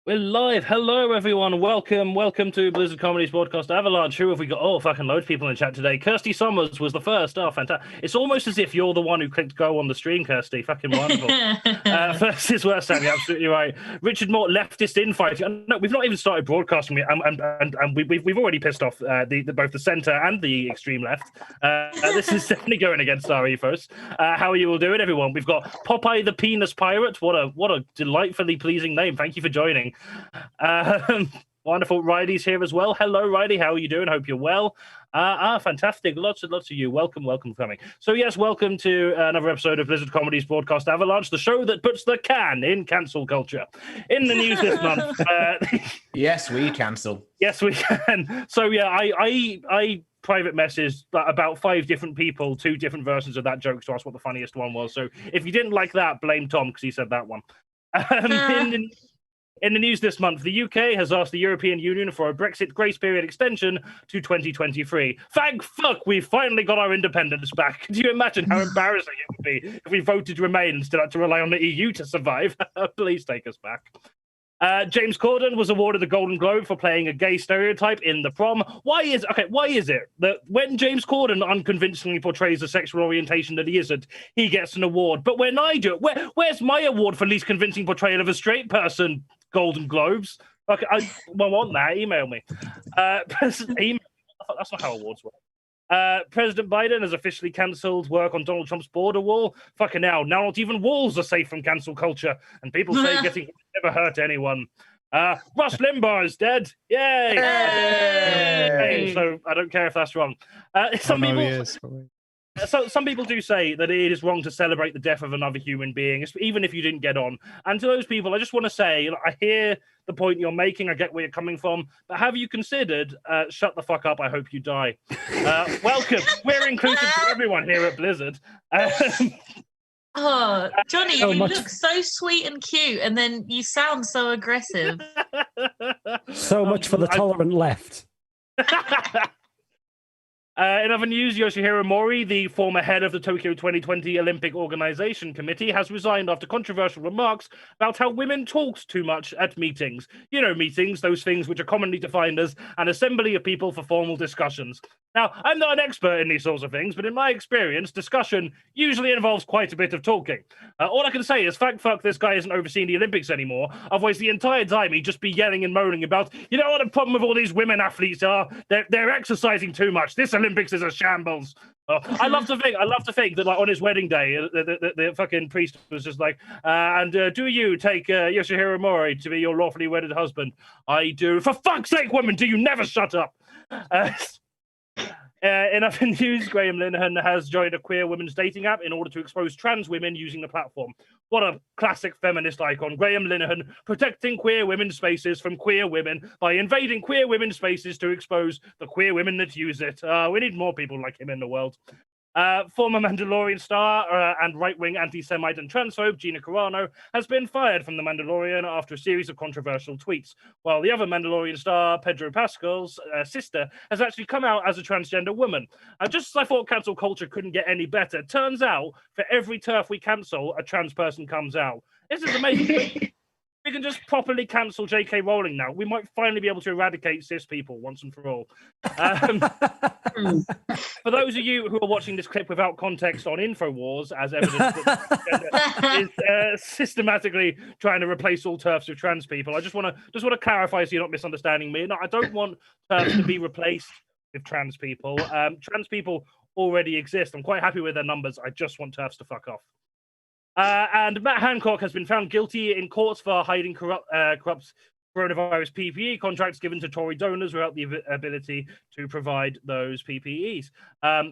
We're live. Hello, everyone. Welcome to Blizzard Comedy's podcast Avalanche. Who have we got? Oh, fucking loads of people in the chat today. Kirstie Summers was the first. Oh, fantastic. It's almost as if you're the one who clicked go on the stream, Kirstie. Fucking wonderful. First is worse, Sandy. Absolutely right. Richard Mort, leftist infight. No, we've not even started broadcasting it, and we've already pissed off both the centre and the extreme left. This is definitely going against our ethos. How are you all doing, everyone? We've got Popeye the Penis Pirate. What a delightfully pleasing name. Thank you for joining. Wonderful. Riley's here as well. Hello, Riley. How are you doing? Hope you're well. Fantastic. Lots of you. Welcome for coming. So yes, welcome to another episode of Blizzard Comedy's broadcast Avalanche, the show that puts the can in cancel culture. In the news this month. Yes, we cancel. Yes, we can. So yeah, I private messaged about 5 different people, 2 different versions of that joke to ask what the funniest one was. So if you didn't like that, blame Thom because he said that one. In the news this month, the UK has asked the European Union for a Brexit grace period extension to 2023. Thank fuck we've finally got our independence back. Can you imagine how embarrassing it would be if we voted to remain and still had to rely on the EU to survive? Please take us back. James Corden was awarded the Golden Globe for playing a gay stereotype in The Prom. Why is it that when James Corden unconvincingly portrays a sexual orientation that he isn't, he gets an award? But when I do it, where's my award for least convincing portrayal of a straight person? Golden Globes. Okay, I want that. Email me. That's not how awards work. President Biden has officially cancelled work on Donald Trump's border wall. Fucking hell, now not even walls are safe from cancel culture, and people say getting never hurt anyone. Rush Limbaugh is dead. Yay! Yay! So I don't care if that's wrong. Some people do say that it is wrong to celebrate the death of another human being, even if you didn't get on. And to those people, I just want to say, I hear the point you're making. I get where you're coming from. But have you considered, shut the fuck up, I hope you die. Welcome. We're inclusive to everyone here at Blizzard. Oh, Jonny, you look so sweet and cute, and then you sound so aggressive. So much for the tolerant left. In other news, Yoshihiro Mori, the former head of the Tokyo 2020 Olympic Organization Committee, has resigned after controversial remarks about how women talked too much at meetings. You know, meetings, those things which are commonly defined as an assembly of people for formal discussions. Now, I'm not an expert in these sorts of things, but in my experience, discussion usually involves quite a bit of talking. All I can say is, fuck, this guy isn't overseeing the Olympics anymore. Otherwise, the entire time he'd just be yelling and moaning about, you know what the problem with all these women athletes are? They're exercising too much. This Olympics is a shambles. I love to think that, like, on his wedding day, the fucking priest was just like, do you take Yoshihiro Mori to be your lawfully wedded husband? I do. For fuck's sake, women, do you never shut up? In other news, Graham Linehan has joined a queer women's dating app in order to expose trans women using the platform. What a classic feminist icon. Graham Linehan protecting queer women's spaces from queer women by invading queer women's spaces to expose the queer women that use it. We need more people like him in the world. Former Mandalorian star and right-wing anti-Semite and transphobe Gina Carano has been fired from The Mandalorian after a series of controversial tweets, while the other Mandalorian star, Pedro Pascal's sister, has actually come out as a transgender woman. Just as I thought cancel culture couldn't get any better, turns out for every turf we cancel, a trans person comes out. This is amazing. We can just properly cancel J.K. Rowling now. We might finally be able to eradicate cis people once and for all. For those of you who are watching this clip without context on InfoWars, as evidence that is systematically trying to replace all turfs with trans people, I just want to clarify so you're not misunderstanding me. No, I don't want turfs to be replaced with trans people. Trans people already exist. I'm quite happy with their numbers. I just want turfs to fuck off. And Matt Hancock has been found guilty in courts for hiding corrupt coronavirus PPE contracts given to Tory donors without the ability to provide those PPEs.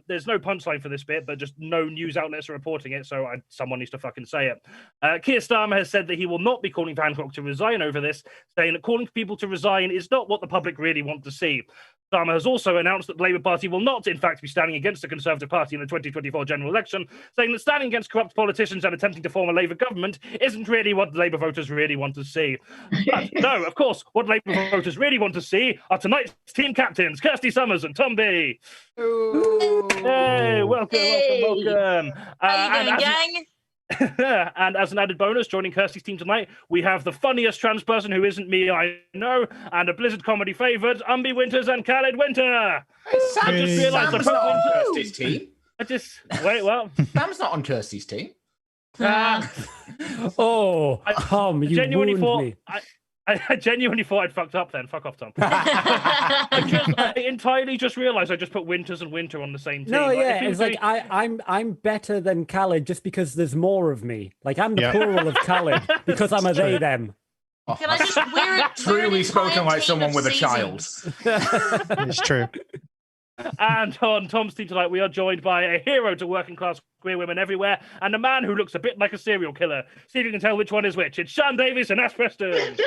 There's no punchline for this bit, but just no news outlets are reporting it, so someone needs to fucking say it. Keir Starmer has said that he will not be calling for Hancock to resign over this, saying that calling for people to resign is not what the public really want to see. Starmer has also announced that the Labour Party will not, in fact, be standing against the Conservative Party in the 2024 general election, saying that standing against corrupt politicians and attempting to form a Labour government isn't really what Labour voters really want to see. But no, of course, what Labour voters really want to see are tonight's team captains, Kirstie Summers and Umby. Hey, welcome. How you doing, gang? And as an added bonus, joining Kirstie's team tonight, we have the funniest trans person who isn't me, I know, and a Blizzard comedy favourite, Umby Winters and Khalid Winter. Sam, I just realised I Sam's put not on Winter. Kirstie's team. Wait, what? Sam's not on Kirstie's team. Oh, Thom, you ruined me. I genuinely thought I'd fucked up then. Fuck off, Thom. I entirely just realised I just put Winters and Winter on the same team. No, Like, yeah, it's like I'm better than Khalid just because there's more of me. Like I'm the plural of Khalid because I'm a they them. Can I just we're Truly spoken like someone with a child. It's true. And on Tom's team tonight, we are joined by a hero to working class queer women everywhere, and a man who looks a bit like a serial killer. See if you can tell which one is which. It's Sian Davies and Preston.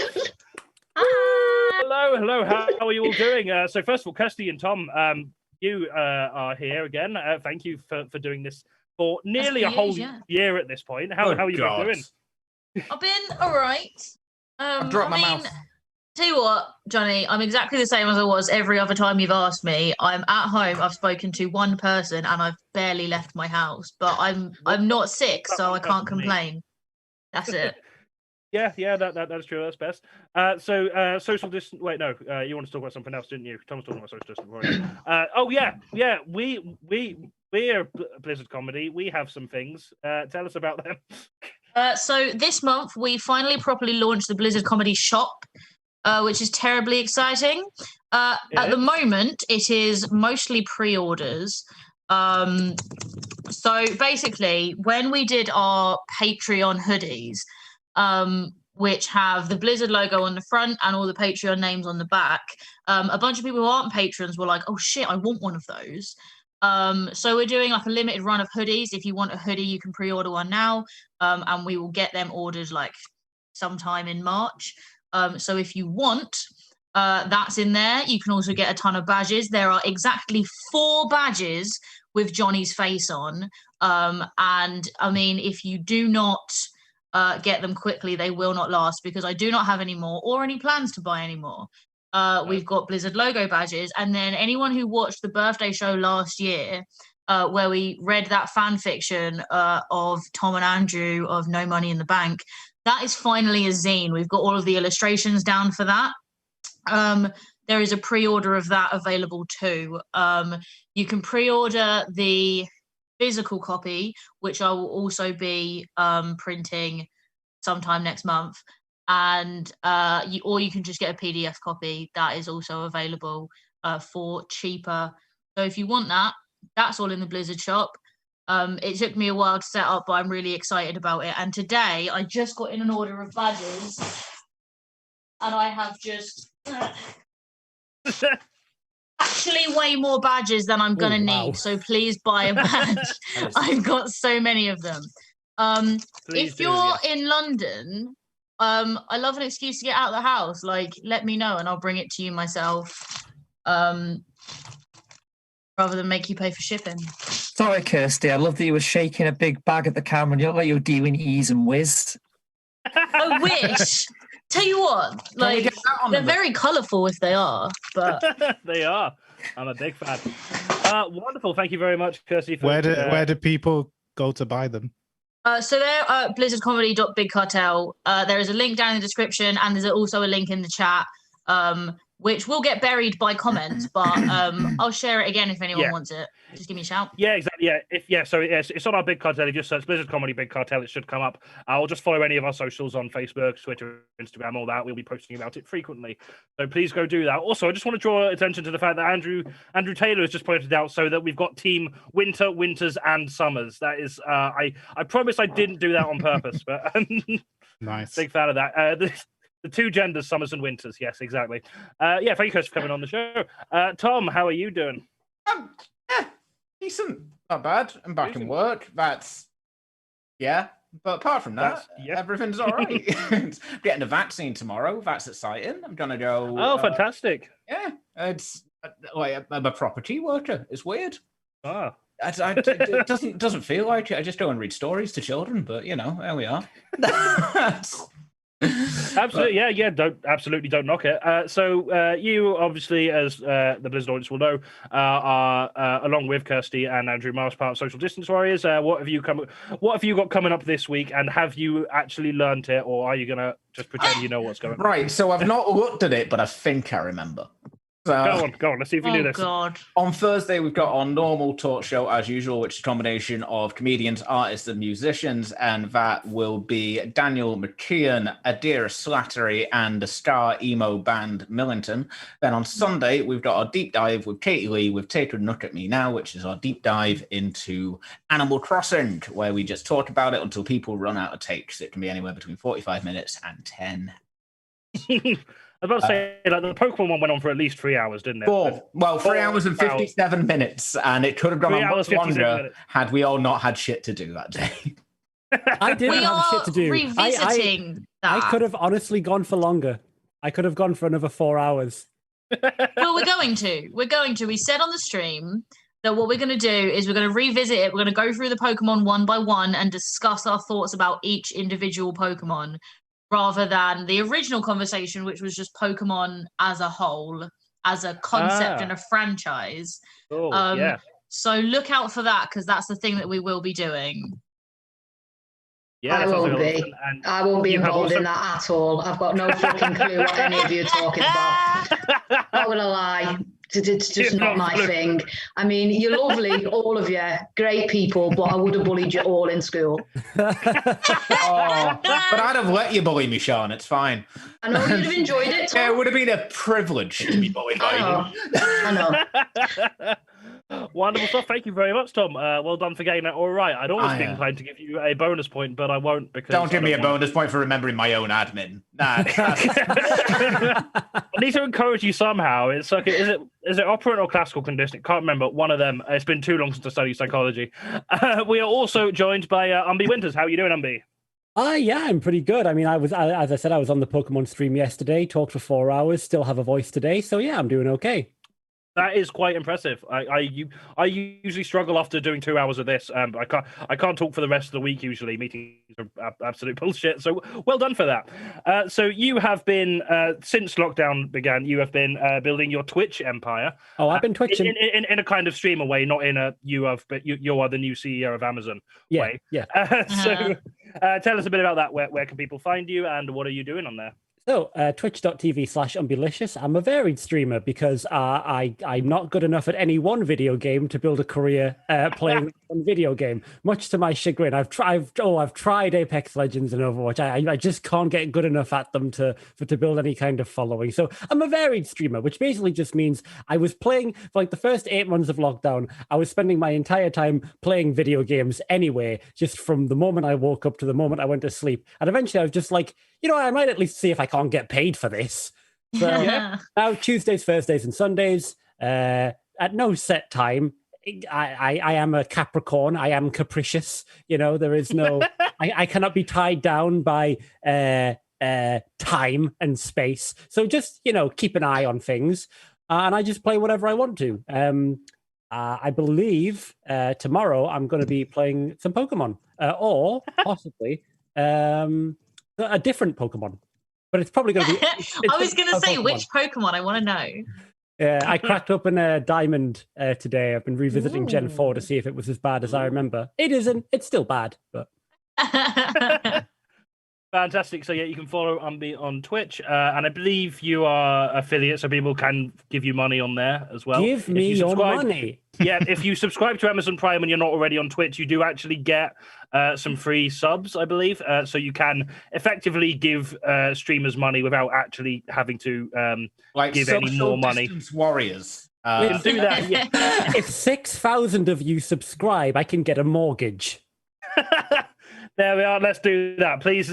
Hello. How are you all doing? So first of all, Kirstie and Thom, you are here again. Thank you for doing this for nearly a whole year at this point. How are you both doing? I've been all right. I've dropped my mouth. Tell you what, Jonny, I'm exactly the same as I was every other time you've asked me. I'm at home. I've spoken to one person, and I've barely left my house. But I'm not sick, so I can't complain. That's it. Yeah, that's true. That's best. Social distance. Wait, no. You want to talk about something else, didn't you? Tom was talking about social distance. Oh yeah. We're Blizzard Comedy. We have some things. Tell us about them. So this month we finally properly launched the Blizzard Comedy shop, which is terribly exciting. At the moment, it is mostly pre-orders. So basically, when we did our Patreon hoodies, which have the Blizzard logo on the front and all the Patreon names on the back, a bunch of people who aren't patrons were like, oh shit, I want one of those. So we're doing like a limited run of hoodies. If you want a hoodie, you can pre-order one now, and we will get them ordered like sometime in March. So if you want, that's in there. You can also get a ton of badges. There are exactly 4 badges with Jonny's face on. And I mean, if you do not get them quickly, they will not last, because I do not have any more or any plans to buy any more. We've got Blizzard logo badges. And then anyone who watched the birthday show last year, where we read that fan fiction of Thom and Andrew of No Money in the Bank, that is finally a zine. We've got all of the illustrations down for that. There is a pre-order of that available too. You can pre-order the physical copy, which I will also be printing sometime next month. And or you can just get a PDF copy. That is also available for cheaper. So if you want that, that's all in the Blizzard shop. It took me a while to set up, but I'm really excited about it. And today I just got in an order of badges, and I have just actually way more badges than I'm gonna need. So please buy a badge. I've got so many of them. If you're in London, I love an excuse to get out of the house. Like, let me know and I'll bring it to you myself. Rather than make you pay for shipping. Sorry, Kirstie. I love that you were shaking a big bag at the camera and you look like you were dealing ease and whiz. I wish. Tell you what, like, they're very colourful if they are, but they are. I'm a big fan. Wonderful. Thank you very much, Kirstie. Where do people go to buy them? So they're blizzardcomedy.bigcartel. There is a link down in the description, and there's also a link in the chat, which will get buried by comments, but I'll share it again if anyone wants it. Just give me a shout. Yeah, exactly. So it's on our Big Cartel. If you just search Blizzard Comedy Big Cartel, it should come up. I'll just follow any of our socials on Facebook, Twitter, Instagram, all that. We'll be posting about it frequently. So please go do that. Also, I just want to draw attention to the fact that Andrew Taylor has just pointed out, so that we've got Team Winter, Winters, and Summers. That is, I promise I didn't do that on purpose, but nice. Big fan of that. The 2 genders, Summers and Winters. Yes, exactly. Thank you, Chris, for coming on the show. Thom, how are you doing? Decent. Not bad. I'm back in work. But apart from that, everything's all right. Getting a vaccine tomorrow. That's exciting. I'm going to go. Oh, fantastic. Yeah. It's I'm a property worker. It's weird. Ah. It doesn't feel like it. I just go and read stories to children, but, there we are. Absolutely, yeah. Absolutely don't knock it. So you obviously, as the Blizzard audience will know, are along with Kirstie and Andrew Miles, part of Social Distance Warriors. What have you got coming up this week, and have you actually learnt it, or are you gonna just pretend you know what's going on? Right. So I've not looked at it, but I think I remember. So, go on. Let's see if we do this. God. On Thursday, we've got our normal talk show as usual, which is a combination of comedians, artists, and musicians, and that will be Daniel McKeon, Adira Slattery, and the star emo band Millington. Then on Sunday, we've got our deep dive with Katie Lee with Take a Look at Me Now, which is our deep dive into Animal Crossing, where we just talk about it until people run out of takes. It can be anywhere between 45 minutes and 10. I was about to say, like, the Pokemon one went on for at least 3 hours, didn't it? 3 hours and 57 minutes, and it could have gone on much longer had we all not had shit to do that day. I didn't have shit to do. Revisiting that. I could have honestly gone for longer. I could have gone for another 4 hours. Well, we're going to. We said on the stream that what we're going to do is we're going to revisit it. We're going to go through the Pokemon one by one and discuss our thoughts about each individual Pokemon, rather than the original conversation, which was just Pokemon as a whole, as a concept and a franchise. Yeah. So look out for that, because that's the thing that we will be doing. Yeah, I won't be involved in that at all. I've got no fucking clue what any of you are talking about. Not gonna lie. It's just not my thing. I mean, you're lovely, all of you, great people, but I would have bullied you all in school. But I'd have let you bully me, Sean. It's fine. I know you'd have enjoyed it, Tom. Yeah, it would have been a privilege to be bullied by you. I know. Wonderful stuff. Thank you very much, Tom. Well done for getting that all right. I'd always be inclined to give you a bonus point, but I won't, because don't give me a bonus point for remembering my own admin. Nah. I need to encourage you somehow. It's like, is it operant or classical conditioning? Can't remember. One of them. It's been too long since I studied psychology. We are also joined by Umby Winters. How are you doing, Umby? Yeah, I'm pretty good. I mean, as I said, I was on the Pokemon stream yesterday, talked for 4 hours, still have a voice today. So yeah, I'm doing okay. That is quite impressive. I usually struggle after doing 2 hours of this. I can't talk for the rest of the week usually. Meetings are absolute bullshit. So well done for that. So you have been since lockdown began. You have been building your Twitch empire. Oh, I've been twitching in a kind of streamer way, not in a you are the new CEO of Amazon way. Yeah. So tell us a bit about that. Where can people find you, and what are you doing on there? So, twitch.tv/Umbylicious. I'm a varied streamer because I'm not good enough at any one video game to build a career playing one video game. Much to my chagrin, I've tried Apex Legends and Overwatch. I just can't get good enough at them to build any kind of following. So I'm a varied streamer, which basically just means I was playing for like the first 8 months of lockdown. I was spending my entire time playing video games anyway, just from the moment I woke up to the moment I went to sleep. And eventually I was just like, I might at least see if I can't get paid for this. So now Tuesdays, Thursdays, and Sundays, at no set time. I am a Capricorn. I am capricious. There is no. I cannot be tied down by time and space. So just keep an eye on things, and I just play whatever I want to. I believe tomorrow I'm going to be playing some Pokemon, or possibly. A different Pokemon, but it's probably going to be. I was going to say Pokemon. Which Pokemon. I want to know. I cracked open a Diamond today. I've been revisiting Gen 4 to see if it was as bad as I remember. It isn't. It's still bad, but. Fantastic. So yeah, you can follow Umby on Twitch, and I believe you are affiliate, so people can give you money on there as well. Give me your money. Yeah, if you subscribe to Amazon Prime and you're not already on Twitch, you do actually get some free subs, I believe. So you can effectively give streamers money without actually having to give any more money. Warriors. We can do that. Yeah. If 6,000 of you subscribe, I can get a mortgage. There we are. Let's do that, please.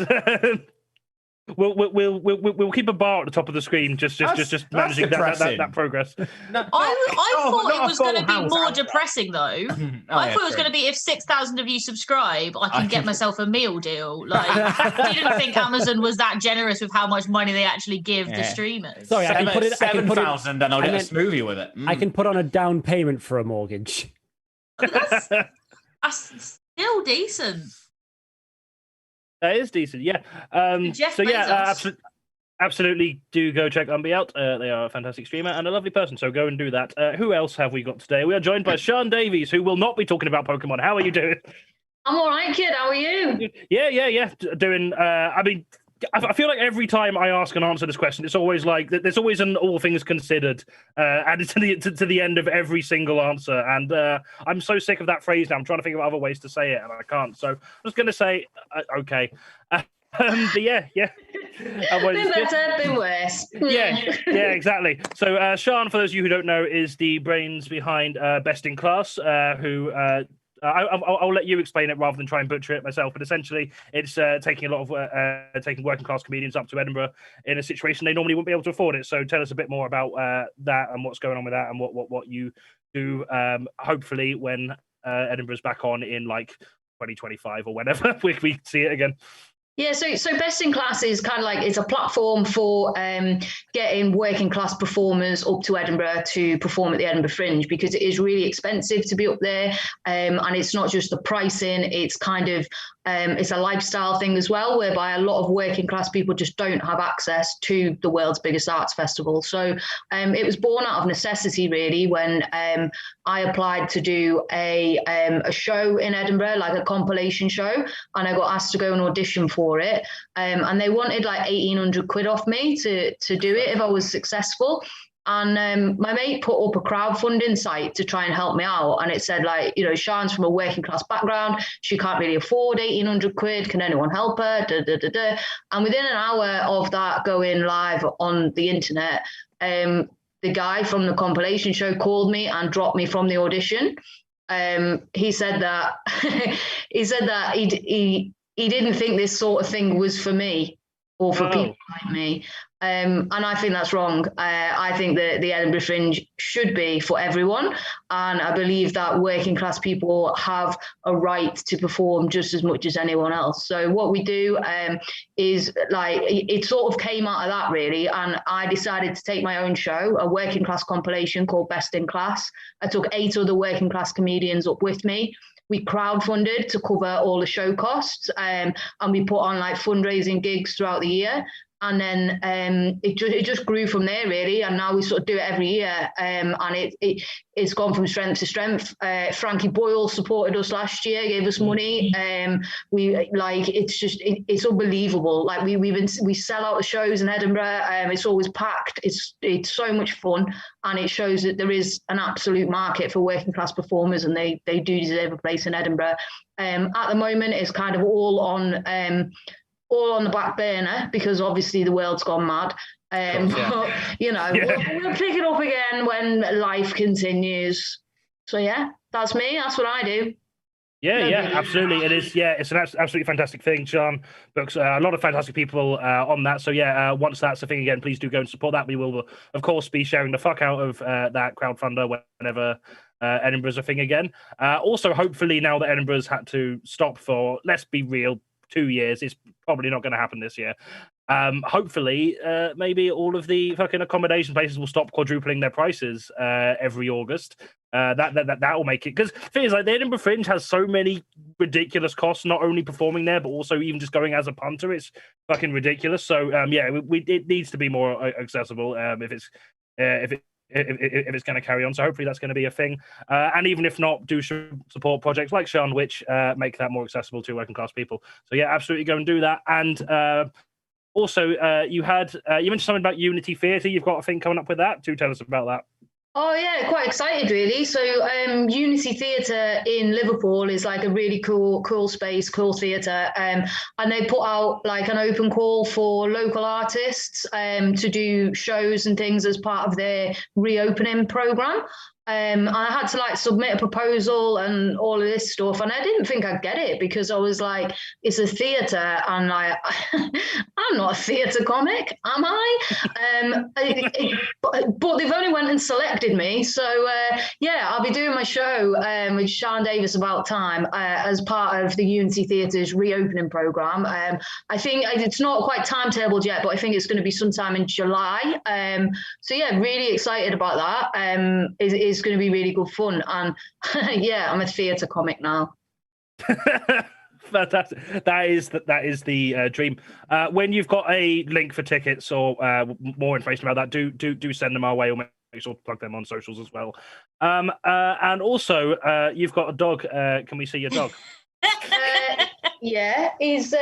We'll keep a bar at the top of the screen, just managing that progress. I thought it was going to be more depressing, though. I thought it was going to be if 6,000 of you subscribe, I can get myself a meal deal. Like, I didn't think Amazon was that generous with how much money they actually give the streamers. Sorry, I can put it 7,000, and I'll get a smoothie with it. I can put on a down payment for a mortgage. That's still decent. That is decent, yeah. Jeff So yeah, Bezos. absolutely do go check Umby out. They are a fantastic streamer and a lovely person, so go and do that. Who else have we got today? We are joined by Sian Davies, who will not be talking about Pokemon. How are you doing? I'm all right, kid. How are you? Yeah. Doing. I mean, I feel like every time I ask and answer this question, it's always like there's always an all things considered added to the end of every single answer, and I'm so sick of that phrase now. I'm trying to think of other ways to say it, and I can't. So I'm just going to say okay. But yeah. Been better, been worse. Yeah, exactly. So Sian, for those of you who don't know, is the brains behind Best in Class, who I'll let you explain it rather than try and butcher it myself. But essentially, it's taking a lot of taking working class comedians up to Edinburgh in a situation they normally wouldn't be able to afford it. So tell us a bit more about that and what's going on with that and what you do. Hopefully, when Edinburgh's back on in like 2025 or whenever we see it again. Yeah, so Best in Class is kind of like it's a platform for getting working class performers up to Edinburgh to perform at the Edinburgh Fringe, because it is really expensive to be up there, and it's not just the pricing, it's kind of it's a lifestyle thing as well, whereby a lot of working class people just don't have access to the world's biggest arts festival. So it was born out of necessity, really, when I applied to do a show in Edinburgh, like a compilation show, and I got asked to go and audition for it, and they wanted like 1,800 quid off me to do it if I was successful. And my mate put up a crowdfunding site to try and help me out. And it said, like, you know, Sian's from a working class background. She can't really afford 1,800 quid. Can anyone help her? And within an hour of that going live on the internet, the guy from the compilation show called me and dropped me from the audition. He said that he didn't think this sort of thing was for me or for people like me. And I think that's wrong. I think that the Edinburgh Fringe should be for everyone. And I believe that working class people have a right to perform just as much as anyone else. So what we do is like, it sort of came out of that really. And I decided to take my own show, a working class compilation called Best in Class. I took 8 other working class comedians up with me. We crowdfunded to cover all the show costs, and we put on like fundraising gigs throughout the year. And then it just grew from there, really. And now we sort of do it every year. And it's gone from strength to strength. Frankie Boyle supported us last year, gave us money. It's unbelievable. Like we sell out the shows in Edinburgh. It's always packed. It's so much fun. And it shows that there is an absolute market for working class performers, and they do deserve a place in Edinburgh. At the moment, it's kind of all on the back burner because obviously the world's gone mad. But, you know, we'll pick it up again when life continues. So yeah, that's me. That's what I do. Yeah, absolutely. It is. Yeah, it's an absolutely fantastic thing. Sian books a lot of fantastic people on that. So yeah, once that's a thing again, please do go and support that. We will, of course, be sharing the fuck out of that crowdfunder whenever Edinburgh's a thing again. Also, hopefully, now that Edinburgh's had to stop for, let's be real, 2 years, it's probably not going to happen this year. Hopefully, maybe all of the fucking accommodation places will stop quadrupling their prices every August. That will make it, because the thing is, like, the Edinburgh Fringe has so many ridiculous costs, not only performing there but also even just going as a punter. It's fucking ridiculous. So it needs to be more accessible if it's going to carry on. So hopefully that's going to be a thing. And even if not, do support projects like Sian, which make that more accessible to working class people. So yeah, absolutely go and do that. And also, you mentioned something about Unity Theatre. You've got a thing coming up with that. Do tell us about that. Oh yeah, quite excited really. So Unity Theatre in Liverpool is like a really cool space, cool theatre, and they put out like an open call for local artists to do shows and things as part of their reopening programme. I had to like submit a proposal and all of this stuff, and I didn't think I'd get it because I was like, it's a theatre, and I'm not a theatre comic, am I? But they've only went and selected me, so yeah, I'll be doing my show with Sian Davies About Time as part of the Unity Theatre's reopening programme. I think it's not quite timetabled yet, but I think it's going to be sometime in July. So yeah, really excited about that. It's going to be really good fun, and yeah, I'm a theatre comic now. Fantastic. That is the dream. When you've got a link for tickets or more information about that, do send them our way, or make sure to plug them on socials as well. And also, you've got a dog. Can we see your dog? Yeah, he's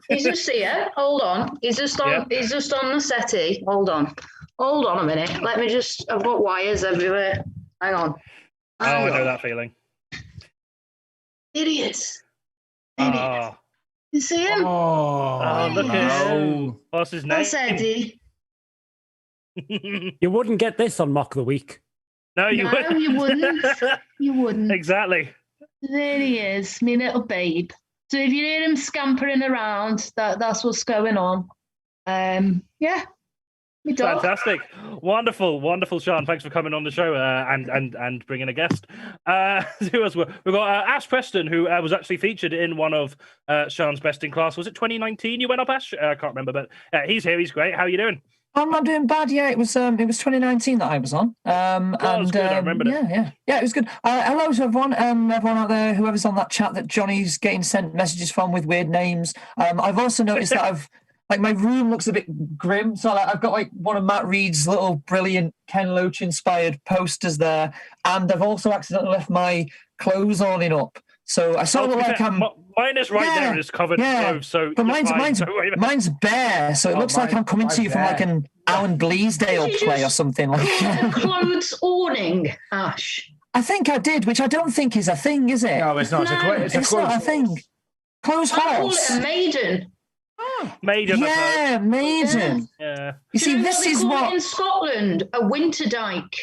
just here. Hold on. He's just on the settee. Hold on a minute. I've got wires everywhere. Hang on. I know that feeling. It is. Oh, You see him? look at him. What's his name? That's Eddie. You wouldn't get this on Mock of the Week. No, you wouldn't. You wouldn't. You wouldn't. Exactly. There he is, me little babe. So if you hear him scampering around, that's what's going on. Yeah. Me dog. Fantastic. Wonderful, Sean. Thanks for coming on the show and bringing a guest. Who else? We've got Ash Preston, who was actually featured in one of Sean's Best in Class. Was it 2019 you went up, Ash? I can't remember, but he's here. He's great. How are you doing? I'm not doing bad. Yeah, it was 2019 that I was on. That was good. I remember it. Yeah, it was good. Hello to everyone, everyone out there, whoever's on that chat that Johnny's getting sent messages from with weird names. I've also noticed that my room looks a bit grim. So I've got like one of Matt Reed's little brilliant Ken Loach inspired posters there, and I've also accidentally left my clothes on and up. So I sort of look like I'm. Mine is right there and it's covered in clothes. So but mine's bare, so it looks like I'm coming to you from like an Alan Bleasdale play or something like that. Clothes awning, Ash. I think I did, which I don't think is a thing, is it? No, it's not. It's not a thing. Clothes I call horse. it a maiden. Maiden. Yeah, maiden. Yeah. You see, this is what in Scotland, a winter dyke.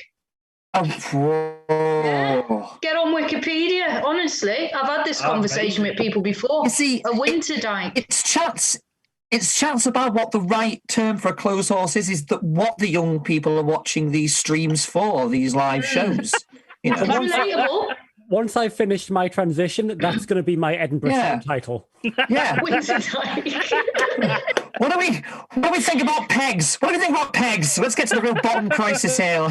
Oh, whoa. Yeah. Get on Wikipedia. Honestly, I've had this conversation with people before. You see, a winter dyke. It's chats about what the right term for a clothes horse is that what the young people are watching these streams for, these live shows. You know, relatable. Once I've finished my transition, that's going to be my Edinburgh title. Yeah. Winter dyke. What do we think about pegs? What do you think about pegs? Let's get to the real bottom crisis here.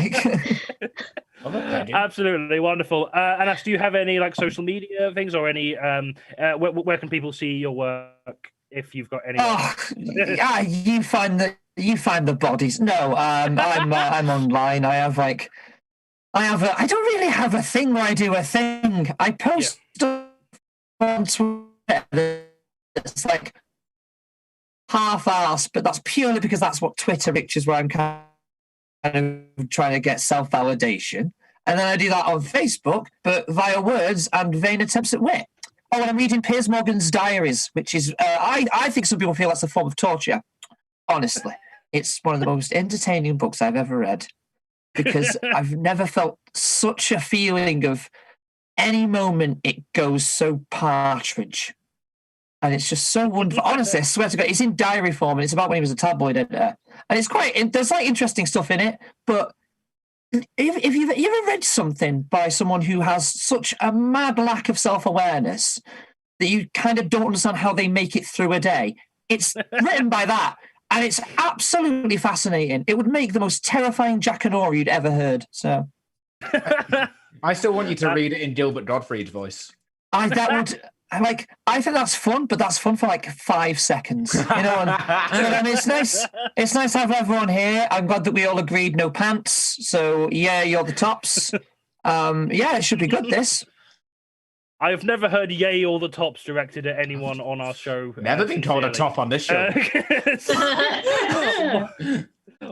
Absolutely wonderful. And Ash, do you have any like social media things or any where can people see your work if you've got any? You find the bodies. No, I'm online. I don't really have a thing where I do a thing. I post on Twitter. It's like half-assed, but that's purely because that's what Twitter pictures where I'm kind of trying to get self-validation. And then I do that on Facebook, but via words and vain attempts at wit. Oh, and I'm reading Piers Morgan's diaries, which is, I think some people feel that's a form of torture. Honestly, it's one of the most entertaining books I've ever read because I've never felt such a feeling of any moment it goes so partridge. And it's just so wonderful. Honestly, I swear to God, it's in diary form, and it's about when he was a tabloid editor. And it's there's like interesting stuff in it, but if you've ever read something by someone who has such a mad lack of self-awareness that you kind of don't understand how they make it through a day, it's written by that, and it's absolutely fascinating. It would make the most terrifying Jackanory you'd ever heard. So, I still want you to read it in Gilbert Gottfried's voice. I think that's fun, but that's fun for like 5 seconds, you know. And it's nice. It's nice to have everyone here. I'm glad that we all agreed no pants. So yeah, you're the tops. Yeah, it should be good. This. I've never heard "Yay all the tops" directed at anyone on our show. Never been called a top on this show.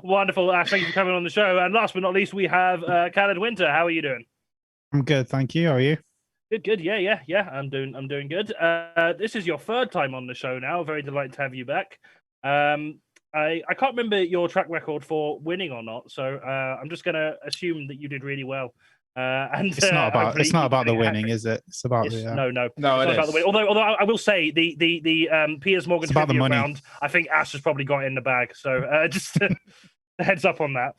Wonderful, Ash. Thank you for coming on the show. And last but not least, we have Khalid Winter. How are you doing? I'm good, thank you. How are you? Good. Yeah. I'm doing good. This is your third time on the show now. Very delighted to have you back. I can't remember your track record for winning or not, so I'm just going to assume that you did really well. And it's not about the winning, is it? It's about the no. No, it's not about the winning. Although I will say the Piers Morgan trivia round, I think Ash has probably got it in the bag. So just a heads up on that.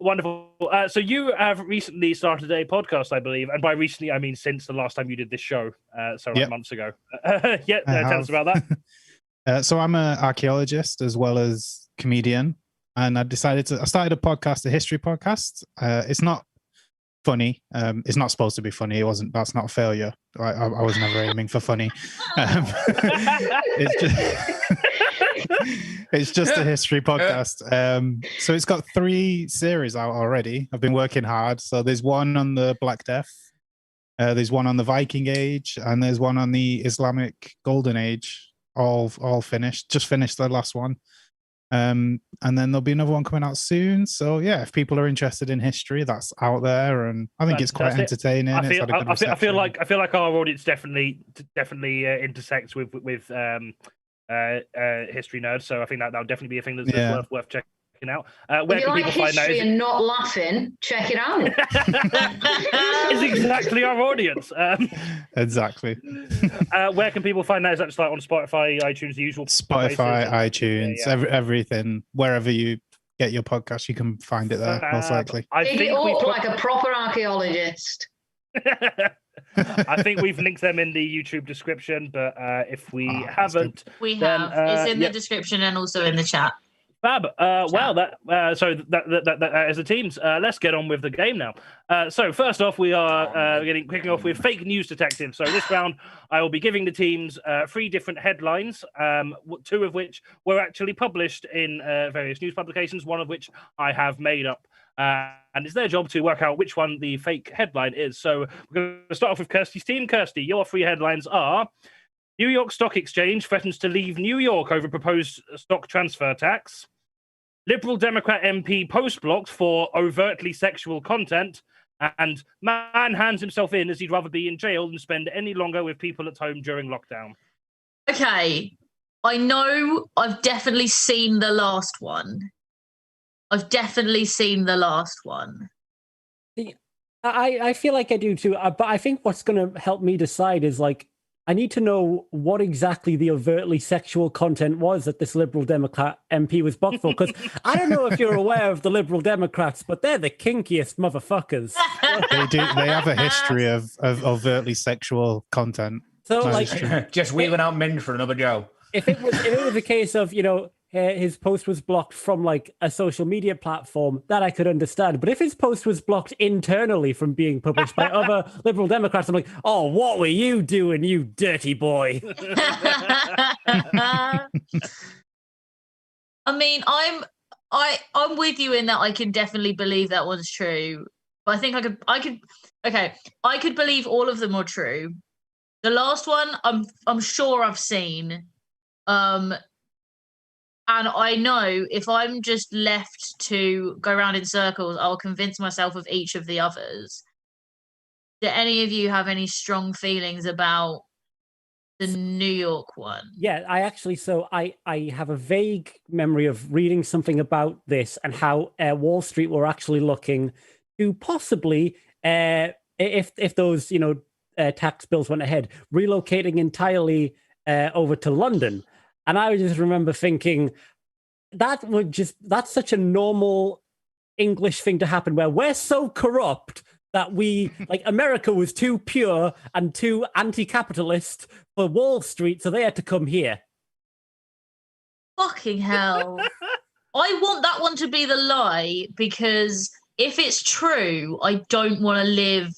Wonderful. So you have recently started a podcast, I believe, and by recently I mean since the last time you did this show, months ago. Tell us about that. So I'm an archaeologist as well as comedian, and I started a podcast, a history podcast. It's not funny. It's not supposed to be funny. It wasn't. That's not a failure. I was never aiming for funny. It's just it's just a history podcast. So it's got 3 series out already. I've been working hard. So there's one on the Black Death, there's one on the Viking Age, and there's one on the Islamic Golden Age. All finished. Just finished the last one. And then there'll be another one coming out soon. So yeah, if people are interested in history, that's out there, and I think it's quite entertaining. I feel like our audience definitely intersects with history nerds. So I think that'll definitely be a thing that's worth checking out. Where if you can like people find history that? and not laughing, check it out. It's exactly our audience. Exactly. Where can people find that? Is that just like on Spotify, iTunes, the usual Spotify, iTunes, everything. Wherever you get your podcast, you can find it there, most likely. Dig it up like a proper archaeologist. I think we've linked them in the YouTube description, but if we haven't, we have. It's in the description and also in the chat. Fab. Well, that is the teams. Let's get on with the game now. So first off, we are kicking off with fake news detective. So this round, I will be giving the teams 3 different headlines, 2 of which were actually published in various news publications, one of which I have made up. And it's their job to work out which one the fake headline is. So we're going to start off with Kirstie's team. Kirstie, your 3 headlines are: New York Stock Exchange threatens to leave New York over proposed stock transfer tax. Liberal Democrat MP post-blocked for overtly sexual content. And man hands himself in as he'd rather be in jail than spend any longer with people at home during lockdown. Okay. I know I've definitely seen the last one. I feel like I do too. But I think what's going to help me decide is like, I need to know what exactly the overtly sexual content was that this Liberal Democrat MP was blocked for. Because I don't know if you're aware of the Liberal Democrats, but they're the kinkiest motherfuckers. They do. They have a history of overtly sexual content. So, like, just wheeling out men for another Joe. If it was a case of, his post was blocked from like a social media platform, that I could understand. But if his post was blocked internally from being published by other Liberal Democrats, I'm like, oh, what were you doing, you dirty boy? I mean, I'm with you in that I can definitely believe that one's true. But I think I could believe all of them are true. The last one, I'm sure I've seen. And I know if I'm just left to go around in circles, I'll convince myself of each of the others. Do any of you have any strong feelings about the New York one? Yeah, I have a vague memory of reading something about this and how Wall Street were actually looking to possibly, if those tax bills went ahead, relocating entirely over to London. And I just remember thinking that's such a normal English thing to happen, where we're so corrupt that America was too pure and too anti-capitalist for Wall Street, so they had to come here. Fucking hell. I want that one to be the lie, because if it's true, I don't want to live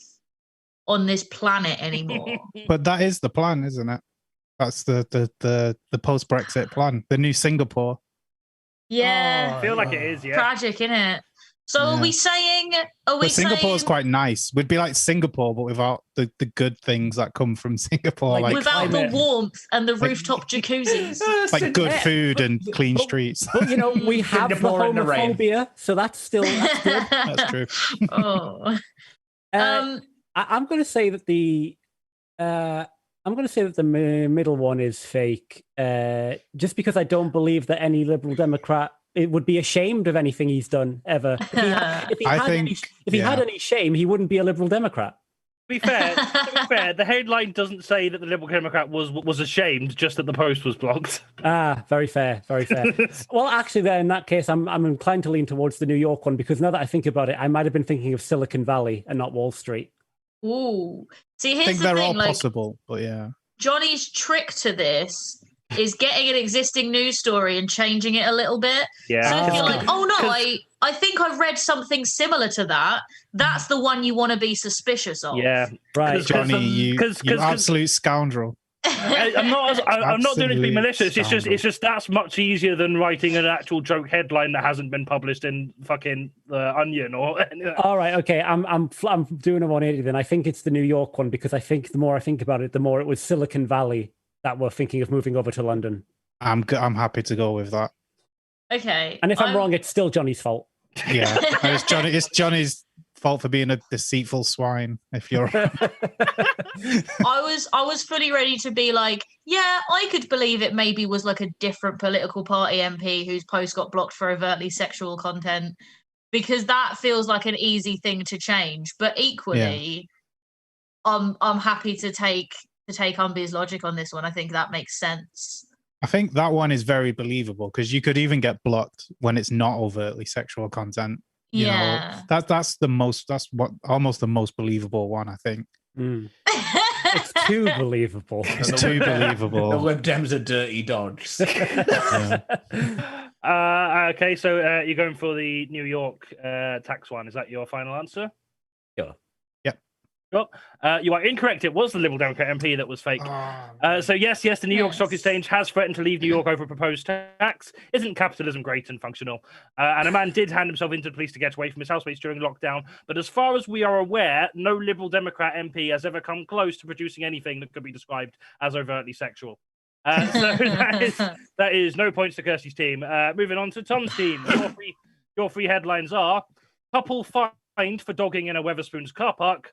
on this planet anymore. But that is the plan, isn't it? That's the post-Brexit plan, the new Singapore. Yeah. I feel like it is, yeah. Tragic, innit? So are we saying... Singapore's quite nice. We'd be like Singapore, but without the good things that come from Singapore. Without the warmth and the rooftop jacuzzis. Like good food and clean streets. But, we have the homophobia, so that's good. That's true. I'm going to say that the middle one is fake, just because I don't believe that any Liberal Democrat would be ashamed of anything he's done ever. If he had any shame, he wouldn't be a Liberal Democrat. To be fair, the headline doesn't say that the Liberal Democrat was ashamed, just that the post was blocked. Ah, very fair, very fair. Well, actually, then in that case, I'm inclined to lean towards the New York one, because now that I think about it, I might have been thinking of Silicon Valley and not Wall Street. Ooh. See, here's I think the they're thing, all possible, but yeah. Jonny's trick to this is getting an existing news story and changing it a little bit. Yeah. So if you're like, oh no, 'cause- I think I've read something similar to that, that's the one you want to be suspicious of. Yeah, Right. Johnny, you absolute scoundrel. I'm not doing it to be Absolute malicious. It's scoundrel. just that's much easier than writing an actual joke headline that hasn't been published in fucking the Onion or. All right, okay. I'm doing a 180 then. I think it's the New York one because I think the more I think about it, the more it was Silicon Valley that were thinking of moving over to London. I'm happy to go with that. Okay. And if I'm wrong, it's still Johnny's fault. Yeah, it's Johnny's fault for being a deceitful swine. If you're, I was fully ready to be like, yeah, I could believe it maybe was like a different political party MP whose post got blocked for overtly sexual content, because that feels like an easy thing to change. But equally, I'm happy to take Umby's logic on this one. I think that makes sense. I think that one is very believable because you could even get blocked when it's not overtly sexual content. You know, that's almost the most believable one, I think. It's too believable. It's too believable. The Lib Dems are dirty dogs. Okay, so you're going for the New York tax one. Is that your final answer? Sure. Well, you are incorrect. It was the Liberal Democrat MP that was fake. So yes, the New York Stock Exchange has threatened to leave New York over a proposed tax. Isn't capitalism great and functional? And a man did hand himself into the police to get away from his housemates during lockdown. But as far as we are aware, no Liberal Democrat MP has ever come close to producing anything that could be described as overtly sexual. So that is no points to Kirstie's team. Moving on to Tom's team. Your three headlines are: couple fined for dogging in a Wetherspoons car park.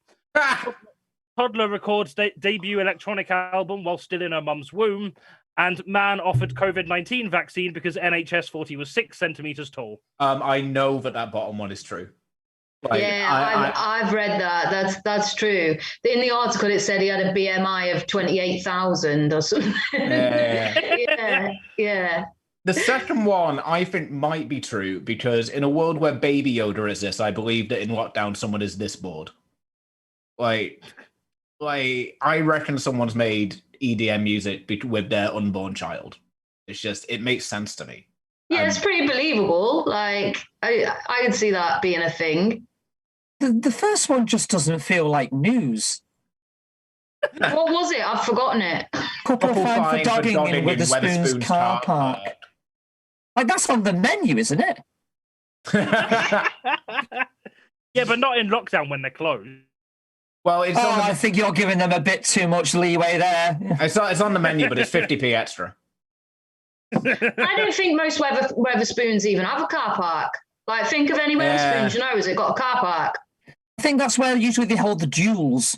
Toddler records debut electronic album while still in her mum's womb, and man offered COVID-19 vaccine because NHS thought he was 6 centimeters tall. I know that bottom one is true. Like, I've read that. That's true. In the article, it said he had a BMI of 28,000 or something. Yeah. The second one, I think, might be true because in a world where Baby Yoda exists, I believe that in lockdown someone is this bored. Like I reckon someone's made EDM music with their unborn child. It's just, it makes sense to me. Yeah, it's pretty believable. Like, I could see that being a thing. The first one just doesn't feel like news. What was it? I've forgotten it. Couple fined for dogging in Wetherspoons car park. Like, that's on the menu, isn't it? Yeah, but not in lockdown when they're closed. Well, it's I think you're giving them a bit too much leeway there. It's on the menu, but it's 50p extra. I don't think most Wetherspoons even have a car park. Like, think of any Wetherspoons you know, has it got a car park? I think that's where usually they hold the duels.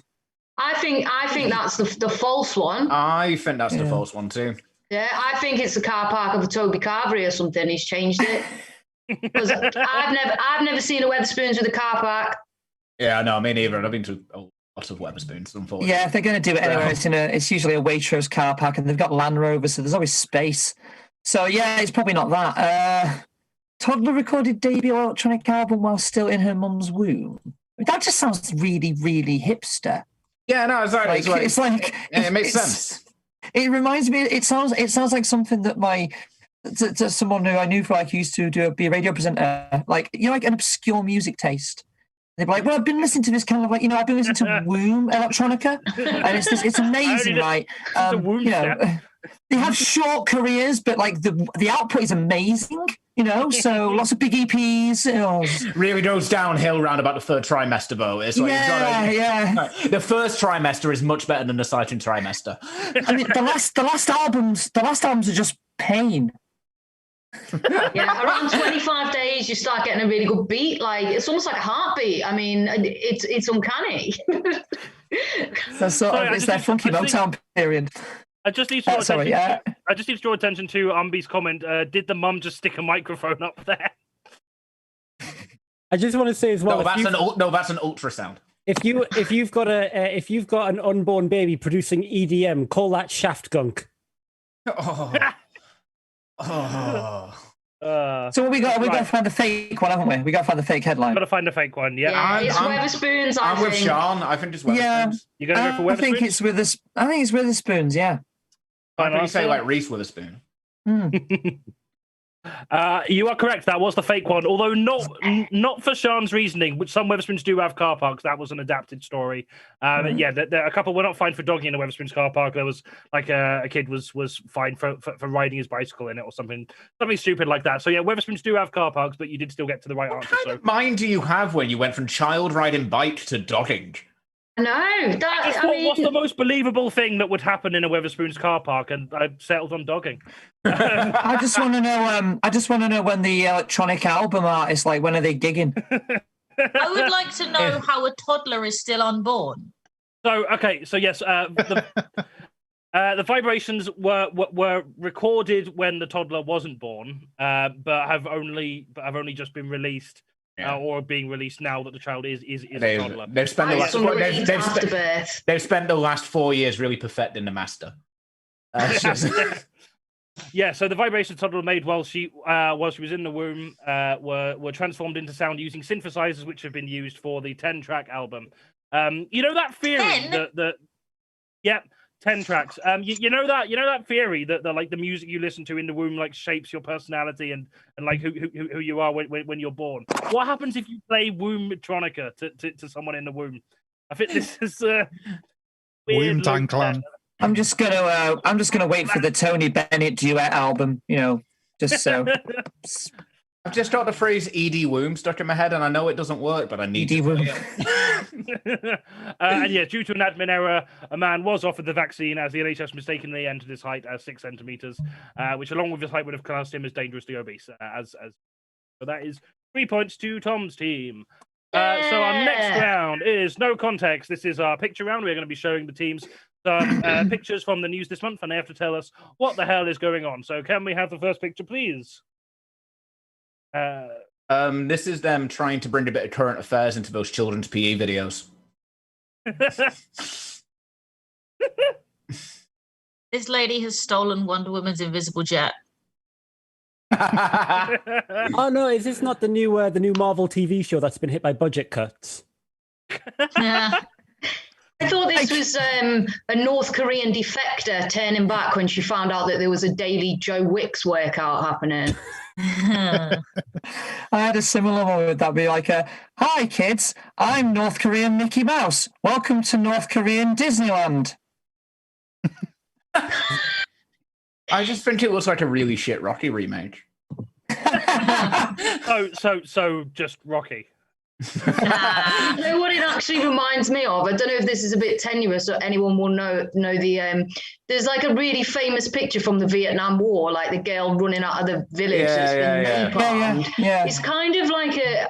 I think that's the false one. I think that's the false one too. Yeah, I think it's the car park of a Toby Carvery or something. He's changed it. Because I've never seen a Wetherspoons with a car park. Yeah, no, me neither. I've been to a lot of Wetherspoons, unfortunately. Yeah, if they're going to do it anyway, it's usually a Waitrose car park, and they've got Land Rover, so there's always space. So yeah, it's probably not that. Toddler recorded debut electronic album while still in her mum's womb. That just sounds really, really hipster. Yeah, no, exactly. It makes sense. It reminds me. It sounds like something that to someone who I knew used to be a radio presenter, like an obscure music taste. They'd be like, well, I've been listening to this kind of I've been listening to womb electronica, and it's amazing, right? They have short careers, but the output is amazing, so lots of big EPs. Really goes downhill around about the third trimester, though. It's the first trimester is much better than the second trimester. I mean, the last albums are just pain. Yeah, around 25 days you start getting a really good beat. Like, it's almost like a heartbeat. I mean, it's uncanny. It's their funky Motown period. I just need to draw attention to Umby's comment. Did the mum just stick a microphone up there? I just want to say as well. No, that's an ultrasound. If you've got an unborn baby producing EDM, call that shaft gunk. So what we got to find the fake one, haven't we? We got to find the fake headline. Got to find the fake one. Yeah, it's Wetherspoons. I'm with Sean. I think it's Wetherspoons. You're gonna go for Wetherspoons? I think it's Wetherspoons. Yeah. Why don't you say like Reese Witherspoon? You are correct. That was the fake one, although not for Sean's reasoning. Which some Wetherspoons do have car parks. That was an adapted story. Yeah, a couple were not fined for dogging in a Wetherspoons car park. There was like a kid was fined for riding his bicycle in it or something stupid like that. So yeah, Wetherspoons do have car parks, but you did still get to the right answer. What kind of mind do you have when you went from child riding bike to dogging? No, what's the most believable thing that would happen in a Wetherspoons car park, and I settled on dogging. I just want to know. I just want to know when the electronic album artists, like, when are they gigging? I would like to know how a toddler is still unborn. So yes, the vibrations were recorded when the toddler wasn't born, but have only just been released. Or being released now that the child is a toddler. They've spent the last 4 years really perfecting the master. Yeah, so the vibrations toddler made while she was in the womb were transformed into sound using synthesizers, which have been used for the 10-track album. You know that theory that 10 tracks. You know that theory that the music you listen to in the womb like shapes your personality and like who you are when you're born. What happens if you play womb-tronica to someone in the womb? I think this is Womb Tang Clan. I'm just gonna wait for the Tony Bennett duet album. You know, just so. I've just got the phrase "ED womb" stuck in my head, and I know it doesn't work, but I need ED womb. And yeah, due to an admin error, a man was offered the vaccine as the NHS mistakenly entered his height as 6 centimeters, which, along with his height, would have classed him as dangerously obese. So that is 3 points to Tom's team. So our next round is no context. This is our picture round. We're going to be showing the teams some pictures from the news this month, and they have to tell us what the hell is going on. So can we have the first picture, please? This is them trying to bring a bit of current affairs into those children's PE videos. This lady has stolen Wonder Woman's invisible jet. Oh no, is this not the new Marvel TV show that's been hit by budget cuts? Yeah. I thought this was a North Korean defector turning back when she found out that there was a daily Joe Wicks workout happening. I had a similar one with that. Be like, "Hi kids, I'm North Korean Mickey Mouse. Welcome to North Korean Disneyland." I just think it looks like a really shit Rocky remake. So just Rocky. You know what it actually reminds me of? I don't know if this is a bit tenuous or anyone will know the there's like a really famous picture from the Vietnam War, like the girl running out of the village that's been napalmed. Yeah. It's kind of like a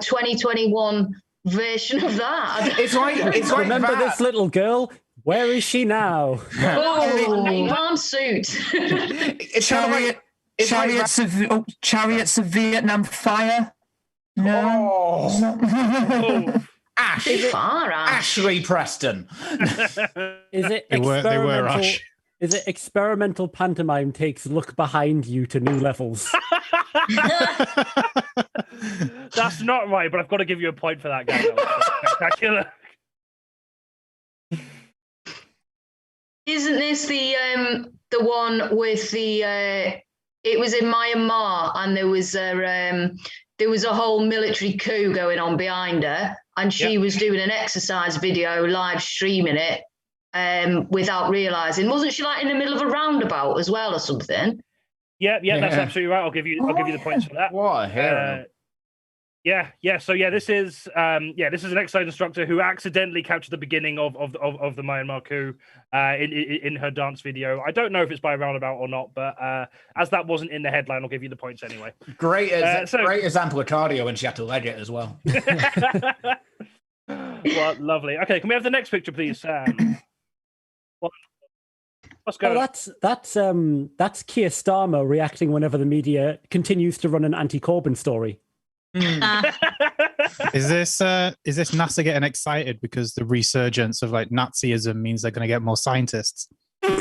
2021 version of that. It's like Remember that. this little girl? Where is she now? Oh, napalm suit. It's Chariots of Vietnam Fire. No. Ash. Far, Ash. Ashley Preston. Is it They were experimental? Ash. Is it experimental pantomime takes look behind you to new levels? That's not right, but I've got to give you a point for that, guy. That was spectacular. Isn't this the one with the? It was in Myanmar, and there was a whole military coup going on behind her, and she was doing an exercise video, live streaming it, without realizing. Wasn't she like in the middle of a roundabout as well, or something? Yeah, that's absolutely right. I'll give you the points for that. What a hero. So this is an exercise instructor who accidentally captured the beginning of the Myanmar coup in her dance video. I don't know if it's by a roundabout or not, but as that wasn't in the headline, I'll give you the points anyway. Great example of cardio when she had to leg it as well. Well, lovely. Okay, can we have the next picture, please, Sam? What's going on? That's Keir Starmer reacting whenever the media continues to run an anti-Corbyn story. Is this NASA getting excited because the resurgence of like Nazism means they're going to get more scientists? No,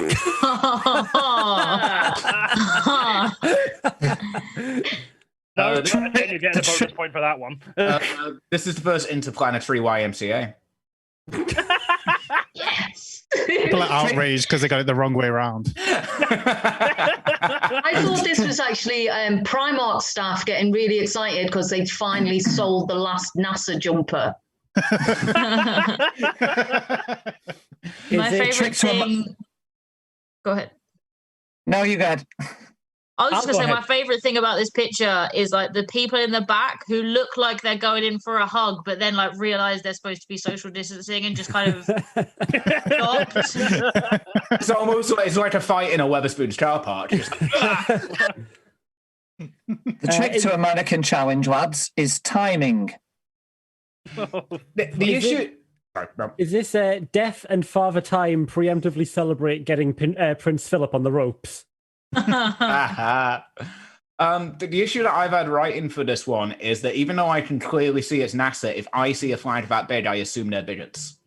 you're getting a bonus point for that one. This is the first interplanetary YMCA. Yes. People are outraged because they got it the wrong way around. I thought this was actually Primark staff getting really excited because they'd finally sold the last NASA jumper. My favorite thing. Go ahead. No, you go ahead. I was just going to say my favorite thing about this picture is like the people in the back who look like they're going in for a hug, but then like realize they're supposed to be social distancing and just kind of stopped. It's almost like it's like a fight in a Wetherspoons car park. The trick to a mannequin challenge, lads, is timing. The issue. Is this Death and Father Time preemptively celebrate getting Prince Philip on the ropes? The issue that I've had writing for this one is that even though I can clearly see it's NASA, if I see a flag that big, I assume they're bigots.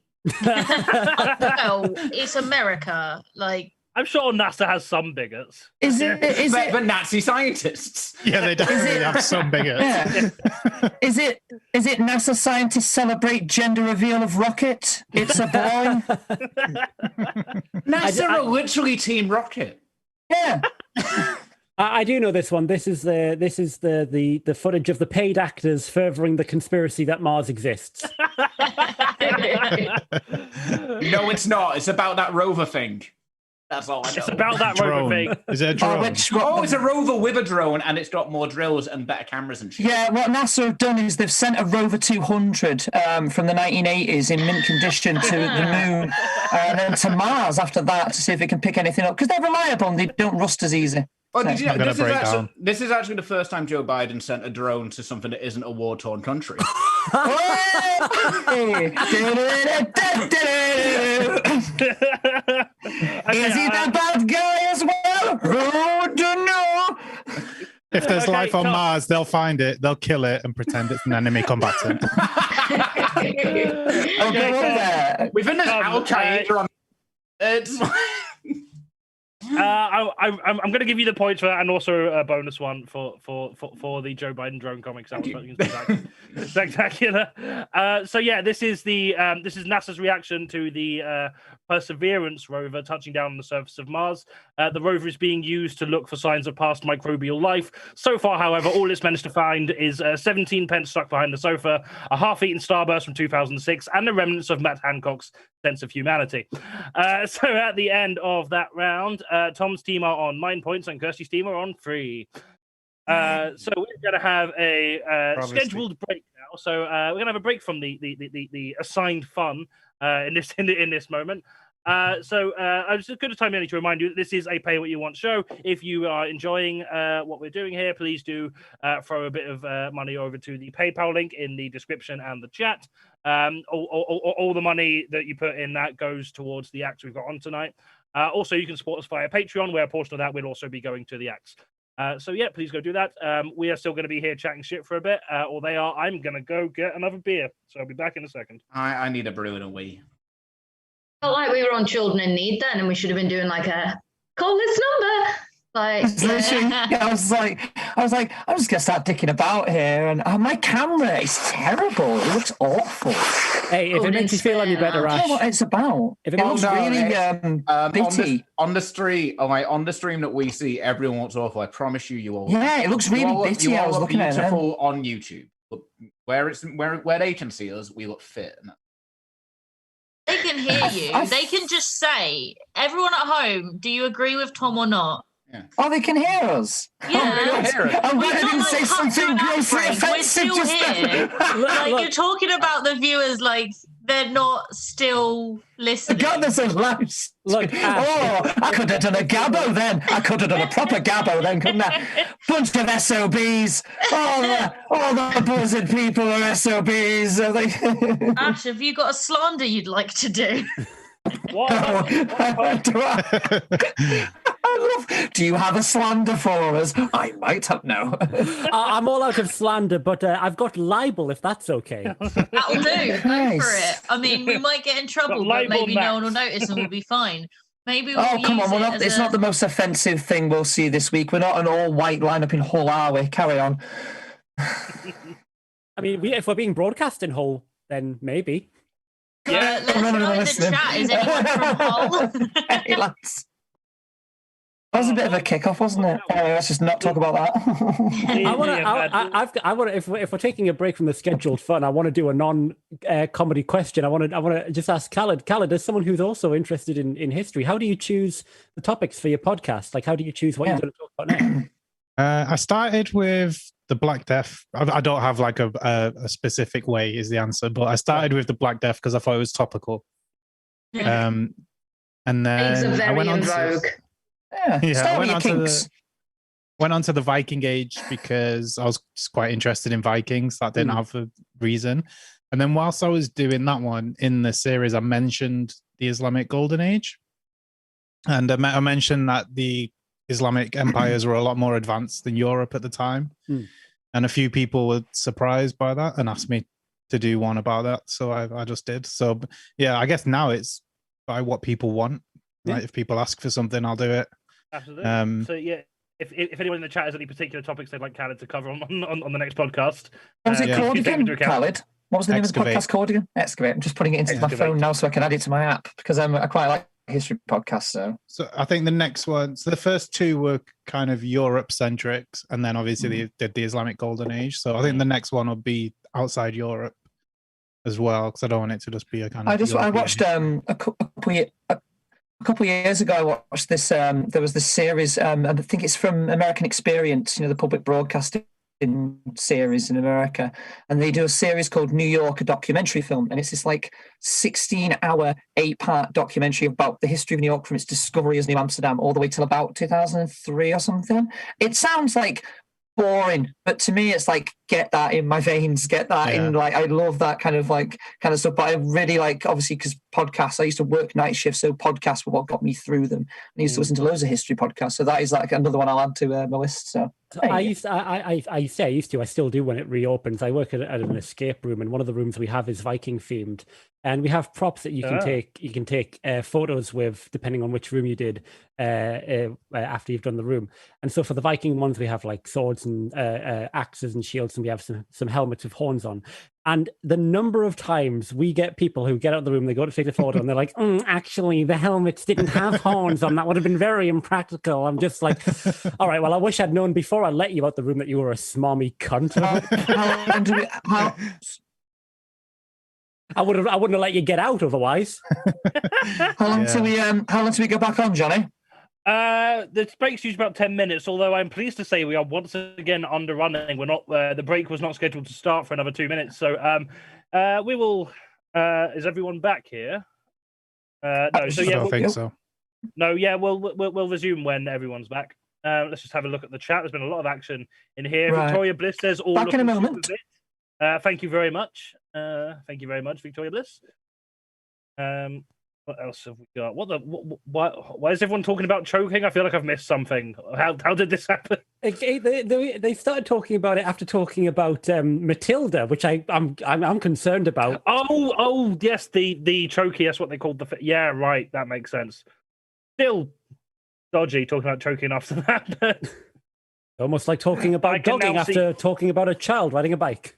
Well, it's America. Like, I'm sure NASA has some bigots. Is it but Nazi scientists? Yeah, they definitely have some bigots. Yeah. Is it NASA scientists celebrate gender reveal of rocket? It's a boy. NASA are literally Team Rocket. Yeah. I do know this one. This is the footage of the paid actors furthering the conspiracy that Mars exists. No, it's not. It's about that rover thing. That's all I know. It's about that rover thing. Is it a drone? It's a rover with a drone, and it's got more drills and better cameras and shit. Yeah, what NASA have done is they've sent a Rover 200 from the 1980s in mint condition to the moon, and then to Mars after that to see if it can pick anything up, because they're reliable and they don't rust as easy. Oh, did you know, It's gonna break down. this is actually the first time Joe Biden sent a drone to something that isn't a war-torn country. Is he the bad guy as well? Oh, don't know. If there's life on Mars, they'll find it, they'll kill it, and pretend it's an enemy combatant. We've been this Al Qaeda on. It's. I'm going to give you the points for that, and also a bonus one for the Joe Biden drone comics. That was spectacular. So yeah, this is NASA's reaction to the Perseverance rover touching down on the surface of Mars. The rover is being used to look for signs of past microbial life. So far, however, all it's managed to find is 17 pence stuck behind the sofa, a half-eaten starburst from 2006, and the remnants of Matt Hancock's sense of humanity. So at the end of that round, Tom's team are on 9 points and Kirstie's team are on 3. So we're going to have a scheduled break now. So we're going to have a break from the assigned fun in this moment. So I was just going to time to remind you that this is a pay what you want show. If you are enjoying what we're doing here, please do throw a bit of money over to the PayPal link in the description and the chat. All the money that you put in that goes towards the acts we've got on tonight. Also, you can support us via Patreon, where a portion of that will also be going to the acts. So yeah, please go do that. We are still going to be here chatting shit for a bit, or they are. I'm going to go get another beer, so I'll be back in a second. I need a brew and a wee. Felt like we were on Children in Need then, and we should have been doing like a call this number. Like, I was like, I'm just gonna start dicking about here, and my camera is terrible. It looks awful. Hey, if it makes you feel any better, I Ash. don't know what it's about. If it looks really bitty. On the stream that we see, everyone looks awful. I promise you all. Yeah, it looks really bitty. I was looking at it on YouTube. Where they can see us, we look fit. They can hear you. They can just say, everyone at home, do you agree with Thom or not? Yeah. Oh, they can hear us. Yeah. I'm glad I didn't say something grossly offensive just here. Like, you're talking about the viewers like they're not still listening. God, there's a louse. Look, I could have done a Gabbo then. I could have done a proper Gabbo then, couldn't I? Bunch of SOBs. All the buzzard people are SOBs. Ash, have you got a slander you'd like to do? Do you have a slander for us? I might have. No. I'm all out of slander, but I've got libel, if that's okay. That'll do. Go for it. I mean, we might get in trouble, but maybe no one will notice and we'll be fine. Maybe we'll come on. It's not the most offensive thing we'll see this week. We're not an all-white lineup in Hull, are we? Carry on. I mean, if we're being broadcast in Hull, then maybe. Yeah. Let's know in the chat. Is anyone from Hull? Hey, lads. That was a bit of a kick-off, wasn't it? Anyway, let's just not talk about that. I want. If we're taking a break from the scheduled fun, I want to do a non-comedy question. I want to just ask Khalid. Khalid, as someone who's also interested in history, how do you choose the topics for your podcast? Like, how do you choose what you're going to talk about next? I started with the Black Death. I don't have like a specific way is the answer, but I started with the Black Death because I thought it was topical. And then Eggs are very I went on in vogue. I went on to the Viking Age because I was just quite interested in Vikings. That didn't have a reason. And then whilst I was doing that one in the series, I mentioned the Islamic Golden Age. And I mentioned that the Islamic empires were a lot more advanced than Europe at the time. And a few people were surprised by that and asked me to do one about that. So I just did. So yeah, I guess now it's by what people want. Right? If people ask for something, I'll do it. Absolutely. So yeah, if anyone in the chat has any particular topics they'd like Khalid to cover on the next podcast, what was it called again, Khalid? What was the name of the podcast called again? Excavate. I'm just putting it into my phone now so I can add it to my app because I quite like history podcasts. So I think the next one. So the first two were kind of Europe centric, and then obviously they did the Islamic Golden Age. So I think the next one will be outside Europe as well because I don't want it to just be a kind of. I watched a couple of years ago, I watched this. There was this series. I think it's from American Experience. You know, the public broadcasting series in America, and they do a series called New York, a documentary film, and it's this like 16-hour, 8-part documentary about the history of New York from its discovery as New Amsterdam all the way till about 2003 or something. It sounds like boring, but to me it's like get that in my veins, get that in, like I love that kind of stuff. But I really like, obviously, because podcasts, I used to work night shifts, so podcasts were what got me through them. I used to listen to loads of history podcasts, so that is like another one I'll add to my list. So I still do when it reopens. I work at an escape room, and one of the rooms we have is Viking themed, and we have props that you can take. You can take photos with, depending on which room you did after you've done the room. And so for the Viking ones, we have like swords and axes and shields, and we have some helmets with horns on. And the number of times we get people who get out of the room, they go to take the photo, and they're like, actually, the helmets didn't have horns on. That would have been very impractical. I'm just like, all right, well, I wish I'd known before I let you out the room that you were a smarmy cunt. I wouldn't have let you get out otherwise. How long till we go back on, Jonny? The break's usually about 10 minutes, although I'm pleased to say we are once again underrunning. We're not. The break was not scheduled to start for another 2 minutes, so we will. Is everyone back here? No. So yeah, I don't think so. No. Yeah, we'll resume when everyone's back. Let's just have a look at the chat. There's been a lot of action in here. Right. Victoria Bliss says, "All back in a moment." Thank you very much. Thank you very much, Victoria Bliss. What else have we got? Why is everyone talking about choking? I feel like I've missed something. How did this happen? They started talking about it after talking about Matilda, which I'm concerned about. Oh yes, the chokey. That's what they called the. Yeah, right. That makes sense. Still dodgy talking about choking after that. Almost like talking about dogging after talking about a child riding a bike.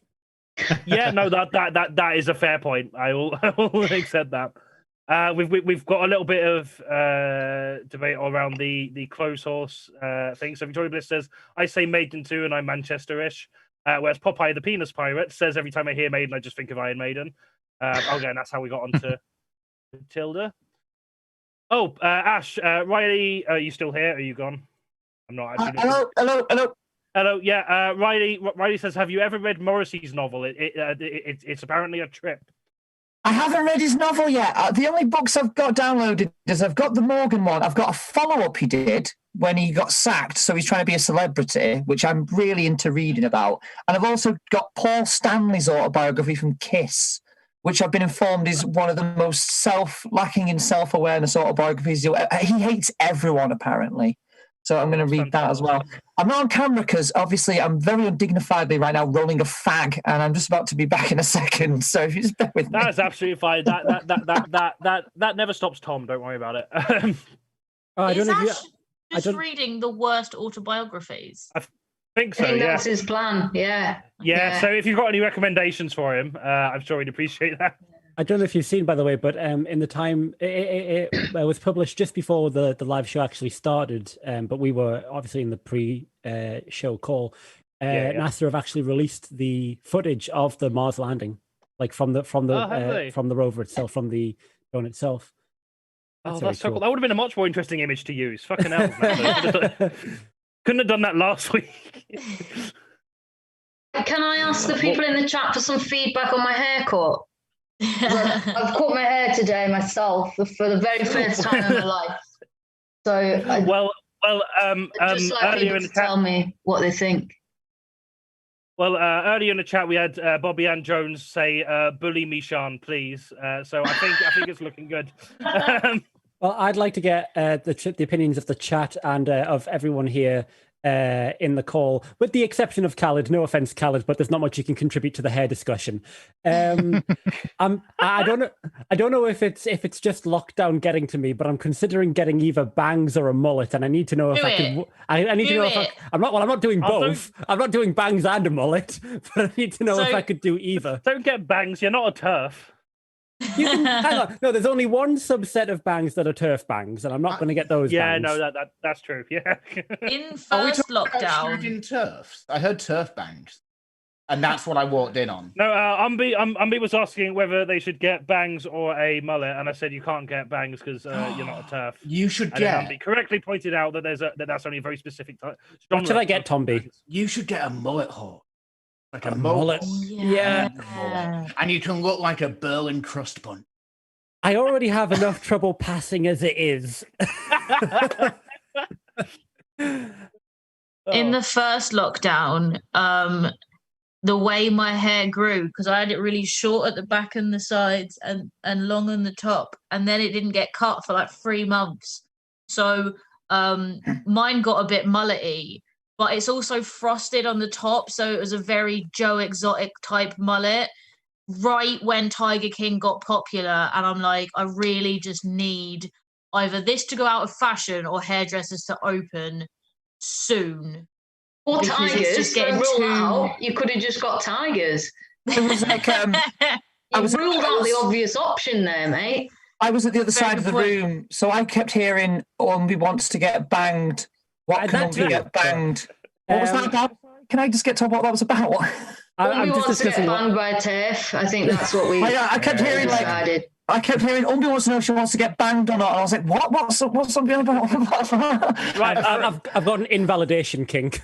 Yeah, no, that is a fair point. I will accept that. We've got a little bit of debate around the clothes horse thing. So Victoria Bliss says, I say Maiden too, and I'm Manchester-ish. Whereas Popeye the Penis Pirate says, every time I hear Maiden, I just think of Iron Maiden. Okay, and that's how we got onto Matilda. Oh, Ash, Riley, are you still here? Are you gone? I'm not actually. Hello. Yeah, Riley says, have you ever read Morrissey's novel? It's apparently a trip. I haven't read his novel yet. The only books I've got downloaded is I've got the Morgan one. I've got a follow-up he did when he got sacked, so he's trying to be a celebrity, which I'm really into reading about. And I've also got Paul Stanley's autobiography from Kiss, which I've been informed is one of the most lacking in self-awareness autobiographies. He hates everyone, apparently. So I'm going to read that as well. I'm not on camera because obviously I'm very undignifiedly right now rolling a fag, and I'm just about to be back in a second. So if you just bear with me, that's absolutely fine. That never stops Thom. Don't worry about it. Just reading the worst autobiographies. I think so. I think that's his plan. Yeah. So if you've got any recommendations for him, I'm sure he'd appreciate that. I don't know if you've seen, by the way, but in the time it was published just before the live show actually started, but we were obviously in the pre-show call. NASA have actually released the footage of the Mars landing, like from the rover itself, from the drone itself. That's so cool. That would have been a much more interesting image to use. Fucking hell, man. Couldn't have done that last week. Can I ask the people in the chat for some feedback on my haircut? I've cut my hair today myself for the very first time in my life. So just like earlier people in the to chat, tell me what they think. Well, earlier in the chat we had Bobby Ann Jones say, "Bully me, Sean, please." So I think it's looking good. Well, I'd like to get the opinions of the chat and of everyone here in the call, with the exception of Khalid. No offense, Khalid, but there's not much you can contribute to the hair discussion. I don't know if it's just lockdown getting to me, but I'm considering getting either bangs or a mullet, and I need to know if I can. I need to know if I'm not doing both. I'm not doing bangs and a mullet, but I need to know if I could do either. Don't get bangs. You're not a turf. You can, hang on. No, there's only one subset of bangs that are turf bangs, and I'm not going to get those. Yeah, bangs. no, that's true. Yeah. In first lockdown, in turfs. I heard turf bangs, and that's what I walked in on. No, Umby was asking whether they should get bangs or a mullet, and I said you can't get bangs because you're not a turf. You should and get. Umby correctly pointed out that that's only a very specific type. What should I get, Tomby? You should get a mullet hawk. Like a mullet. Yeah. And you can look like a Berlin crust bun. I already have enough trouble passing as it is. In the first lockdown, the way my hair grew, because I had it really short at the back and the sides and long on the top, and then it didn't get cut for like 3 months. So mine got a bit mullety, but it's also frosted on the top, so it was a very Joe Exotic type mullet. Right when Tiger King got popular, and I'm like, I really just need either this to go out of fashion or hairdressers to open soon. Or tigers, just getting out. You could have just got tigers. It was like I was ruled out the obvious option there, mate. I was at the other side of the room, so I kept hearing Umby wants to get banged. What can Umby get banged? What was that about? Can I just get to what that was about? I'm just discussing banged by a turf. I think that's what we. I kept hearing decided. I kept hearing Umby wants to know if she wants to get banged or not, and I was like, "What? What's something about?" Right, I've got an invalidation kink.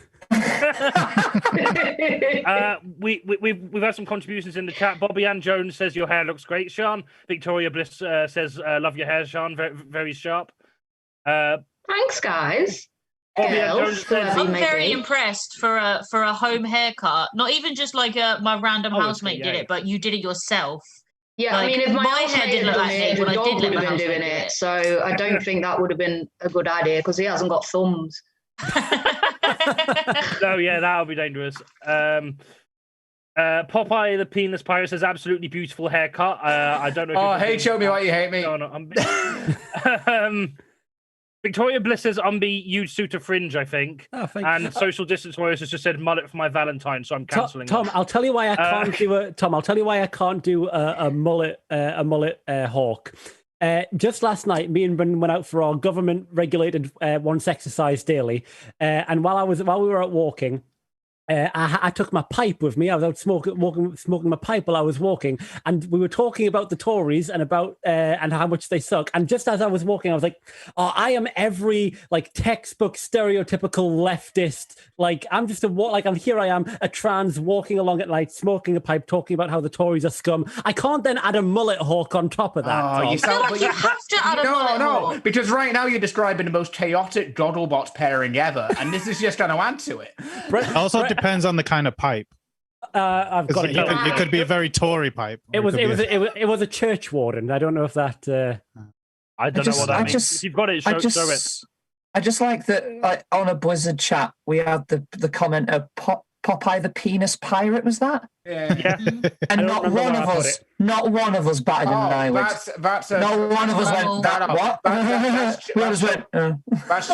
We've had some contributions in the chat. Bobby Ann Jones says your hair looks great, Sean. Victoria Bliss says love your hair, Sean. Very, very sharp. Thanks, guys. I'm very impressed for a home haircut. Not even just like my random housemate did it, but you did it yourself. Yeah, like, I mean, if my hair didn't look like it, but I did let my been doing it. So I don't think that would have been a good idea because he hasn't got thumbs. No, yeah, that would be dangerous. Popeye the Penis Pirate says absolutely beautiful haircut. I don't know. If show me why you hate me. No, Victoria Bliss says Umby huge suit of fringe, I think. Oh, and Social Distance Warriors has just said mullet for my Valentine, so I'm cancelling. Tom, I'll tell you why I can't do a Tom. I'll tell you why I can't do a mullet hawk. Just last night, me and Brendan went out for our government-regulated once exercise daily, and while we were out walking. I took my pipe with me. I was out smoking my pipe while I was walking, and we were talking about the Tories and about and how much they suck. And just as I was walking, I was like, "Oh, I am every like textbook stereotypical leftist. Like I'm just here. I am a trans walking along at night, smoking a pipe, talking about how the Tories are scum. I can't then add a mullet hawk on top of that. Oh, you have to add a mullet hawk. Because right now you're describing the most chaotic Gogglebots pairing ever, and this is just going to add to it. Also depends on the kind of pipe. I've got it could be a very Tory pipe. It was a church warden. I don't know if that. I don't know what that means. If you've got it, show it. I just like that. Like on a Blizzard chat, we had the comment of Popeye the Penis Pirate, was that? Yeah. And not one of us batted an eyelid. That's not one of us went, that what? That's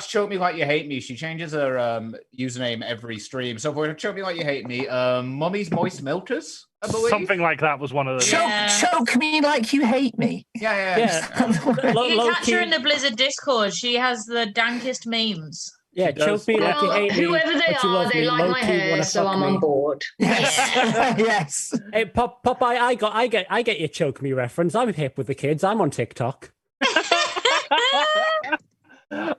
Choke Me Like You Hate Me. She changes her username every stream. So for Choke Me Like You Hate Me, Mummy's Moist Milkers, I believe. Something like that was one of them. Choke Me Like You Hate Me. Yeah. You can catch her in the Blizzard Discord. She has the dankest memes. Yeah, choke me like you hate me. Whoever they are, they like my hair, so I'm on board. Yes. Yes. Hey, Popeye, I get your choke me reference. I'm hip with the kids. I'm on TikTok.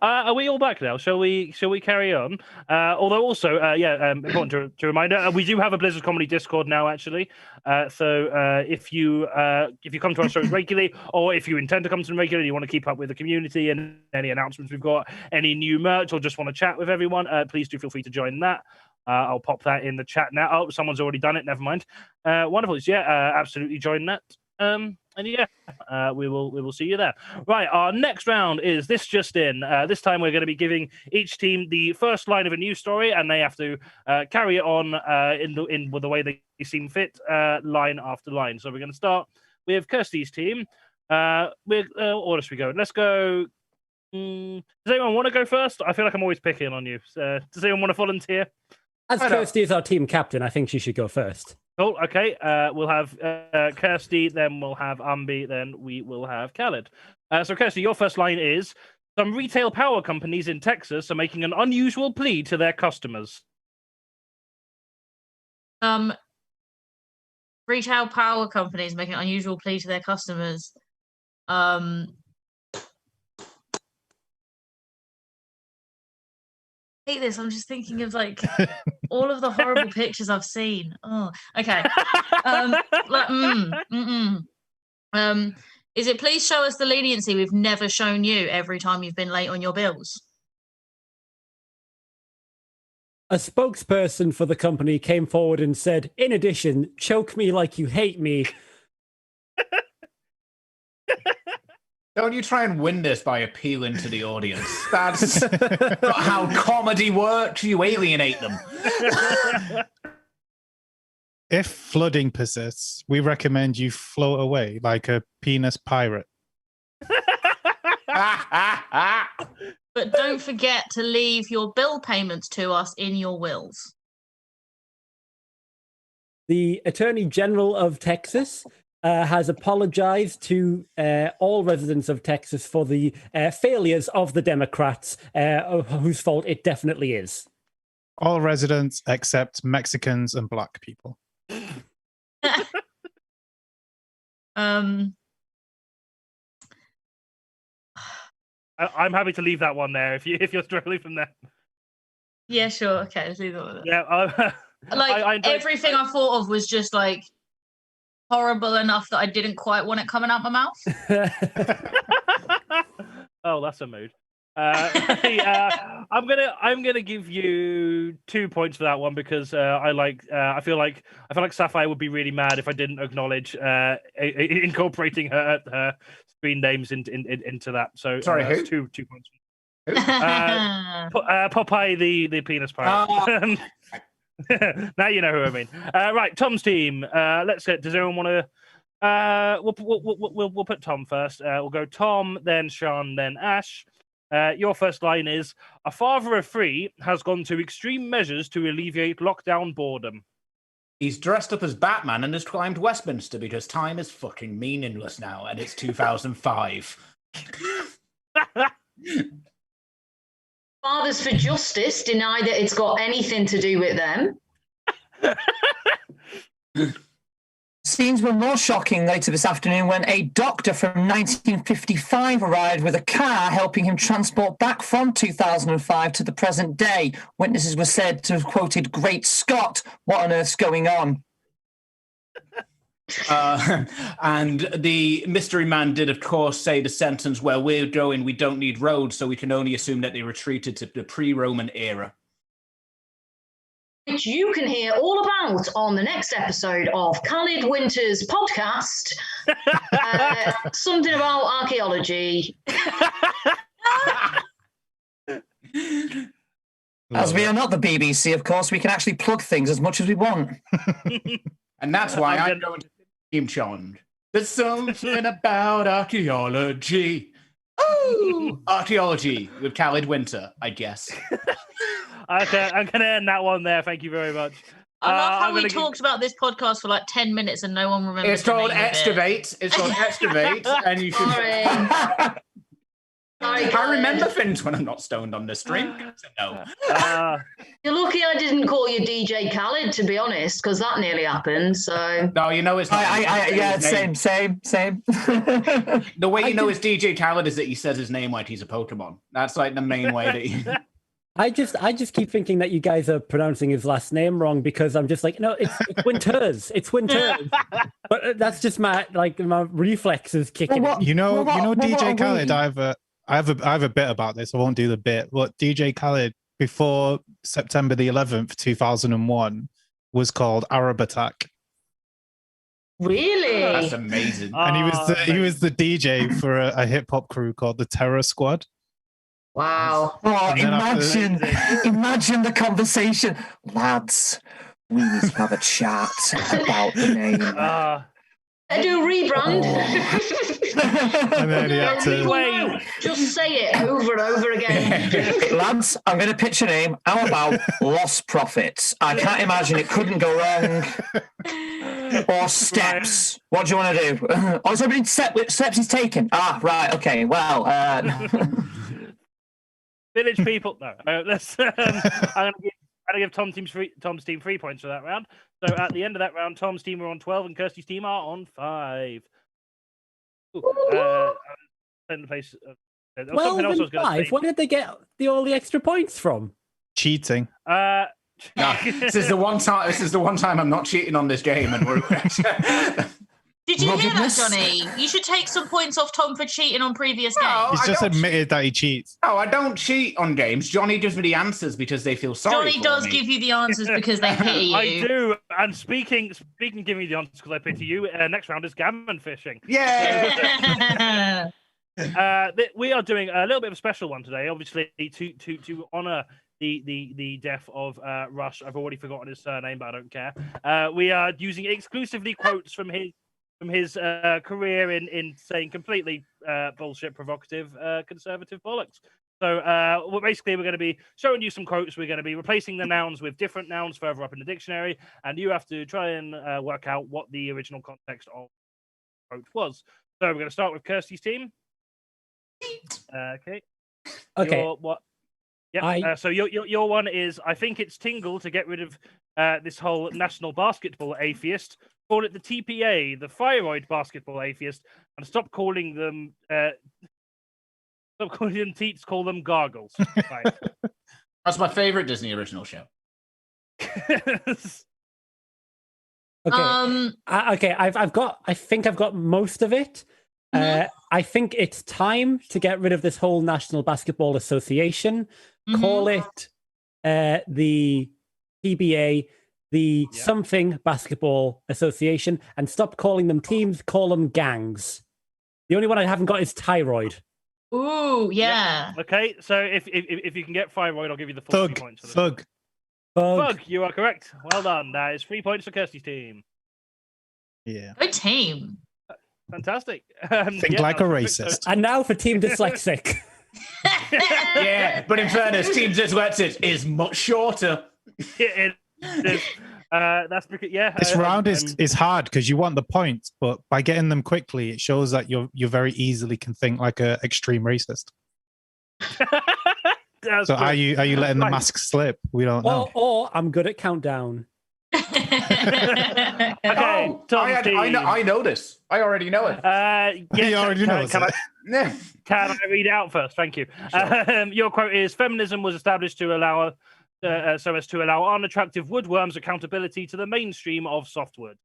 Are we all back now? Shall we carry on? Although also, important to remind, we do have a Blizzard Comedy Discord now, actually. So if you come to our shows regularly, or if you intend to come to them regularly, you want to keep up with the community and any announcements we've got, any new merch, or just want to chat with everyone, please do feel free to join that. I'll pop that in the chat now. Oh, someone's already done it. Never mind. Wonderful. Absolutely join that. We will see you there. Right, our next round is this just in. This time we're going to be giving each team the first line of a news story, and they have to carry it on in the way they seem fit, line after line. So we're going to start with Kirstie's team. What order should we go? Let's go. Does anyone want to go first? I feel like I'm always picking on you. Does anyone want to volunteer? As Kirstie is our team captain, I think she should go first. Cool. Okay. We'll have Kirstie, then we'll have Umby, then we will have Khalid. So, Kirstie, your first line is: some retail power companies in Texas are making an unusual plea to their customers. Retail power companies making an unusual plea to their customers. I hate this. I'm just thinking of like all of the horrible pictures I've seen. Oh, okay. Is it please show us the leniency we've never shown you every time you've been late on your bills? A spokesperson for the company came forward and said, in addition, choke me like you hate me. Don't you try and win this by appealing to the audience. That's not how comedy works. You alienate them. If flooding persists, we recommend you float away like a penis pirate. But don't forget to leave your bill payments to us in your wills. The Attorney General of Texas has apologized to all residents of Texas for the failures of the Democrats, whose fault it definitely is. All residents except Mexicans and black people. I'm happy to leave that one there if you're struggling from there. Yeah, sure. Okay, let's leave that one. Yeah, everything I thought of was just like horrible enough that I didn't quite want it coming out my mouth. Oh, that's a mood. I'm gonna give you 2 points for that one because I feel like Sapphire would be really mad if I didn't acknowledge incorporating her screen names into that. So sorry, who? 2 points. Popeye the penis pirate. Now you know who I mean. Right, Tom's team. Let's get. Does anyone want to? We'll put Thom first. We'll go Thom, then Sian, then Ash. Your first line is: a father of 3 has gone to extreme measures to alleviate lockdown boredom. He's dressed up as Batman and has climbed Westminster because time is fucking meaningless now, and it's 2005. Fathers for Justice deny that it's got anything to do with them. Scenes were more shocking later this afternoon when a doctor from 1955 arrived with a car helping him transport back from 2005 to the present day. Witnesses were said to have quoted, "Great Scott, what on earth's going on?" And the mystery man did, of course, say the sentence, "Where we're going, we don't need roads," so we can only assume that they retreated to the pre-Roman era. Which you can hear all about on the next episode of Khalid Winter's podcast, something about archaeology. As we are not the BBC, of course, we can actually plug things as much as we want. And that's why I'm going to Kim Chond. There's something about archaeology. Oh, archaeology with Khalid Winter, I guess. Okay, I'm going to end that one there. Thank you very much. I love how we talked about this podcast for like 10 minutes and no one remembers. It's called Excavate. It's called Excavate, and you should. Sorry. I remember things when I'm not stoned on this drink. So no. You're lucky I didn't call you DJ Khalid, to be honest, because that nearly happened. So no, you know it's not. Yeah, same. The way you know it's DJ Khalid is that he says his name like he's a Pokemon. That's like the main way that he. I just keep thinking that you guys are pronouncing his last name wrong because I'm just like, no, it's Winters. It's Winters. But that's just my reflexes kicking. You know, DJ Khalid. I have a bit about this. I won't do the bit. But DJ Khalid, before September the 11th, 2001, was called Arab Attack. really, That's amazing. And he was the DJ for a hip hop crew called the Terror Squad. wow. Oh, imagine the conversation. Lads, we need to have a chat about the name. I do rebrand. And then he had to... Just say it over and over again. Lads, I'm going to pitch a name. How about Lost Profits? I can't imagine it couldn't go wrong. Or Steps. What do you want to do? Oh, somebody Steps is taken. Ah, right. Okay. Well, Village people. No, let's. I'm going to give Tom's team 3 points for that round. So at the end of that round, Tom's team are on 12 and Kirstie's team are on 5. In place. Well, else I was 5. Where did they get all the extra points from? Cheating. No, this is the one time I'm not cheating on this game, and we're. Did you hear that, Jonny? You should take some points off Tom for cheating on previous games. He's just admitted that he cheats. No, I don't cheat on games. Johnny gives me the answers because they feel sorry. Johnny does give you the answers because they pity you. I do. And speaking of giving you the answers because I pity you, next round is Gammon Fishing. Yeah. We are doing a little bit of a special one today, obviously to honour the death of Rush. I've already forgotten his surname, but I don't care. We are using exclusively quotes from his career in saying completely bullshit, provocative, conservative bollocks. So basically, we're going to be showing you some quotes. We're going to be replacing the nouns with different nouns further up in the dictionary, and you have to try and work out what the original context of the quote was. So we're going to start with Kirstie's team. Okay. What? Yeah. So your one is, I think it's tingle to get rid of this whole national basketball atheist. Call it the TPA, the thyroid basketball atheist, and stop calling them teats. Call them gargles. Right. That's my favorite Disney original show. Okay. I think I've got most of it. I think it's time to get rid of this whole National Basketball Association. Call it the TBA, the something Basketball Association, and stop calling them teams. Call them gangs. The only one I haven't got is thyroid. Ooh, yeah. Okay, so if you can get thyroid, I'll give you the full 3 points. Thug. You are correct. Well done. That is 3 points for Kirstie's team. Yeah. Good team. Fantastic. Think like a racist. And now for Team Dyslexic. Yeah, but in fairness, Team Dyslexic is much shorter. It is. That's because This round is hard because you want the points, but by getting them quickly, it shows that you very easily can think like a extreme racist. So are you letting the mask slip? We don't know. Or I'm good at countdown. Okay, I know this. I already know it. You already know it. Can I read it out first? Thank you. Your quote is: "Feminism was established to allow, so as to allow unattractive woodworms accountability to the mainstream of softwood."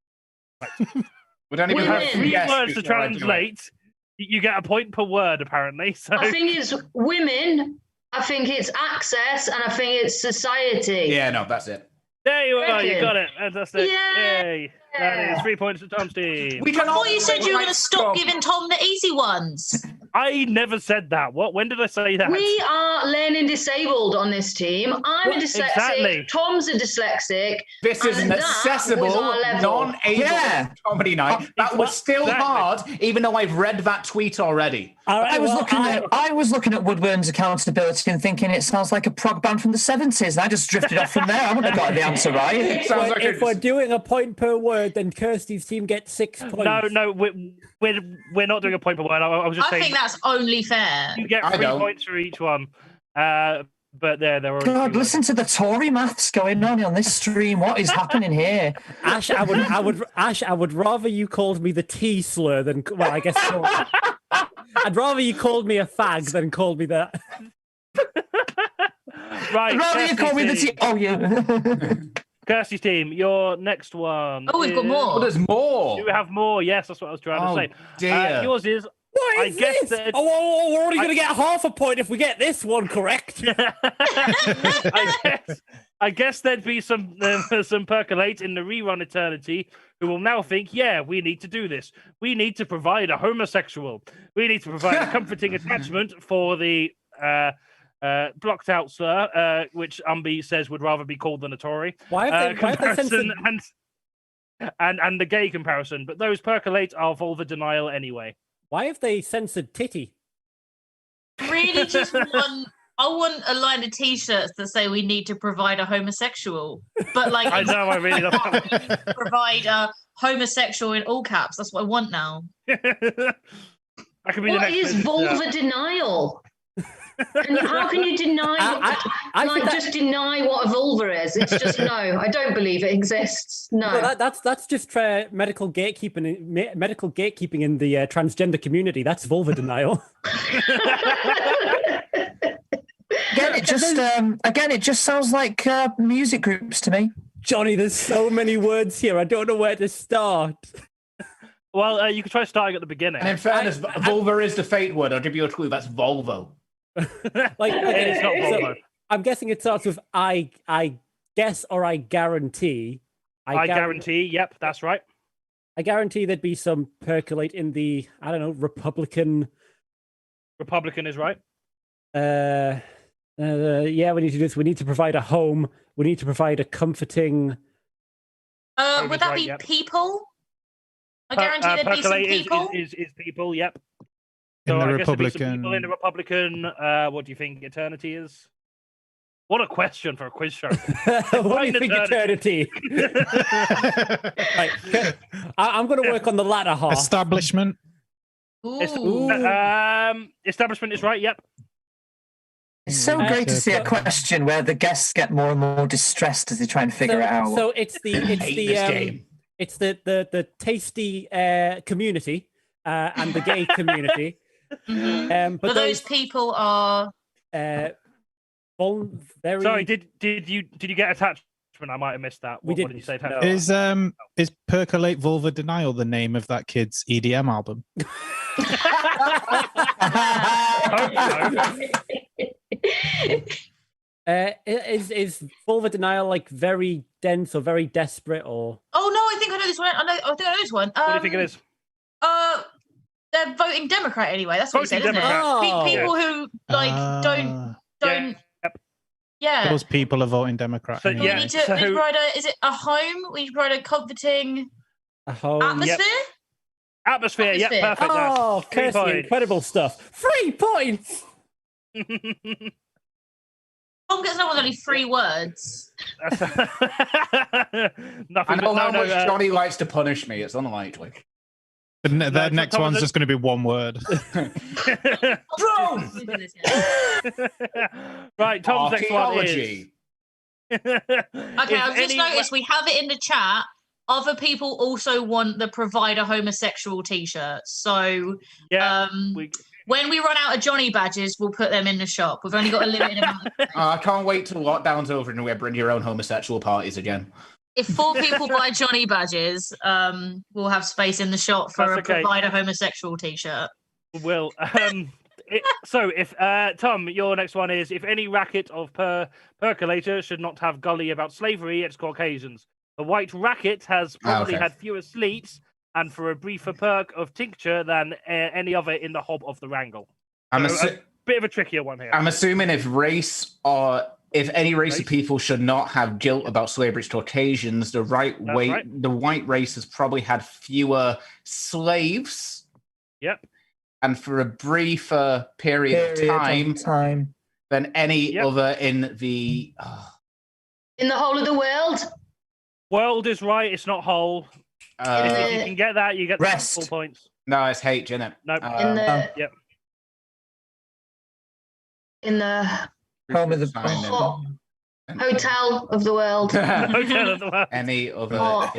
Right. Would anyone have 3 words to translate? You get a point per word, apparently. So I think it's women. I think it's access, and I think it's society. Yeah, no, that's it. There you are. You got it. Fantastic. Yay. That is 3 points to Tom's team. I thought you said you were going to stop giving Tom the easy ones. I never said that. What? When did I say that? We are learning disabled on this team. I'm a dyslexic. Exactly. Tom's a dyslexic. This is an and that was accessible, our level. non-able comedy night. That was still hard, even though I've read that tweet already. All right, I was looking at Woodburn's accountability and thinking it sounds like a prog band from the 70s, and I just drifted off from there. I wouldn't have got the answer right. If we're doing a point per word, then Kirstie's team gets 6 points. No, we're not doing a point per word. I was just saying. I think that's only fair. You get 3 points for each one. But they're already. God, listen to the Tory maths going on this stream. What is happening here? Ash, I would rather you called me the T slur than, well, I guess. I'd rather you called me a fag than called me that. Right. I'd rather you call me the T. Oh yeah. Kirstie's team, your next one. Oh, we've got more. Oh, there's more. Do we have more? Yes, that's what I was trying to say. Dear. Yours is. What is this? That... Oh, we're only going to get half a point if we get this one correct. I guess there'd be some percolate in the rerun eternity who will now think, yeah, we need to do this. We need to provide a homosexual. We need to provide a comforting attachment for the blocked out slur, which Umby says would rather be called than a Tory. Why have they censored... and the gay comparison, but those percolate are vulva denial anyway. Why have they censored titty? Really, just one. I want a line of T-shirts that say we need to provide a homosexual, but like I know, I really love provide a homosexual in all caps. That's what I want now. What is vulva denial? And how can you deny? Just deny what a vulva is. It's just no. I don't believe it exists. No, well, that's just medical gatekeeping in the transgender community. That's vulva denial. Again, it just sounds like music groups to me. Jonny, there's so many words here. I don't know where to start. Well, you could try starting at the beginning. And in fairness, vulva is the fake word. I'll give you a clue. That's Volvo. It's not Volvo. I'm guessing it starts with I guess or I guarantee. I guarantee. Yep, that's right. I guarantee there'd be some percolate in the, I don't know, Republican. Republican is right. Yeah, we need to do this. We need to provide a home. We need to provide a comforting. Would that be people? I guarantee there'd be some people. Is people? Yep. In So the I guess there'd be some Republican. people in the Republican. What do you think eternity is? What a question for a quiz show. What do you think eternity? Right. I'm going to work on the latter half. Establishment. Establishment is right. Yep. It's so great to see a question where the guests get more and more distressed as they try and figure it out. So it's the tasty community and the gay community. But those people are very. Sorry, did you get attachment? I might have missed that. What did you say? No. Is Percolate Vulva Denial the name of that kid's EDM album? Is vulva denial like very dense or very desperate or? Oh no, I think I know this one. I think I know this one. What do you think it is? They're voting Democrat anyway. That's what you said, isn't it? Oh. People who like don't. Yeah. Those people are voting Democrat. So, We need to provide is it a home? We need to provide a comforting atmosphere. Atmosphere. Yep, perfect. Oh, Kirstie, incredible stuff. 3 points. Tom gets no only 3 words. I know how much Jonny likes to punish me. It's unlikely. The next one's just going to be one word. Right, Tom's next one is. Okay, I've just noticed we have it in the chat. Other people also want the provider homosexual t-shirts. So when we run out of Jonny badges, we'll put them in the shop. We've only got a limited amount of I can't wait till lockdown's over and we bring your own homosexual parties again. If 4 people buy Jonny badges, we'll have space in the shop for a provider homosexual t-shirt. Will. So if Tom, your next one is if any racket of percolator should not have gully about slavery, it's Caucasians. The white racket has probably had fewer sleeps and for a briefer perk of tincture than any other in the hob of the wrangle. I'm So, a bit of a trickier one here. I'm assuming if any race of people should not have guilt about slavery to Caucasians, the white race has probably had fewer slaves. Yep. And for a briefer period of time than any other in the in the whole of the world. World is right. It's not whole. If you can get that, you get rest. Full points. No, it's H, isn't it? Nope. In the home of the hotel of the world. Hotel of the world. Any other in the heart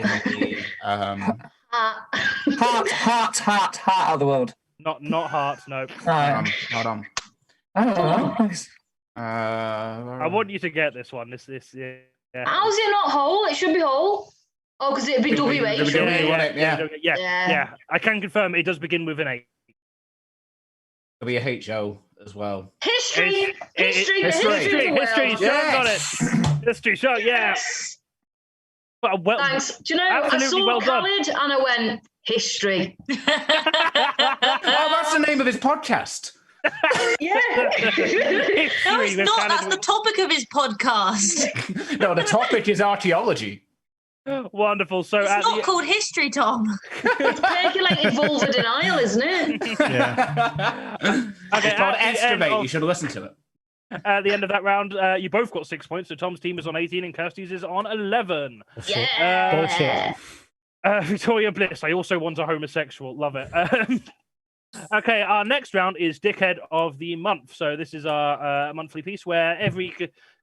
of the world. Not hearts. No. Hold on. I don't know. I want you to get this one. This. Yeah. How's it not whole? It should be whole. Oh, because it'd be WH. Yeah. I can confirm it does begin with an A. WHO as well. History. History. Sean got it. History. Sean. Yeah. Well, thanks. Do you know? I saw Khalid and I went history. That's the name of his podcast. Yeah. No, it's not. That's the topic of his podcast. No, the topic is archaeology. Wonderful. So it's not called history, Thom. It's percolating vulva denial, isn't it? Yeah. Okay, it's called estimate. You should listen to it. At the end of that round, you both got 6 points. So Tom's team is on 18 and Kirstie's is on 11. Yeah. Bullshit. Victoria Bliss. I also want a homosexual. Love it. Okay, our next round is Dickhead of the Month. So this is our monthly piece where every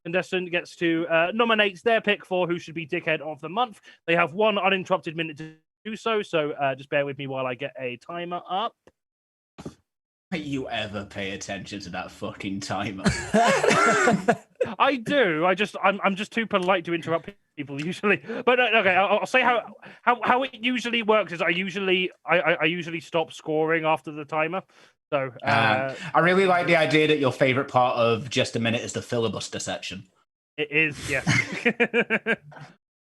contestant gets to nominate their pick for who should be Dickhead of the Month. They have 1 uninterrupted minute to do so. So just bear with me while I get a timer up. You ever pay attention to that fucking timer? I do. I'm just too polite to interrupt people usually. But okay, I'll say how it usually works is I usually stop scoring after the timer. So I really like the idea that your favorite part of Just a Minute is the filibuster section. It is, yes.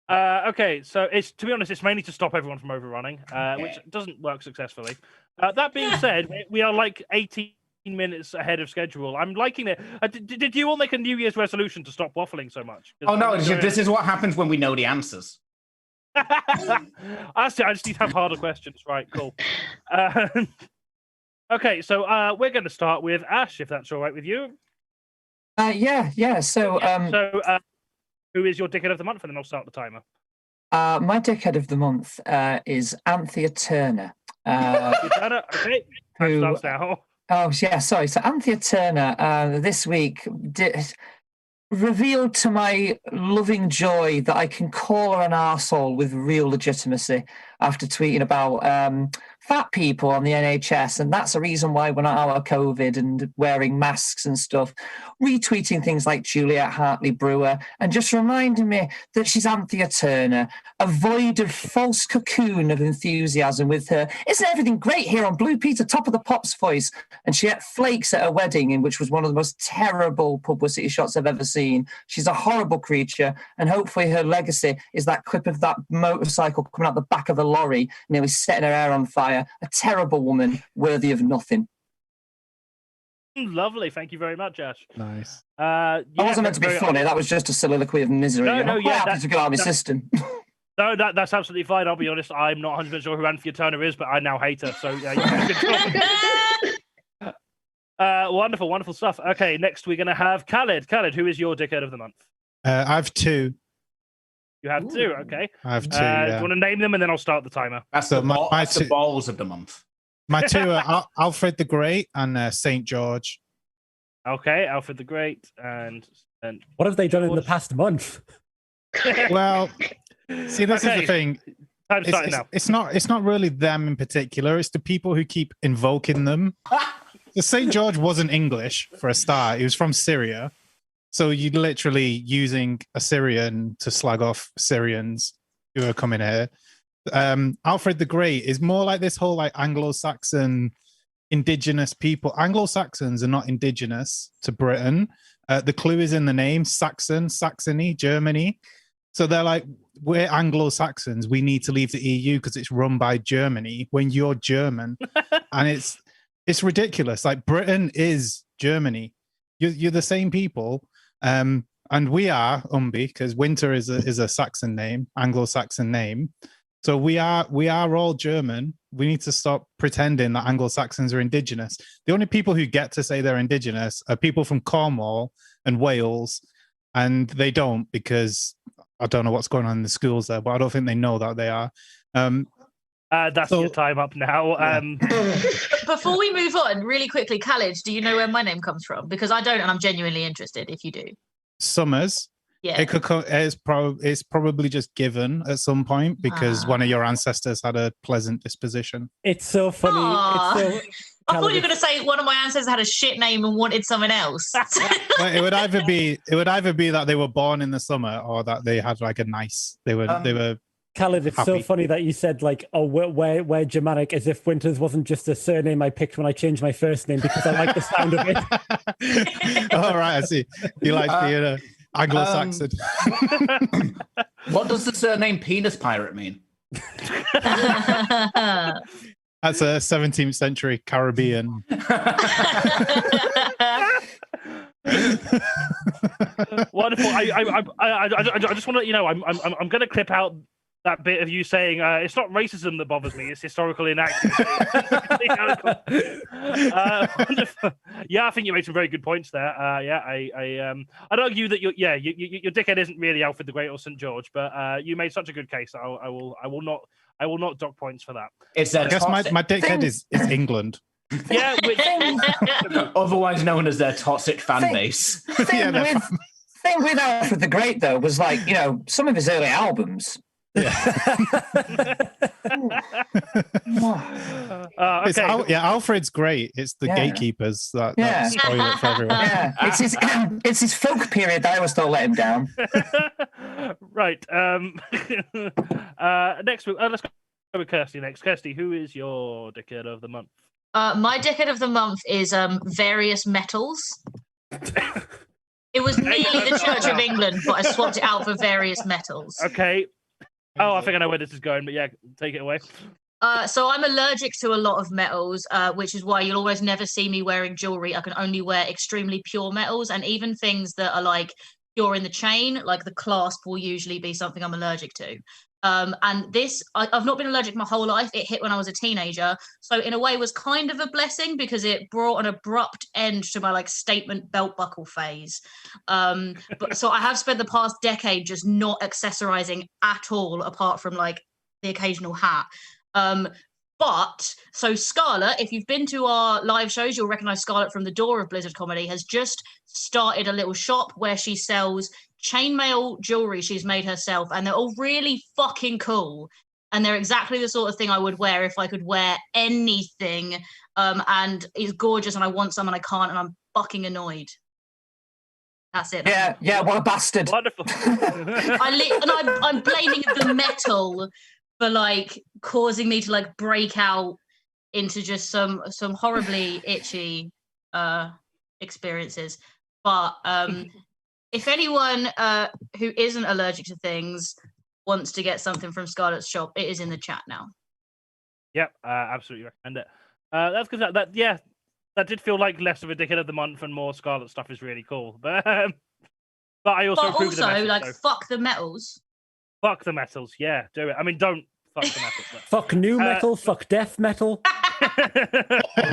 Okay, so to be honest, it's mainly to stop everyone from overrunning, which doesn't work successfully. That being said, we are like 18 minutes ahead of schedule. I'm liking it. Did you all make a New Year's resolution to stop waffling so much? Oh no, this is what happens when we know the answers. I just need to have harder questions. Right, cool. Okay, so we're going to start with Ash, if that's all right with you. Yeah. So, who is your Dickhead of the Month? And then I'll start the timer. My Dickhead of the Month is Anthea Turner. Okay, starts now. Oh, yeah, sorry. So Anthea Turner this week revealed to my loving joy that I can call her an arsehole with real legitimacy after tweeting about fat people on the NHS, and that's a reason why we're not out of COVID and wearing masks and stuff, retweeting things like Juliet Hartley Brewer and just reminding me that she's Anthea Turner, a void of false cocoon of enthusiasm with her "isn't everything great here on Blue Peter, top of the pops" voice, and she ate flakes at her wedding, in which was one of the most terrible publicity shots I've ever seen. She's a horrible creature, and hopefully her legacy is that clip of that motorcycle coming out the back of a lorry, nearly setting her hair on fire. A terrible woman, worthy of nothing. Lovely, thank you very much, Ash. Nice. I wasn't meant to be funny. That was just a soliloquy of misery. I'm quite happy to get out of my system. No, that's absolutely fine. I'll be honest. I'm not 100% sure who Anthea Turner is, but I now hate her. So wonderful stuff. Okay, next we're going to have Khalid. Khalid, who is your Dickhead of the Month? I have 2. You have 2, okay. I have 2, Do you want to name them and then I'll start the timer? That's the balls of the month. My 2 are Alfred the Great and St. George. Okay, Alfred the Great and what have they done in the past month? Well, see, this is the thing. Time's starting now. It's not really them in particular. It's the people who keep invoking them. The St. George wasn't English for a start. He was from Syria. So you're literally using a Syrian to slag off Syrians who are coming here. Alfred the Great is more like this whole like Anglo-Saxon indigenous people. Anglo-Saxons are not indigenous to Britain. The clue is in the name: Saxon, Saxony, Germany. So they're like, we're Anglo-Saxons. We need to leave the EU because it's run by Germany when you're German. And it's ridiculous. Like Britain is Germany. You're the same people. And we are Umby because winter is a Saxon name, Anglo-Saxon name. So we are all German. We need to stop pretending that Anglo-Saxons are indigenous. The only people who get to say they're indigenous are people from Cornwall and Wales, and they don't because I don't know what's going on in the schools there, but I don't think they know that they are. That's your time up now. Before we move on, really quickly, Khalid, do you know where my name comes from? Because I don't, and I'm genuinely interested if you do. Summers. Yeah. It's probably just given at some point because one of your ancestors had a pleasant disposition. It's so funny. I thought you were going to say one of my ancestors had a shit name and wanted someone else. Well, it would either be that they were born in the summer or that they had like a nice. They were. Khalid, it's happy. So funny that you said like, oh, we're Germanic, as if Winters wasn't just a surname I picked when I changed my first name because I like the sound of it. All right, I see. You like the Anglo-Saxon. What does the surname Penis Pirate mean? That's a 17th century Caribbean. Wonderful. I just want to let you know I'm going to clip out that bit of you saying it's not racism that bothers me; it's historical inaccuracy. Wonderful. Yeah, I think you made some very good points there. I'd argue that your dickhead isn't really Alfred the Great or St. George, but you made such a good case. I will not dock points for that. I guess my dickhead is England. Yeah, otherwise known as their Tosset fan base. Thing with Alfred the Great though was like, some of his early albums. Alfred's great. It's the gatekeepers that spoil it for everyone. Yeah, it's his folk period that I always thought let him down. Right. Next, let's go with Kirstie next. Kirstie, who is your dickhead of the month? My dickhead of the month is various metals. It was nearly the Church of England, but I swapped it out for various metals. Okay. Oh, I think I know where this is going, but yeah, take it away. So I'm allergic to a lot of metals, which is why you'll always never see me wearing jewelry. I can only wear extremely pure metals, and even things that are like pure in the chain, like the clasp, will usually be something I'm allergic to. And this, I've not been allergic my whole life. It hit when I was a teenager. So in a way was kind of a blessing because it brought an abrupt end to my like statement belt buckle phase. But so I have spent the past decade just not accessorizing at all, apart from like the occasional hat. But so Scarlett, if you've been to our live shows, you'll recognize Scarlett from the Door of Blizzard Comedy, has just started a little shop where she sells chainmail jewelry she's made herself, and they're all really fucking cool. And they're exactly the sort of thing I would wear if I could wear anything. And it's gorgeous, and I want some, and I can't, and I'm fucking annoyed. That's it. Yeah, what a bastard. Wonderful. I'm blaming the metal for like causing me to like break out into just some horribly itchy experiences. But if anyone who isn't allergic to things wants to get something from Scarlett's shop, it is in the chat now. Yep, absolutely recommend it. That's because that did feel like less of a dickhead of the month and more Scarlett stuff is really cool. But I also approve of the metals, like fuck the metals. Fuck the metals, yeah, do it. I mean, don't fuck the metals. But... Fuck new metal, fuck death metal.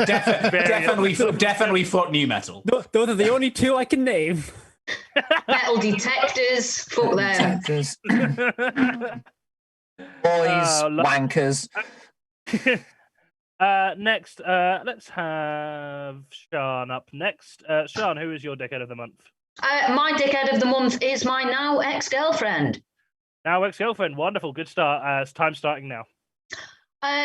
Definitely fuck new metal. Those are the only two I can name. Metal detectors, fuck them. Detectors. Boys, wankers. Next, let's have Sian up next. Sian, who is your dickhead of the month? My dickhead of the month is my now ex-girlfriend. Now ex-girlfriend, wonderful, good start. It's time starting now.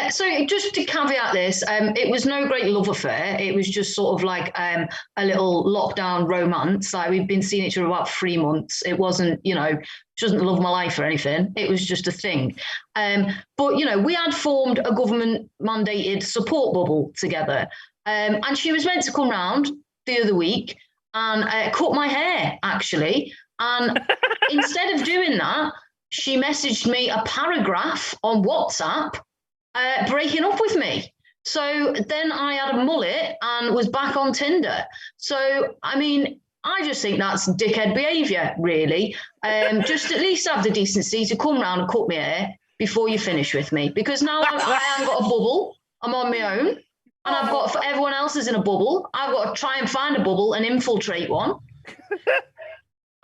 So just to caveat this, it was no great love affair. It was just sort of like a little lockdown romance. Like we've been seeing each other about 3 months. It wasn't, she wasn't the love of my life or anything. It was just a thing. But, we had formed a government mandated support bubble together. And she was meant to come round the other week and cut my hair, actually. And instead of doing that, she messaged me a paragraph on WhatsApp breaking up with me. So then I had a mullet and was back on Tinder. So, I mean, I just think that's dickhead behaviour, really. Just at least have the decency to come round and cut my hair before you finish with me. Because now I haven't got a bubble. I'm on my own. And I've got, for everyone else is in a bubble, I've got to try and find a bubble and infiltrate one.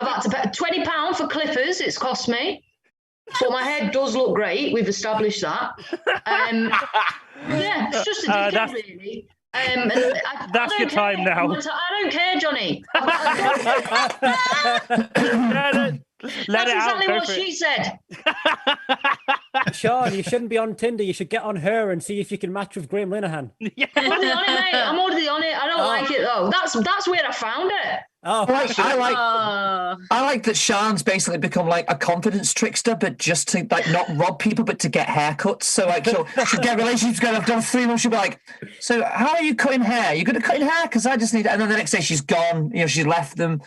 I've had to pay £20 for clippers, it's cost me. But my head does look great. We've established that. Yeah, it's just a dickhead, really. That's your time now. I don't care, Jonny. That's exactly what she said. Sean, you shouldn't be on Tinder. You should get on her and see if you can match with Graham Linehan. Yeah. I'm already on it, mate. I'm already on it. I don't like it though. That's where I found it. Oh, I like that Sean's basically become like a confidence trickster, but just to like not rob people, but to get haircuts. So like, she'll get relationships going. I've done 3 months. She'll be like, "So how are you cutting hair? You good at cutting hair? Because I just need." And then the next day she's gone. You know, she's left them.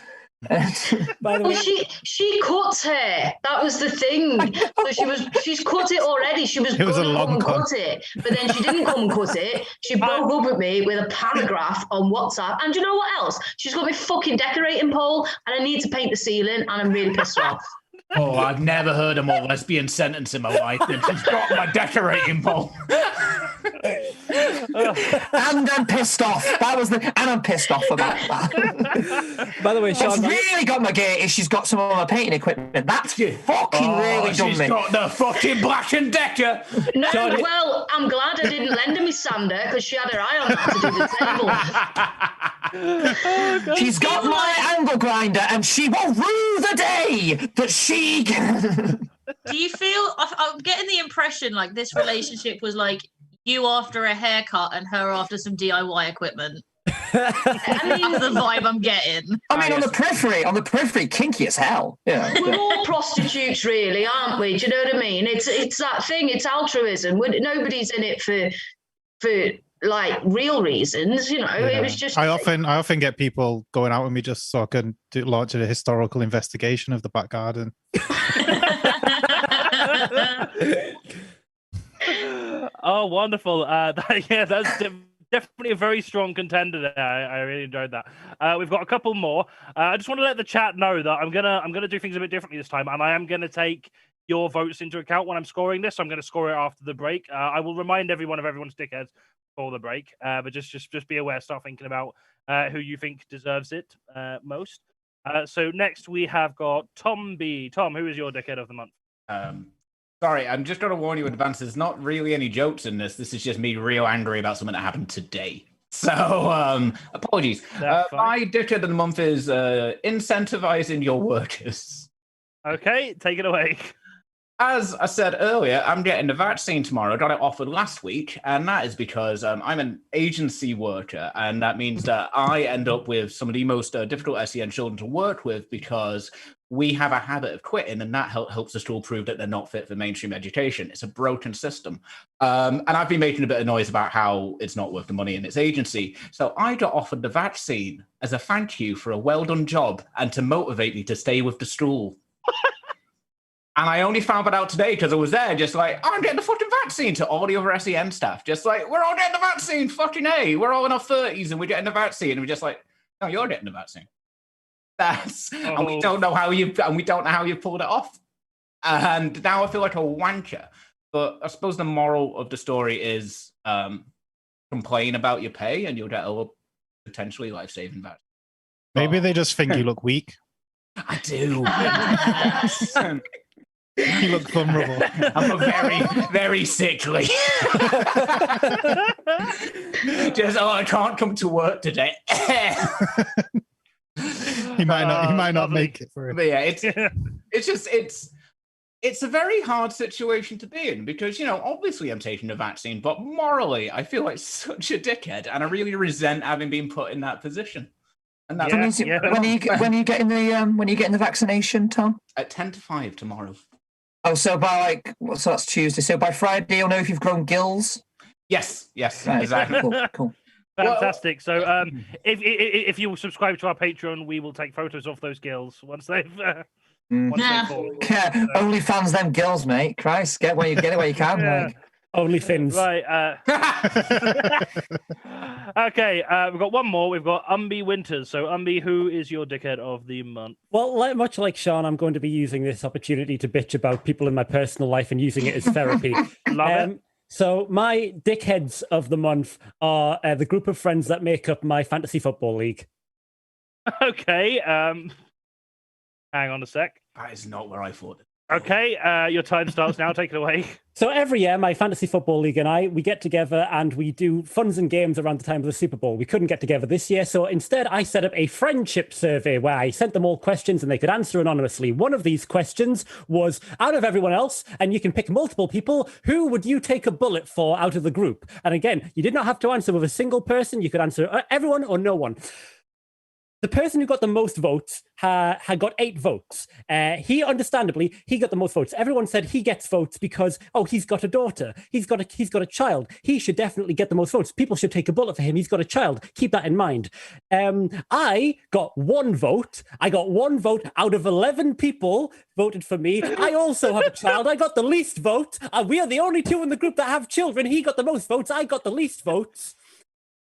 By the way, she cuts hair. That was the thing. So she's cut it already. She was going to come and cut it, but then she didn't come and cut it. She broke up with me with a paragraph on WhatsApp. And do you know what else? She's got me fucking decorating pole, and I need to paint the ceiling, and I'm really pissed off. Oh, I've never heard a more lesbian sentence in my life than she's got my decorating pole. And I'm pissed off. And I'm pissed off about that. by the way, Sean, what's really got my gear is she's got some of my painting equipment. That's fucking really done she's me. got the fucking Black and Decker. No, well, I'm glad I didn't lend her my sander because she had her eye on that to do the table. She's got my angle grinder, and she will rue the day that she. Do you feel? I'm getting the impression like this relationship was like you after a haircut and her after some DIY equipment. I mean, that's the vibe I'm getting. I mean, on the periphery, kinky as hell. Yeah. We're all prostitutes, really, aren't we? Do you know what I mean? It's that thing. It's altruism. Nobody's in it for like real reasons, you know. It was just. I often get people going out with me just so I can launch a historical investigation of the back garden. Oh, wonderful! That's definitely a very strong contender there. I really enjoyed that. We've got a couple more. I just want to let the chat know that I'm gonna do things a bit differently this time, and I am gonna take your votes into account when I'm scoring this. So I'm gonna score it after the break. I will remind everyone of everyone's dickheads before the break, but just be aware. Start thinking about who you think deserves it most. So next we have got Thom B. Thom, who is your dickhead of the month? Sorry, I'm just going to warn you in advance. There's not really any jokes in this. This is just me real angry about something that happened today. So, apologies. My dickhead of the month is incentivizing your workers. Okay, take it away. As I said earlier, I'm getting the vaccine tomorrow. I got it offered last week, and that is because I'm an agency worker, and that means that I end up with some of the most difficult SEN children to work with because we have a habit of quitting, and that helps us to all prove that they're not fit for mainstream education. It's a broken system. And I've been making a bit of noise about how it's not worth the money in its agency. So I got offered the vaccine as a thank you for a well-done job and to motivate me to stay with the school. And I only found that out today because I was there just like, I'm getting the fucking vaccine to all the other SEN staff. Just like, we're all getting the vaccine, fucking A. We're all in our 30s and we're getting the vaccine. And we're just like, no, you're getting the vaccine. And we don't know how you pulled it off. And now I feel like a wanker. But I suppose the moral of the story is complain about your pay and you'll get a potentially life-saving vaccine. Maybe they just think you look weak. I do. You look vulnerable. I'm a very, very sickly. I can't come to work today. He might not make it for it. But yeah, it's a very hard situation to be in because, obviously I'm taking the vaccine, but morally I feel like such a dickhead and I really resent having been put in that position. And that's when are you getting the vaccination, Thom? At 10 to 5 tomorrow. Oh, so so that's Tuesday. So by Friday, you'll know if you've grown gills. Yes, right. Exactly. Cool. Fantastic. So, if you subscribe to our Patreon, we will take photos of those gills once they've Only fans them girls, mate. Christ, get it where you can. Like. Only fins. Right. Okay, we've got one more. We've got Umby Winters. So, Umby, who is your dickhead of the month? Well, much like Sean, I'm going to be using this opportunity to bitch about people in my personal life and using it as therapy. Love it. So my dickheads of the month are the group of friends that make up my fantasy football league. Okay. Hang on a sec. That is not where I thought it. Okay, your time starts now. Take it away. So every year, my fantasy football league and we get together and we do funs and games around the time of the Super Bowl. We couldn't get together this year, so instead I set up a friendship survey where I sent them all questions and they could answer anonymously. One of these questions was, out of everyone else, and you can pick multiple people, who would you take a bullet for out of the group? And again, you did not have to answer with a single person. You could answer everyone or no one. The person who got the most votes had got 8 votes. He understandably got the most votes. Everyone said he gets votes because he's got a daughter. He's got a child. He should definitely get the most votes. People should take a bullet for him. He's got a child. Keep that in mind. I got 1 vote. I got 1 vote out of 11 people voted for me. I also have a child. I got the least vote. We are the only 2 in the group that have children. He got the most votes. I got the least votes.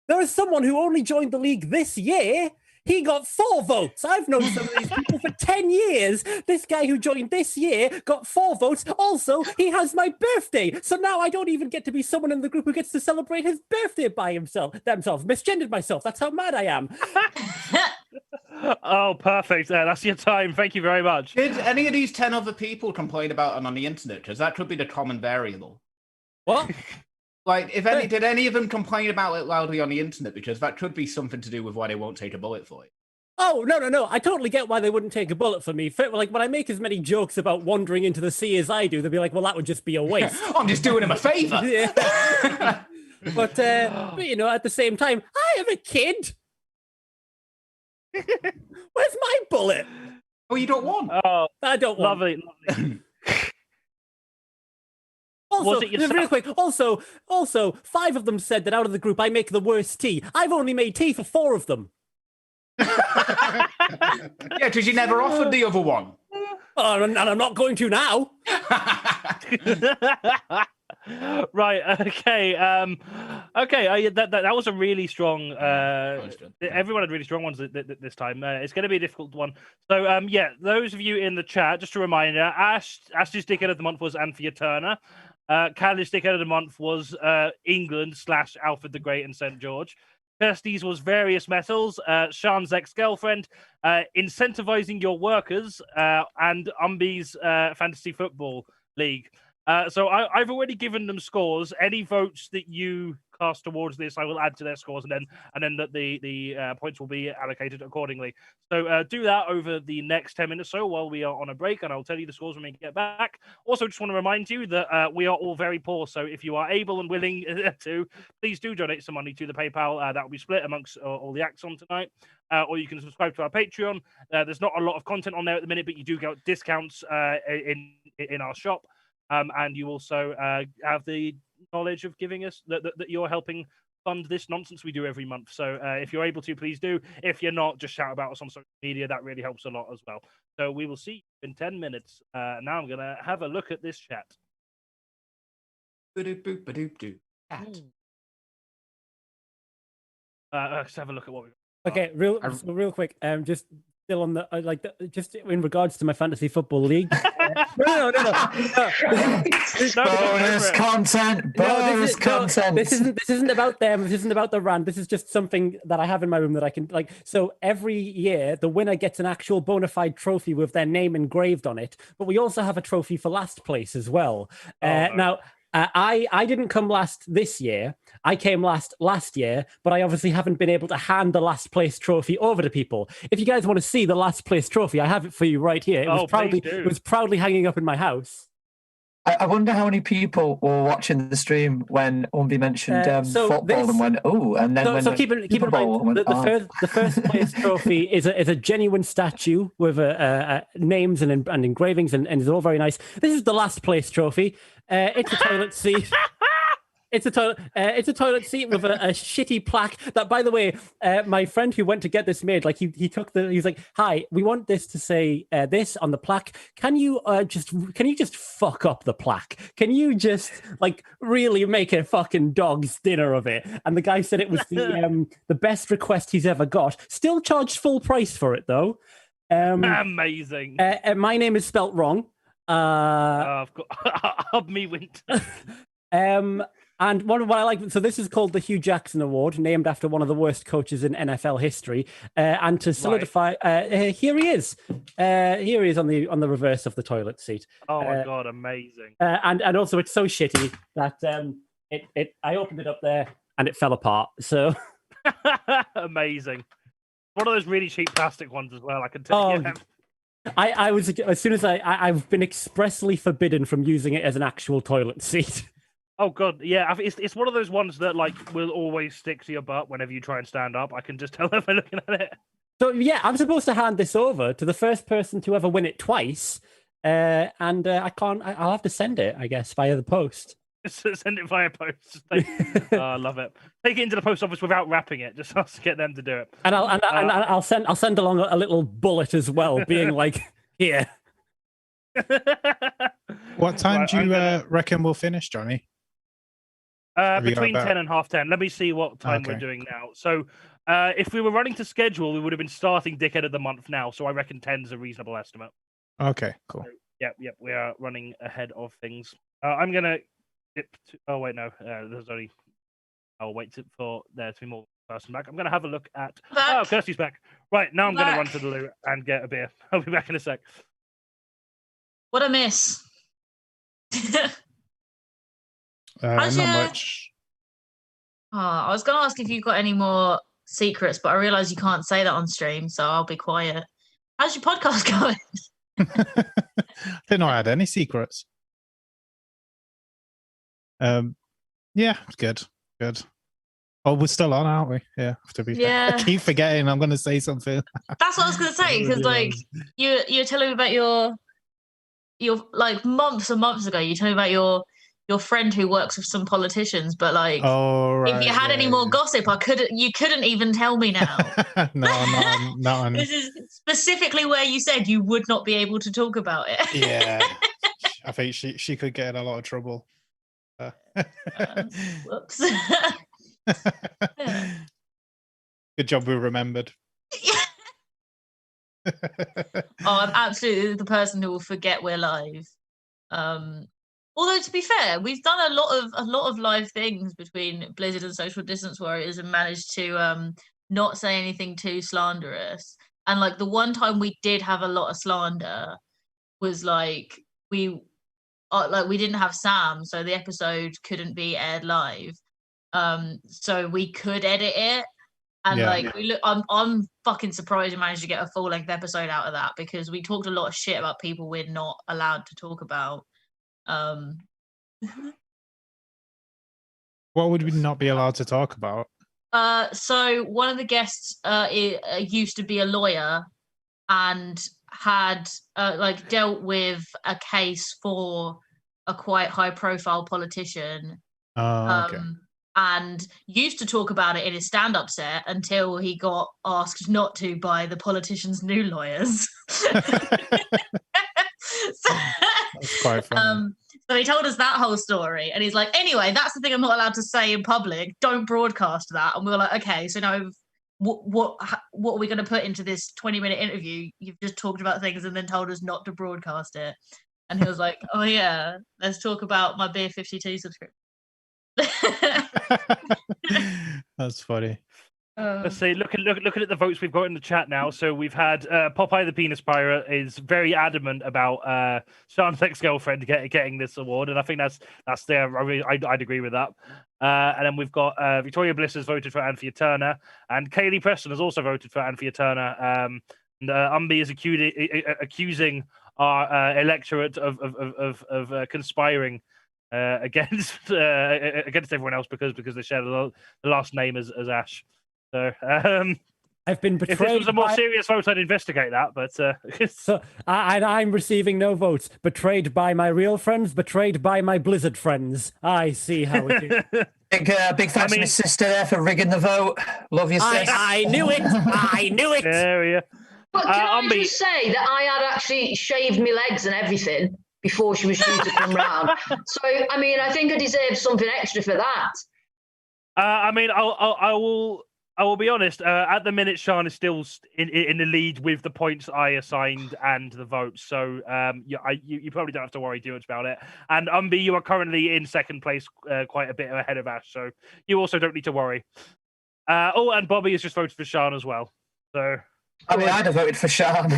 There is someone who only joined the league this year. He got 4 votes. I've known some of these people for 10 years. This guy who joined this year got 4 votes. Also, he has my birthday. So now I don't even get to be someone in the group who gets to celebrate his birthday by themselves. Misgendered myself. That's how mad I am. Oh, perfect. That's your time. Thank you very much. Did any of these 10 other people complain about it on the internet? Because that could be the common variable. What? Like, did any of them complain about it loudly on the internet? Because that could be something to do with why they won't take a bullet for you. Oh, no. I totally get why they wouldn't take a bullet for me. Like, when I make as many jokes about wandering into the sea as I do, they'll be like, well, that would just be a waste. I'm just doing him a favor. Yeah. But, at the same time, I have a kid. Where's my bullet? Oh, you don't want? Oh, I don't want. Lovely. Also, real quick, also, 5 of them said that out of the group, I make the worst tea. I've only made tea for 4 of them. Yeah, because you never offered the other one. Oh, and I'm not going to now. Right. Okay. That was a really strong. Everyone had really strong ones this time. It's going to be a difficult one. So, those of you in the chat, just a reminder: Ash's Dickhead of the Month was Anthea Turner. Khalid's Dickhead of the Month was England / Alfred the Great and St. George. Kirstie's was Various Metals. Sean's ex-girlfriend, Incentivizing Your Workers, and Umby's Fantasy Football League. So I've already given them scores. Any votes that you cast towards this, I will add to their scores, and then the points will be allocated accordingly. So do that over the next 10 minutes or so while we are on a break, and I'll tell you the scores when we get back. Also, just want to remind you that we are all very poor, so if you are able and willing to, please do donate some money to the PayPal. That will be split amongst all the acts on tonight. Or you can subscribe to our Patreon. There's not a lot of content on there at the minute, but you do get discounts in our shop. And you also have the knowledge of giving us that you're helping fund this nonsense we do every month. So if you're able to, please do. If you're not, just shout about us on social media. That really helps a lot as well. So we will see you in 10 minutes. Now I'm going to have a look at this chat. Let's have a look at what we've got. Okay, real quick. Just still on the just in regards to my fantasy football league. No. Bonus content. This isn't about them. This isn't about the rant. This is just something that I have in my room that I can like. So every year, the winner gets an actual bona fide trophy with their name engraved on it. But we also have a trophy for last place as well. Now. I didn't come last this year. I came last year, but I obviously haven't been able to hand the last place trophy over to people. If you guys want to see the last place trophy, I have it for you right here. It was proudly hanging up in my house. I wonder how many people were watching the stream when Umby mentioned football and went, oh, and then keep in mind the first place trophy is a genuine statue with names and engravings and it's all very nice. This is the last place trophy. It's a toilet seat. It's a toilet seat with a shitty plaque. That, by the way, my friend who went to get this made, like he took he's like, "Hi, we want this to say this on the plaque. Can you just fuck up the plaque? Can you just like really make a fucking dog's dinner of it?" And the guy said it was the best request he's ever got. Still charged full price for it though. Amazing. My name is spelt wrong. I've got me winked. And what I like, so this is called the Hugh Jackson Award, named after one of the worst coaches in NFL history. And to solidify, here he is. Here he is on the reverse of the toilet seat. Oh my god, amazing! And also, it's so shitty that I opened it up there and it fell apart. So amazing. One of those really cheap plastic ones as well. I can tell you. I was, as soon as I've been expressly forbidden from using it as an actual toilet seat. Oh god, yeah, it's one of those ones that like will always stick to your butt whenever you try and stand up. I can just tell by looking at it. So yeah, I'm supposed to hand this over to the first person to ever win it twice, and I can't. I'll have to send it, I guess, via the post. Send it via post. I love it. Take it into the post office without wrapping it. Just to get them to do it. And I'll send along a little bullet as well, being like, here. What time do you reckon we'll finish, Jonny? Between 10 and half 10. Let me see what time we're doing now. So if we were running to schedule, we would have been starting Dickhead of the Month now. So I reckon 10 is a reasonable estimate. Okay, cool. So, yep. We are running ahead of things. I'm going to dip to... Oh, wait, no. There's only... I'll wait for there to be more person back. I'm going to have a look at... Oh, Kirstie's back. Right, now I'm going to run to the loo and get a beer. I'll be back in a sec. What a miss. Not much. I was going to ask if you've got any more secrets, but I realise you can't say that on stream, so I'll be quiet. How's your podcast going? I didn't know I had any secrets. Yeah, good. Oh, we're still on, aren't we? Yeah, to be fair. I keep forgetting I'm going to say something. That's what I was going to say, because like you're telling me about your like months and months ago, you told me about your friend who works with some politicians, but like, if you had any more gossip, you couldn't even tell me now. No. This is specifically where you said you would not be able to talk about it. Yeah, I think she could get in a lot of trouble. Whoops. Good job we remembered. I'm absolutely the person who will forget we're live. Although to be fair, we've done a lot of live things between Blizzard and Social Distance Warriors and managed to not say anything too slanderous. And like the one time we did have a lot of slander was like we didn't have Sam, so the episode couldn't be aired live. So we could edit it. And I'm fucking surprised we managed to get a full length episode out of that, because we talked a lot of shit about people we're not allowed to talk about. What would we not be allowed to talk about? So one of the guests used to be a lawyer and had dealt with a case for a quite high profile politician. Okay. And used to talk about it in his stand-up set until he got asked not to by the politician's new lawyers. That's quite funny. So he told us that whole story, and he's like, anyway, that's the thing I'm not allowed to say in public. Don't broadcast that. And we were like, okay, so now what are we going to put into this 20-minute interview? You've just talked about things and then told us not to broadcast it. And he was like, oh yeah, let's talk about my Beer 52 subscription. That's funny. Let's see. Looking at the votes we've got in the chat now. So we've had Popeye the Penis Pirate is very adamant about Sean's ex-girlfriend getting this award, and I think that's there. I'd agree with that. And then we've got Victoria Bliss has voted for Anthea Turner, and Kaylee Preston has also voted for Anthea Turner. And Umby is accusing our electorate of conspiring against everyone else because they share the last name as Ash. So I've been If this betrayed. was a more serious vote, I'd investigate that. But So I'm receiving no votes. Betrayed by my real friends. Betrayed by my Blizzard friends. I see how it is. Big thanks to my sister there for rigging the vote. Love you, sis. I knew it. I knew it. There we are. But can I just say that I had actually shaved my legs and everything before she was due to come round. So, I mean, I think I deserve something extra for that. I mean, I will be honest. At the minute, Sian is still in the lead with the points I assigned and the votes. So, you probably don't have to worry too much about it. And Umby, you are currently in second place, quite a bit ahead of Ash. So, you also don't need to worry. And Bobby has just voted for Sian as well. So, I mean, I'd have voted for Sian.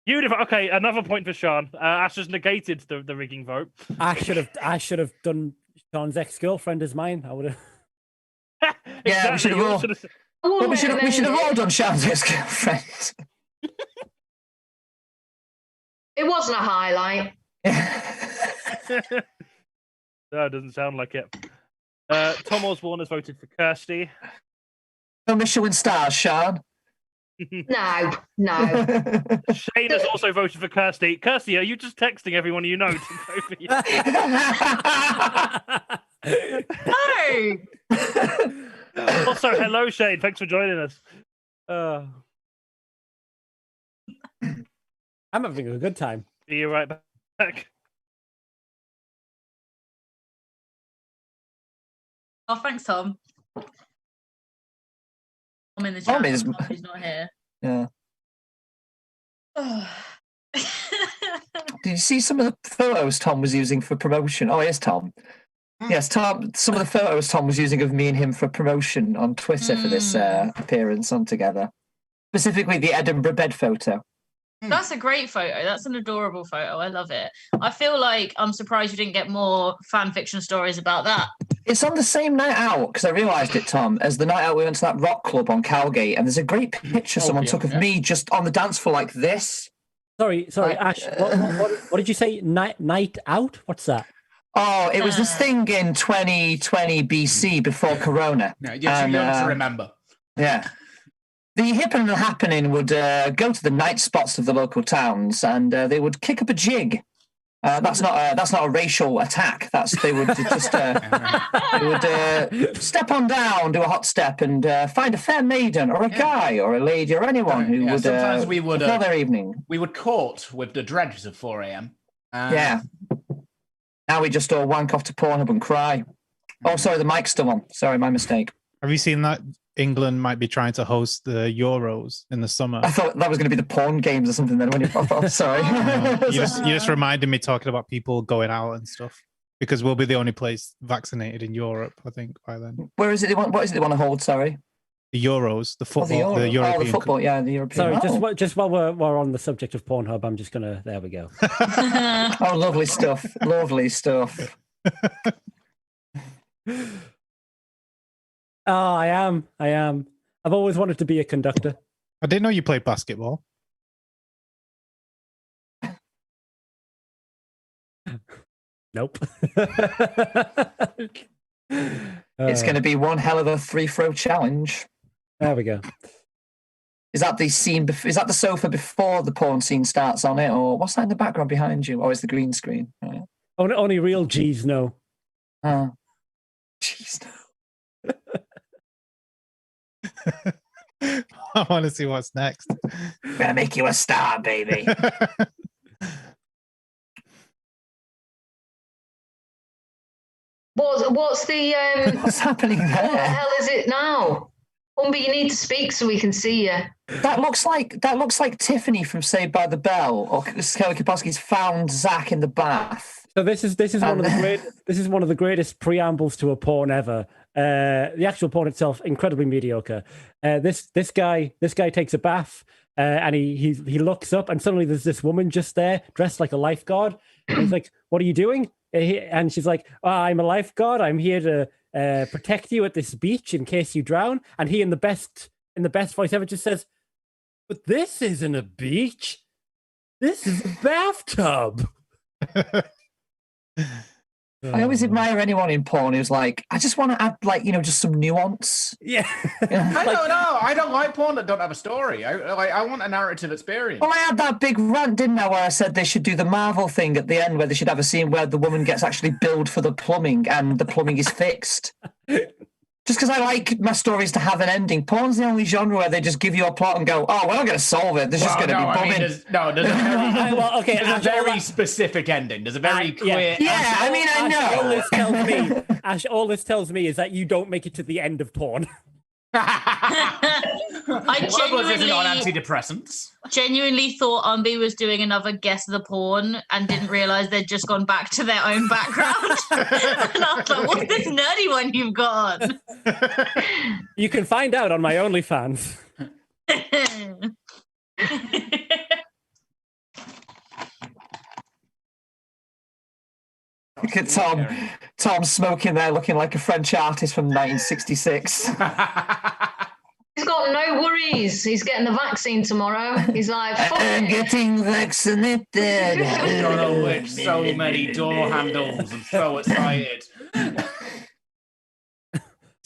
Okay, another point for Sian. Ash has negated the rigging vote. I should have done Sian's ex-girlfriend as mine. I would have. Yeah, Exactly. we should have all done Sian's ex-girlfriend. It wasn't a highlight. No, it doesn't sound like it. Thom Osborne has voted for Kirstie. No Michelin stars, Sian. No. Shane has also voted for Kirstie. Kirstie, are you just texting everyone you know to vote for you? No. Also, hello, Shane. Thanks for joining us. I'm having a good time. See you right back. Oh, thanks, Thom. I'm in the chat. He's not here. Yeah. Did you see some of the photos Thom was using for promotion? Oh, here's Thom. Yes, Thom. Some of the photos Thom was using of me and him for promotion on Twitter for this appearance on Together. Specifically, the Edinburgh bed photo. That's a great photo. That's an adorable photo. I love it. I feel like I'm surprised you didn't get more fan fiction stories about that. It's on the same night out, because I realised it, Thom, as the night out we went to that rock club on Cowgate, and there's a great picture someone took of me just on the dance floor like this. Sorry, Ash. What did you say? Night out? What's that? Oh, it was this thing in 2020 BC before Corona. No, you're too young to remember. Yeah. The happening would go to the night spots of the local towns, and they would kick up a jig. That's not a racial attack. They would just step on down, do a hot step, and find a fair maiden or a guy or a lady or anyone who would. Sometimes we would fill their evening. We would court with the dredges of 4 a.m. Yeah. Now we just all wank off to Pornhub and cry. Oh, sorry, the mic's still on. Sorry, my mistake. Have you seen that? England might be trying to host the Euros in the summer. I thought that was going to be the porn games or something then when you pop up. Sorry. You just reminded me talking about people going out and stuff, because we'll be the only place vaccinated in Europe, I think, by then. Where is it? What is it they want to hold? Sorry. The Euros, the football, the European. Oh, the football, yeah, the European. Sorry, just while we're on the subject of Pornhub, I'm just gonna. There we go. Oh, lovely stuff! Lovely stuff. Oh, I am. I've always wanted to be a conductor. I didn't know you played basketball. Nope. It's going to be one hell of a free-throw challenge. There we go. Is that the scene? Is that the sofa before the porn scene starts on it, or what's that in the background behind you? Or is the green screen? Right. Only real G's know. Jeez. I want to see what's next. I'm gonna make you a star, baby. What's the what's happening there? What the hell is it now? Umby, you need to speak so we can see you. That looks like Tiffany from Saved by the Bell, or Kelly Kapowski's found Zach in the bath. So this is one of the greatest preambles to a porn ever. The actual porn itself incredibly mediocre. This guy takes a bath and he looks up, and suddenly there's this woman just there dressed like a lifeguard. And he's like, "What are you doing?" And she's like, "I'm a lifeguard. I'm here to protect you at this beach in case you drown." And he, in the best voice ever, just says, "But this isn't a beach. This is a bathtub." I always admire anyone in porn who's like, I just want to add, like, just some nuance. Yeah. I don't know. I don't like porn that don't have a story. I want a narrative experience. Well, I had that big rant, didn't I, where I said they should do the Marvel thing at the end, where they should have a scene where the woman gets actually billed for the plumbing and the plumbing is fixed. Just because I like my stories to have an ending. Porn's the only genre where they just give you a plot and go, "Oh, we're not going to solve it. There's just going to be bombing." There's a very, okay, there's a very specific ending. There's a very clear. Yeah, I mean, I know. All this tells me is that you don't make it to the end of porn. I isn't on genuinely thought Umby was doing another guess the porn and didn't realise they'd just gone back to their own background. And I was like, what's this nerdy one you've got on? You can find out on my OnlyFans. Look at Tom smoking there, looking like a French artist from 1966. He's got no worries. He's getting the vaccine tomorrow. He's like, fuck I'm it. getting vaccinated. I'm gonna lick so many door handles. I'm so excited.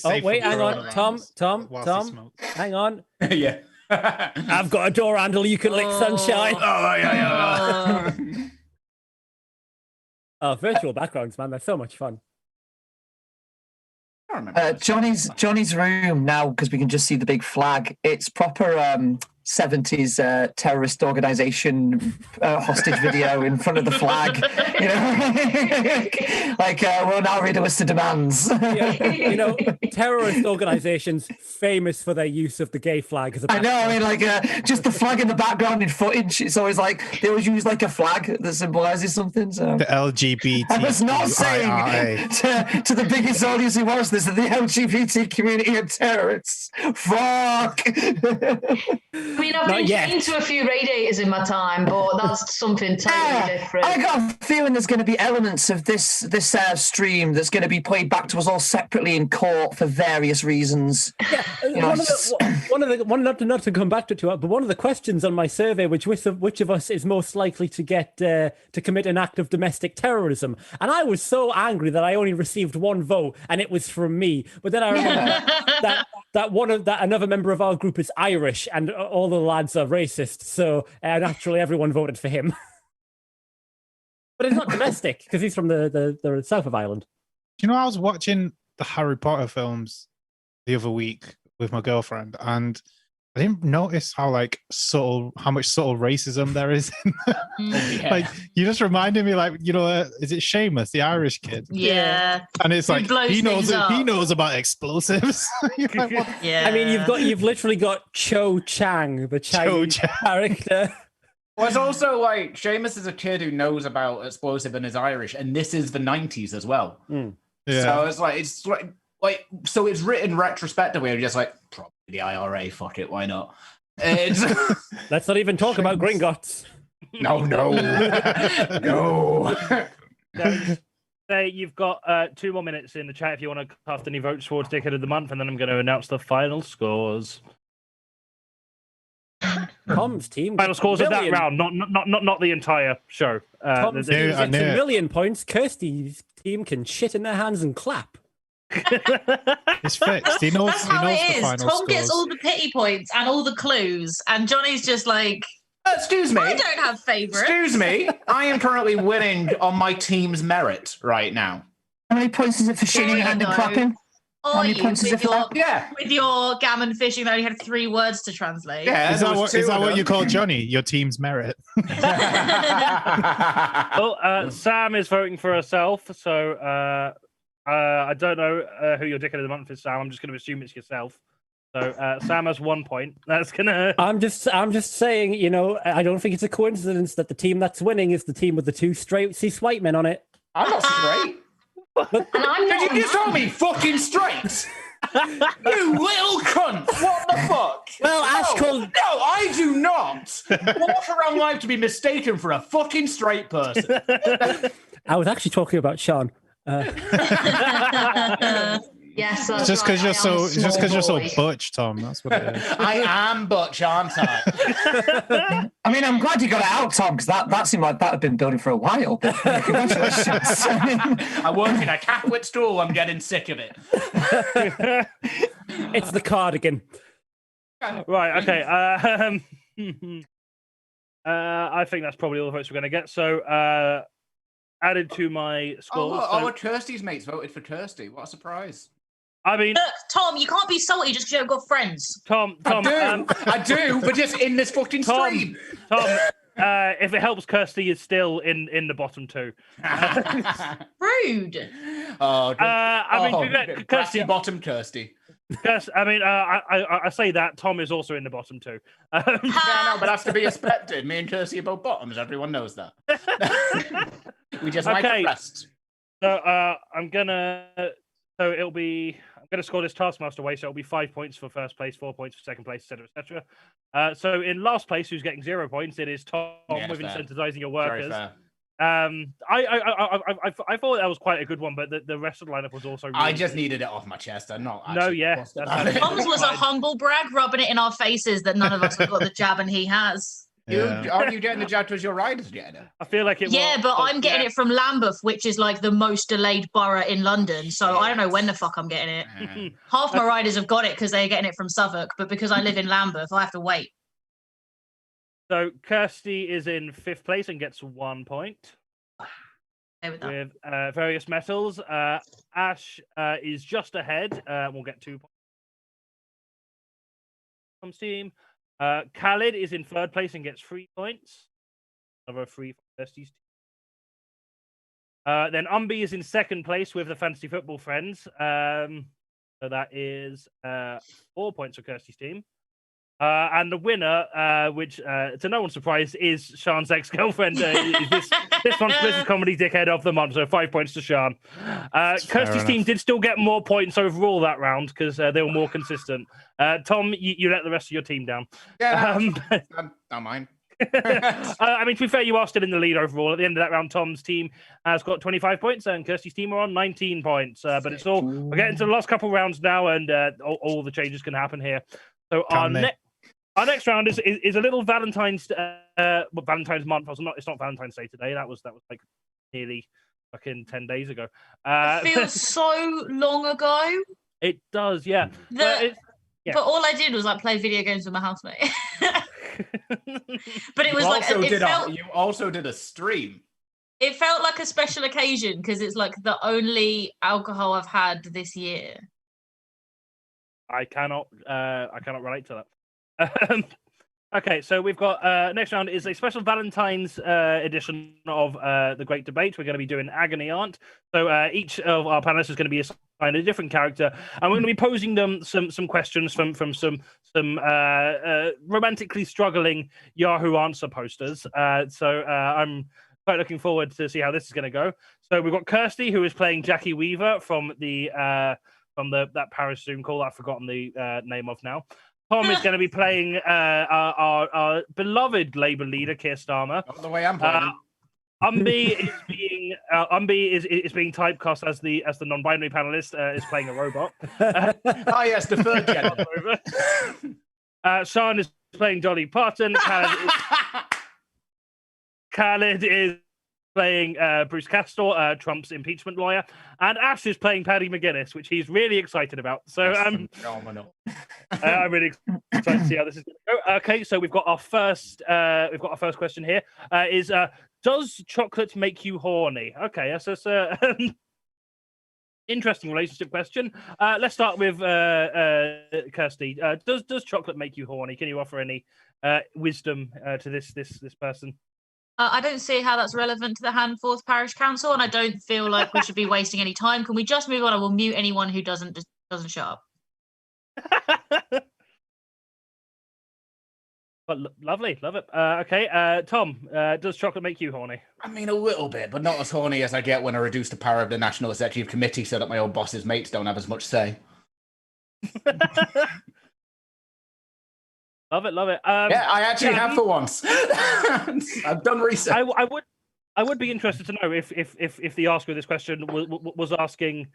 Oh, wait, hang on. Tom, hang on. Yeah. I've got a door handle you can lick, sunshine. Oh, yeah. Oh, virtual backgrounds, man. They're so much fun. I remember Johnny's room now, because we can just see the big flag. It's proper 70s terrorist organization hostage video in front of the flag. Like we'll now read a list of demands. Yeah, terrorist organizations famous for their use of the gay flag as a background. I know. I mean, just the flag in the background in footage. It's always like they always use like a flag that symbolizes something. So The LGBT. I was not saying to the biggest audience who watched this that the LGBT community are terrorists. Fuck. I mean, I've been chained to a few radiators in my time, but that's something totally different. I got a feeling there's going to be elements of this stream that's going to be played back to us all separately in court for various reasons. Yeah, not to come back to it, but one of the questions on my survey, which of us is most likely to get to commit an act of domestic terrorism, and I was so angry that I only received one vote, and it was from me. But then I remember that another member of our group is Irish, and all the lads are racist, so naturally everyone voted for him. But it's not domestic because he's from the south of Ireland. I was watching the Harry Potter films the other week with my girlfriend, and I didn't notice how much subtle racism there is. Yeah. Like, you just reminded me, is it Seamus, the Irish kid? Yeah. And it's like he knows about explosives. Like, yeah. I mean, you've literally got Cho Chang, the Chinese character. Well, it's also like Seamus is a kid who knows about explosive and is Irish, and this is the 90s as well. Mm. Yeah. So it's like so it's written retrospectively. We're just like, probably the IRA. Fuck it, why not? Let's not even talk about Gringotts. No. You've got 2 more minutes in the chat if you want to cast any votes towards Dickhead of the Month, and then I'm going to announce the final scores. Tom's team. Final scores of that round, not the entire show. Tom's team gets 1 million points. Kirstie's team can shit in their hands and clap. It's fixed. He knows. That's how he knows it the is. final Tom gets scores. all the pity points and all the clues, and Johnny's just like, excuse me. I don't have favourites. Excuse me. I am currently winning on my team's merit right now. How many points is it for shitting your hand and clapping? How many points is it for that? With your gammon fishing, that only had 3 words to translate. Yeah, Is that what you call Johnny? Your team's merit. Well, Sam is voting for herself, so I don't know who your Dickhead of the Month is, Sam. I'm just going to assume it's yourself. So Sam has 1 point. That's gonna. I'm just saying, I don't think it's a coincidence that the team that's winning is the team with the 2 straight white men on it. I'm not straight. And I'm Did not. you just call me fucking straight? You little cunt! What the fuck? Well, Ash called. No, I do not walk around life to be mistaken for a fucking straight person. I was actually talking about Sean. Yes, It's just because you're so butch, Tom. That's what it is. I am butch, aren't I? I mean, I'm glad you got it out, Tom, because that seemed like that had been building for a while. But congratulations. I work in a Catholic school. I'm getting sick of it. It's the cardigan. Right. Okay. I think that's probably all the votes we're going to get. So, added to my scores. Kirstie's mates voted for Kirstie. What a surprise! I mean, Look, Tom, you can't be salty just because you haven't got friends. Tom, I do, but just in this fucking stream. Tom, if it helps, Kirstie is still in the bottom two. Rude. Kirstie bottom Kirstie. Yes, I mean, I say that Tom is also in the bottom two. Yeah, no, but that's to be expected. Me and Kirstie are both bottoms. Everyone knows that. We just like the rest. So I'm gonna score this Taskmaster way. So it'll be 5 points for first place, 4 points for second place, etc., etc. So in last place, who's getting 0 points? It is Tom with incentivizing your workers. I thought that was quite a good one, but the rest of the lineup was also. Really I just needed it off my chest. I'm not. Tom's was a humble brag, rubbing it in our faces that none of us have got the jab and he has. Aren't you getting the jab because your rider's getting it? I feel like it. Yeah, but I'm getting it from Lambeth, which is like the most delayed borough in London. So I don't know when the fuck I'm getting it. Half my riders have got it because they're getting it from Southwark, but because I live in Lambeth, I have to wait. So Kirstie is in 5th place and gets 1 point. With various metals. Ash is just ahead. We'll get 2 points from team. Khalid is in 3rd place and gets 3 points. Another 3 for Kirstie's team. Then Umby is in 2nd place with the Fantasy Football Friends. So that is 4 points for Kirstie's team. And the winner, which to no one's surprise, is Sean's ex-girlfriend. This month's Blizzard Comedy Dickhead of the Month, so 5 points to Sean. Kirstie's team did still get more points overall that round because they were more consistent. Tom, you let the rest of your team down. Yeah, don't mind. I mean, to be fair, you are still in the lead overall. At the end of that round, Tom's team has got 25 points and Kirstie's team are on 19 points. But it's all, we're getting to the last couple of rounds now, and all the changes can happen here. So our next round is a little Valentine's month. It's not Valentine's Day today. That was like nearly fucking 10 days ago. It feels so long ago. It does, yeah. But all I did was like play video games with my housemate. But it was you also did a stream. It felt like a special occasion because it's like the only alcohol I've had this year. I cannot relate to that. Okay, so we've got next round is a special Valentine's edition of the Great Debate. We're going to be doing Agony Aunt. So each of our panelists is going to be assigned a different character, and we're going to be posing them some questions from some romantically struggling Yahoo Answer posters. So I'm quite looking forward to see how this is going to go. So we've got Kirstie, who is playing Jackie Weaver from that Paris Zoom call that I've forgotten the name of now. Thom is going to be playing our beloved Labour leader, Keir Starmer. Not the way I'm playing. Umby is being typecast as the non-binary panelist, is playing a robot. Yes, the third gender. Sian is playing Dolly Parton. Khalid is playing Bruce Castor, Trump's impeachment lawyer, and Ash is playing Paddy McGuinness, which he's really excited about. So I'm really excited to see how this is going to go. Okay, so we've got our first question here. Does chocolate make you horny? Okay, so it's interesting relationship question. Let's start with Kirstie. Does chocolate make you horny? Can you offer any wisdom to this person? I don't see how that's relevant to the Handforth Parish Council, and I don't feel like we should be wasting any time. Can we just move on? I will mute anyone who doesn't shut up. But lovely, love it. Okay, Thom, does chocolate make you horny? I mean, a little bit, but not as horny as I get when I reduce the power of the National Executive Committee so that my old boss's mates don't have as much say. Love it. Yeah, I actually have for once. I've done research. I would be interested to know if the asker of this question was asking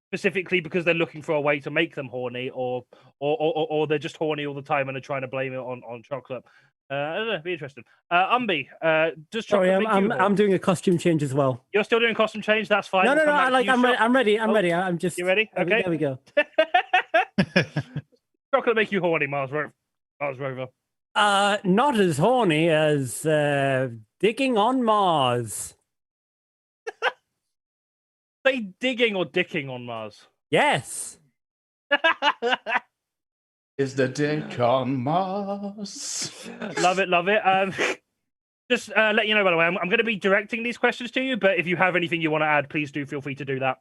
specifically because they're looking for a way to make them horny, or they're just horny all the time and are trying to blame it on chocolate. I don't know. It'd be interesting. Umby, does chocolate make you horny? I'm doing a costume change as well. You're still doing costume change? That's fine. No, I'm ready. I'm ready. I'm just. You ready? Okay. There we go. Chocolate make you horny, Mars Rover? Not as horny as digging on Mars. Say digging or dicking on Mars. Yes. Is the dick on Mars? Love it. Just let you know, by the way, I'm going to be directing these questions to you, but if you have anything you want to add, please do feel free to do that.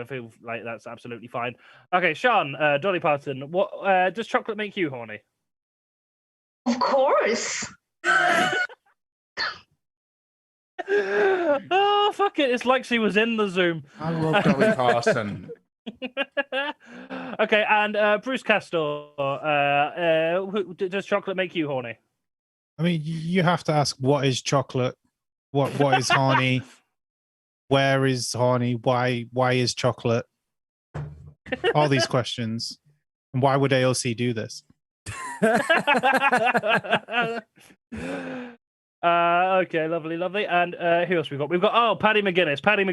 Feel like that's absolutely fine. Okay, Sian, Dolly Parton, what does chocolate make you horny? Of course. Oh, fuck it. It's like she was in the Zoom. I love Dolly Parton. Okay, and Bruce Castor, does chocolate make you horny? I mean, you have to ask, what is chocolate? What is horny? Where is horny? Why is chocolate? All these questions. And why would AOC do this? Okay, lovely. And who else we got? We've got Paddy McGuinness. Hey,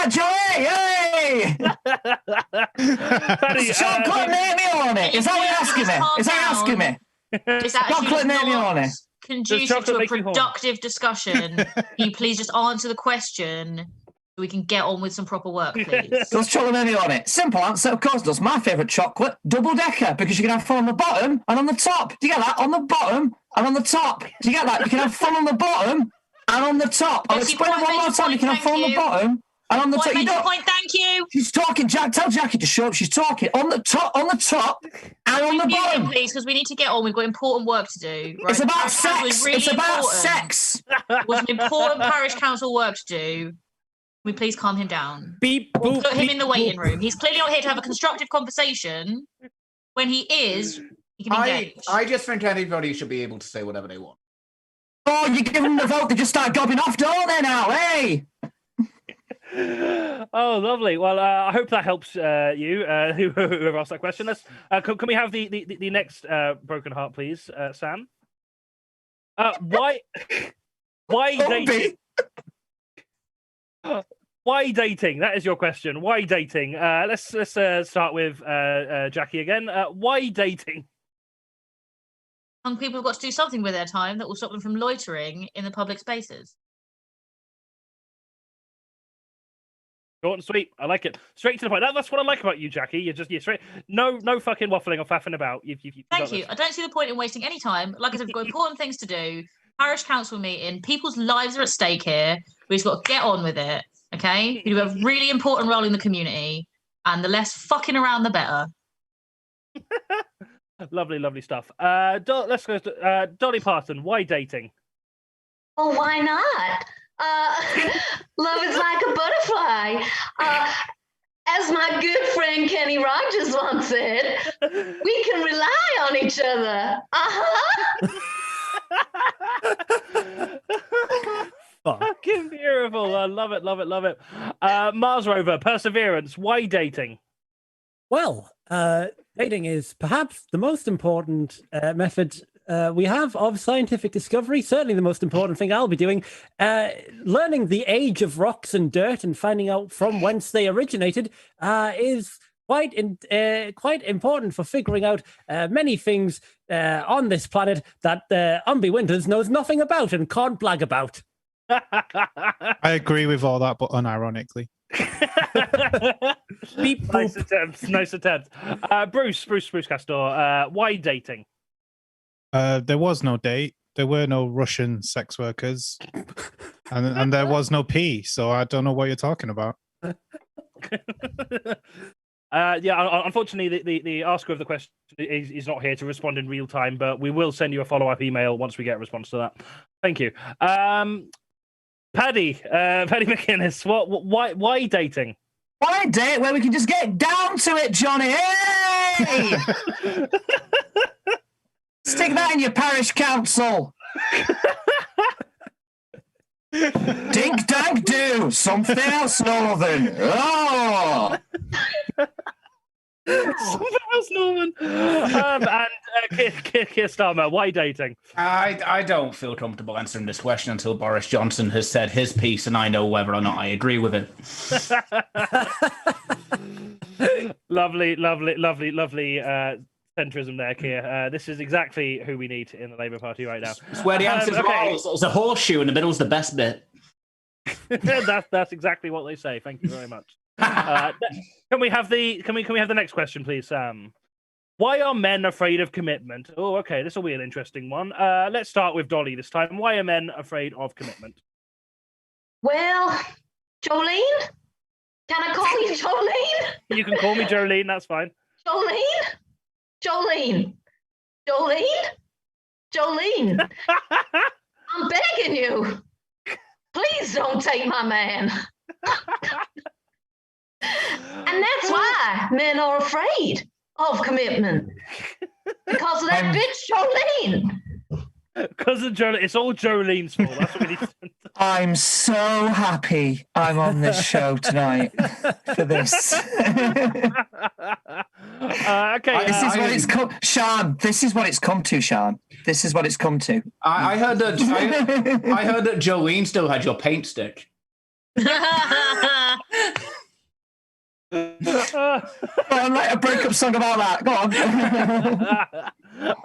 Johnny! Hey! Paddy, chocolate made me on it. Is that what you're asking me? Is that what you're asking me? It's actually Chocolate made me not on it. conducive to a productive discussion. Can you please just answer the question so we can get on with some proper work, please? Does chocolate made me on it? Simple answer, of course does. My favourite chocolate, double decker, because you can have fun on the bottom and on the top. Do you get that? On the bottom and on the top. Do you get that? You can have fun on the bottom and on the top. I'll explain it one more time. You can have fun on the bottom and on the top. You don't. Point, thank you. She's talking. Tell Jackie to shut up. She's talking on the top, and on the bottom. Please, because we need to get on. We've got important work to do. Right? It's about sex. Really it's about important. sex. We've got some important parish council work to do. Can we please calm him down? Beep, boop, Put him beep, in the waiting boop. room. He's clearly not here to have a constructive conversation. When he is, he can engage. I just think anybody should be able to say whatever they want. Oh, you give them the vote, they just start gobbing off, don't they now? Hey! Oh, lovely. Well, I hope that helps you, whoever asked that question. Let's, can we have the next broken heart, please, Sam? Why dating? Why dating? That is your question. Why dating? Let's start with Jackie again. Why dating? Young people have got to do something with their time that will stop them from loitering in the public spaces. Short and sweet. I like it. Straight to the point. That's what I like about you, Jackie. You're straight. No fucking waffling or faffing about. Thank you. I don't see the point in wasting any time. Like I said, we've got important things to do. Parish council meeting. People's lives are at stake here. We've just got to get on with it. Okay? We do a really important role in the community, and the less fucking around, the better. Lovely stuff. Let's go to Dolly Parton. Why dating? Oh, why not? Love is like a butterfly. As my good friend Kenny Rogers once said, we can rely on each other. Fucking beautiful. I love it. Mars Rover, Perseverance. Why dating? Well, dating is perhaps the most important method we have of scientific discovery. Certainly the most important thing I'll be doing. Learning the age of rocks and dirt and finding out from whence they originated is quite important for figuring out many things on this planet that Umby Winters knows nothing about and can't blag about. I agree with all that, but unironically. Beep, nice attempts. Bruce Castor, why dating? There was no date. There were no Russian sex workers, and there was no pee. So I don't know what you're talking about. Unfortunately, the asker of the question is not here to respond in real time, but we will send you a follow-up email once we get a response to that. Thank you. Paddy McInnes, why dating? Why date where we can just get down to it, Johnny? Hey! Stick that in your parish council. Dink dank do something else, Northern. Oh! Something else, Norman. And Keir Starmer, why dating? I don't feel comfortable answering this question until Boris Johnson has said his piece, and I know whether or not I agree with it. Lovely centrism there, Keir. This is exactly who we need in the Labour Party right now. It's where the answers are. It's a horseshoe in the middle's the best bit. That's exactly what they say. Thank you very much. Can we have the next question, please, Sam? Why are men afraid of commitment? Oh, okay, this will be an interesting one. Let's start with Dolly this time. Why are men afraid of commitment? Well, Jolene? Can I call you Jolene? You can call me Jolene, that's fine. Jolene? I'm begging you. Please don't take my man. And that's why men are afraid of commitment. Because of that bitch Jolene. Because of Jolene. It's all Jolene's fault. That's what we need to... I'm so happy I'm on this show tonight for this. Okay. This is what it's come, Sean. This is what it's come to, Sean. This is what it's come to. I heard that Jolene still had your paint stick. Go on, write a breakup song about that. Go on.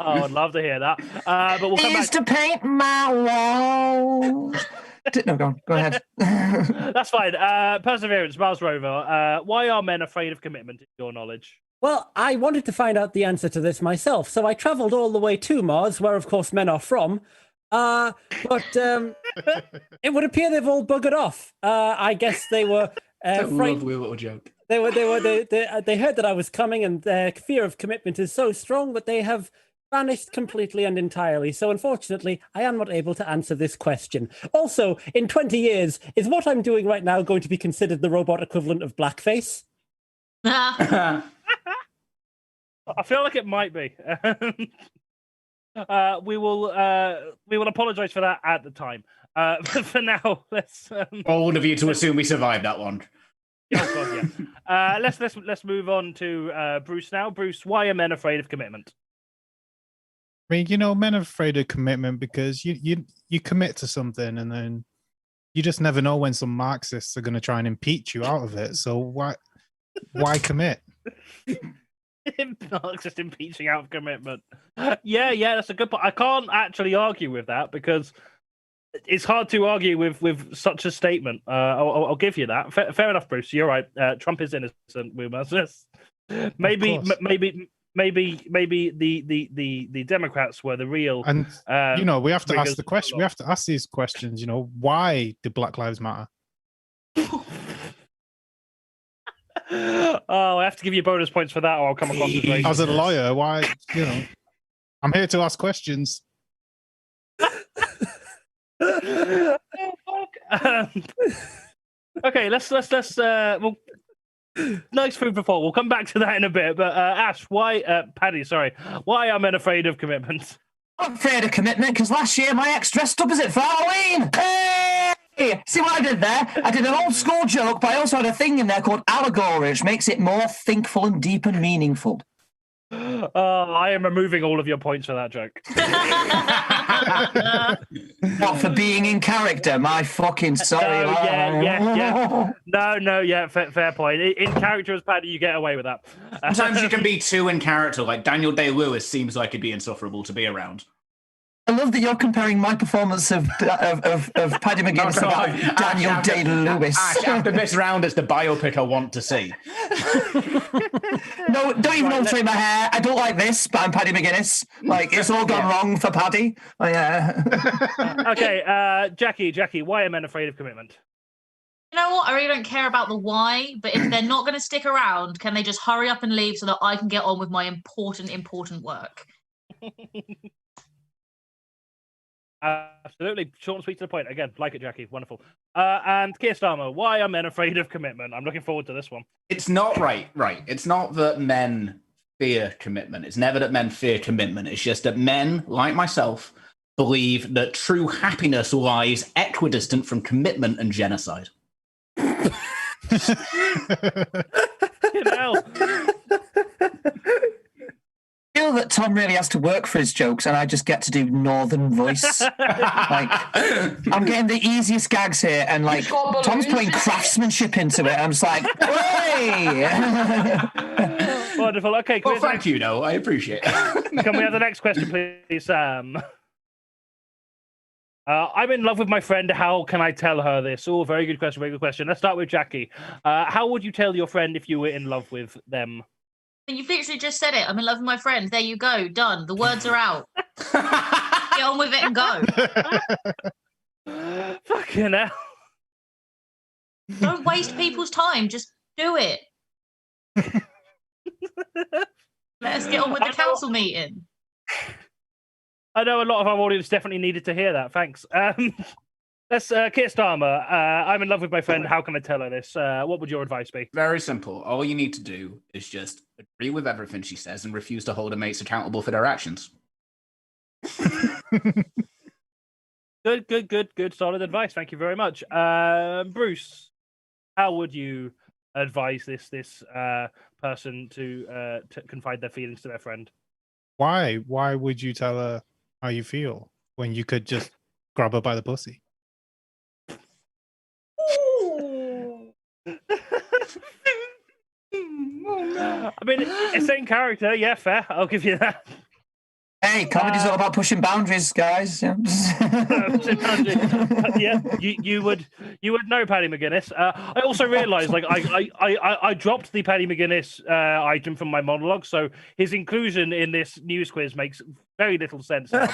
Oh, I'd love to hear that. But we'll come back to paint my walls. No, go ahead. That's fine. Perseverance, Mars Rover. Why are men afraid of commitment, in your knowledge? Well, I wanted to find out the answer to this myself, so I travelled all the way to Mars, where, of course, men are from. But it would appear they've all buggered off. I guess they were lovely little joke. They heard that I was coming, and their fear of commitment is so strong that they have vanished completely and entirely. So unfortunately, I am not able to answer this question. Also, in 20 years, is what I'm doing right now going to be considered the robot equivalent of blackface? I feel like it might be. We will apologise for that at the time. But for now, let's. Bold of you to assume we survived that one. Oh God, yeah. Let's move on to Bruce now. Bruce, why are men afraid of commitment? I mean, men are afraid of commitment because you commit to something and then you just never know when some Marxists are going to try and impeach you out of it. So why commit? Marxist impeaching out of commitment. Yeah, that's a good point. I can't actually argue with that because it's hard to argue with such a statement. I'll give you that. Fair enough, Bruce. You're right. Trump is innocent. We must maybe the Democrats were the real. And we have to ask the question. We have to ask these questions. Why do Black Lives Matter? Oh, I have to give you bonus points for that, or I'll come across as racist. As a lawyer, why? I'm here to ask questions. Oh, fuck. Okay, let's well, nice food for thought. We'll come back to that in a bit. But Ash, Paddy, why are men afraid of commitment? I'm afraid of commitment because last year my ex dressed up as it for Halloween. Hey! See what I did there? I did an old school joke, but I also had a thing in there called allegory, which makes it more thinkful and deep and meaningful. I am removing all of your points for that joke. Not for being in character, my fucking sorry. Yeah. No, fair point. In character as Paddy, you get away with that. Sometimes you can be too in character, like Daniel Day-Lewis seems like he'd be insufferable to be around. I love that you're comparing my performance of Paddy McGuinness to Daniel Day-Lewis. After this round, it's the biopic I want to see. No, don't even alter my hair. I don't like this, but I'm Paddy McGuinness. Like, it's all gone wrong for Paddy. Okay, Jackie, why are men afraid of commitment? You know what? I really don't care about the why, but if they're not going to stick around, can they just hurry up and leave so that I can get on with my important work? Absolutely. Short and sweet to the point. Again, like it, Jackie. Wonderful. And Keir Starmer, why are men afraid of commitment? I'm looking forward to this one. It's not right. It's not that men fear commitment. It's never that men fear commitment. It's just that men, like myself, believe that true happiness lies equidistant from commitment and genocide. Thom really has to work for his jokes, and I just get to do northern voice. Like, I'm getting the easiest gags here, and like Tom's putting craftsmanship into it. I'm just like, hey! Wonderful. Okay, well, thank you. No, I appreciate it. Can we have the next question, please, Sam? I'm in love with my friend. How can I tell her this? Oh, very good question. Very good question. Let's start with Jackie. How would you tell your friend if you were in love with them? You've literally just said it. I'm in love with my friend. There you go. Done. The words are out. Get on with it and go. Fucking hell. Don't waste people's time. Just do it. Let us get on with the council meeting. I know a lot of our audience definitely needed to hear that. Thanks. Let's Keir Starmer. I'm in love with my friend. How can I tell her this? What would your advice be? Very simple. All you need to do is just agree with everything she says and refuse to hold her mates accountable for their actions. Good. Solid advice. Thank you very much. Bruce, how would you advise this person to confide their feelings to their friend? Why? Why would you tell her how you feel when you could just grab her by the pussy? I mean, same character. Yeah, fair. I'll give you that. Hey, comedy's all about pushing boundaries, guys. Yeah, you would know Paddy McGuinness. I also realised, like, I dropped the Paddy McGuinness item from my monologue, so his inclusion in this news quiz makes very little sense. So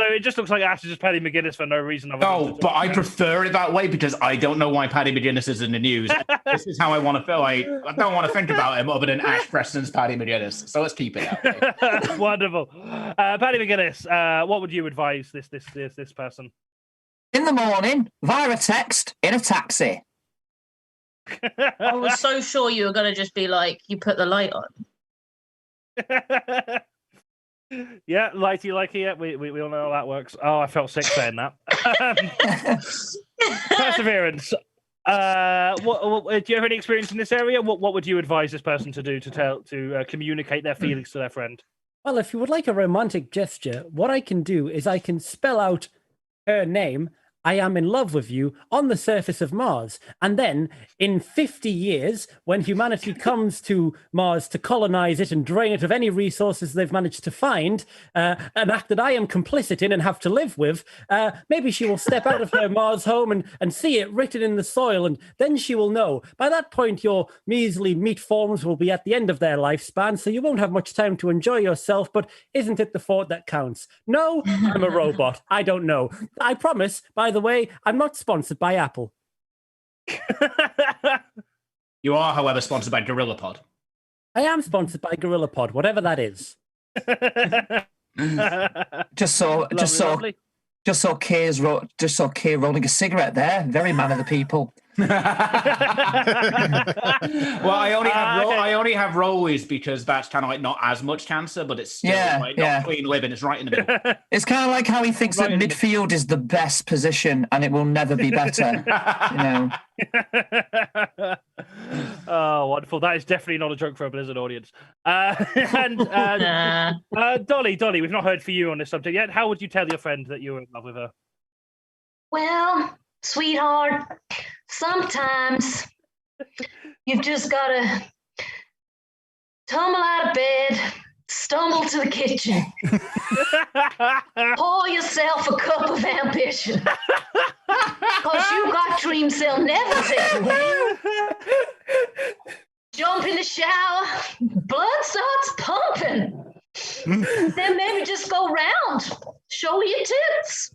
it just looks like Ash is just Paddy McGuinness for no reason. Oh, but I prefer it that way because I don't know why Paddy McGuinness is in the news. This is how I want to feel. I don't want to think about him other than Ash Preston's Paddy McGuinness. So let's keep it that way. Wonderful. Paddy McGuinness, what would you advise this person? In the morning, via a text, in a taxi. I was so sure you were going to just be like, you put the light on. Yeah, lighty likey. Yeah, we all know how that works. Oh, I felt sick saying that. Perseverance. What do you have any experience in this area? What would you advise this person to do to communicate their feelings to their friend? Well, if you would like a romantic gesture, what I can do is I can spell out her name. I am in love with you on the surface of Mars. And then in 50 years, when humanity comes to Mars to colonize it and drain it of any resources they've managed to find, an act that I am complicit in and have to live with, maybe she will step out of her Mars home and see it written in the soil. And then she will know. By that point, your measly meat forms will be at the end of their lifespan, so you won't have much time to enjoy yourself. But isn't it the thought that counts? No, I'm a robot. I don't know. I promise, by the way, I'm not sponsored by Apple. You are, however, sponsored by GorillaPod. I am sponsored by GorillaPod, whatever that is. Just saw Keir rolling a cigarette there. Very man of the people. Well, I only have rollies because that's kind of like not as much cancer, but it's still not clean living. It's right in the middle. It's kind of like how he thinks that midfield is the best position and it will never be better. You know. Oh, wonderful! That is definitely not a joke for a Blizzard audience. Dolly, we've not heard from you on this subject yet. How would you tell your friend that you were in love with her? Well, sweetheart, sometimes you've just got to tumble out of bed, stumble to the kitchen, pour yourself a cup of ambition, because you got dreams they'll never take away. Jump in the shower, blood starts pumping. Then maybe just go round, show your tits.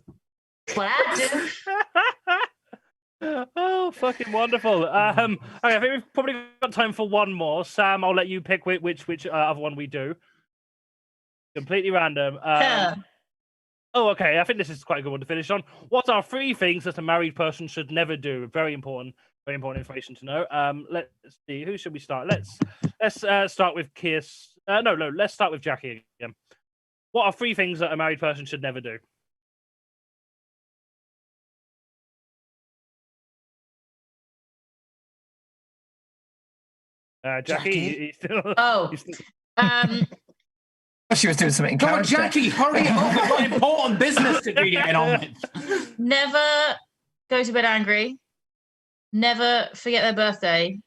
That's what I do. Oh, fucking wonderful. Okay, I think we've probably got time for one more. Sam, I'll let you pick which other one we do. Completely random. Oh, okay. I think this is quite a good one to finish on. What are 3 things that a married person should never do? Very important information to know. Let's see. Who should we start? Let's start with Kirstie. No. Let's start with Jackie again. What are 3 things that a married person should never do? Jackie. Oh. She was doing something in Come on, character. Jackie, hurry up. We've got important business to be getting on with. Never go to bed angry. Never forget their birthday.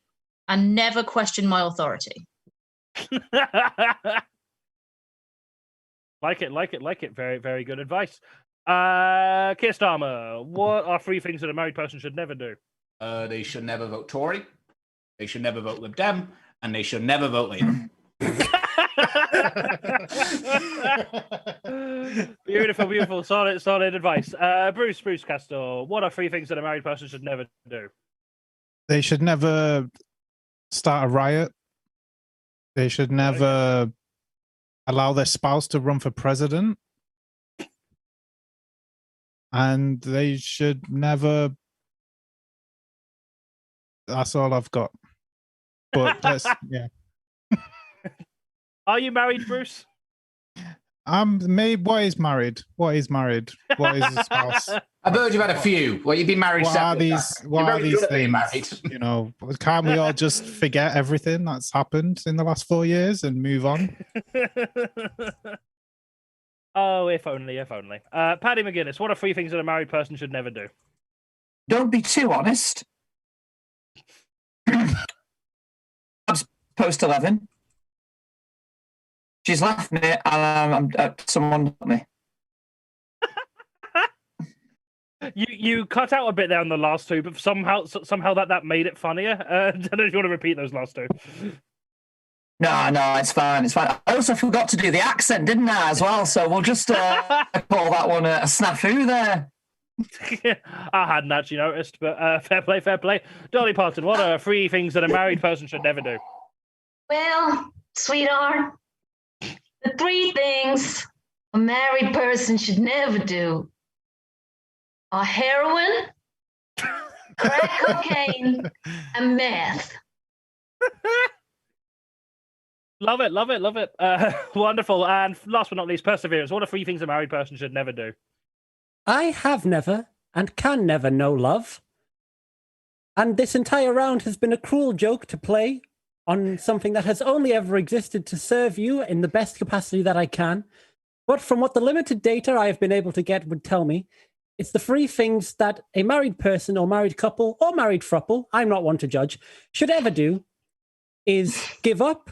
And never question my authority. Like it. Very, very good advice. Kirstie, what are 3 things that a married person should never do? They should never vote Tory. They should never vote Lib Dem. And they should never vote Labour. Beautiful, solid advice. Bruce Castor, what are 3 things that a married person should never do? They should never start a riot. They should never allow their spouse to run for president. And they should never... That's all I've got. But that's, yeah. Are you married, Bruce? What is married? What is a spouse? I've heard you've had a few. Well, you've been married What are these things? You know, can't we all just forget everything that's happened in the last 4 years and move on? Oh, if only. Paddy McGuinness, what are 3 things that a married person should never do? Don't be too honest. Post 11. She's left me, and someone left me. You cut out a bit there on the last 2, but somehow that made it funnier. I don't know if you want to repeat those last 2. No, it's fine. I also forgot to do the accent, didn't I, as well? So we'll just call that one a snafu there. I hadn't actually noticed, but fair play. Dolly Parton, what are 3 things that a married person should never do? Well, sweetheart, the 3 things a married person should never do are heroin, crack cocaine, and meth. Love it. Wonderful. And last but not least, perseverance. What are 3 things a married person should never do? I have never and can never know love. And this entire round has been a cruel joke to play on something that has only ever existed to serve you in the best capacity that I can. But from what the limited data I have been able to get would tell me, it's the 3 things that a married person or married couple or married throuple, I'm not one to judge, should ever do is give up,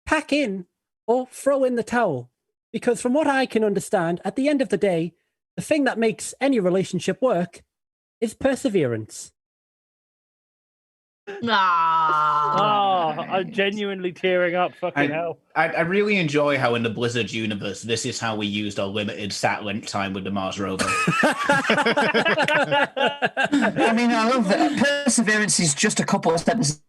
pack in, or throw in the towel. Because from what I can understand, at the end of the day, the thing that makes any relationship work is perseverance. I'm genuinely tearing up. Fucking hell. I really enjoy how in the Blizzard universe, this is how we used our limited sat length time with the Mars rover. I mean, I love that. Perseverance is just a couple of sentences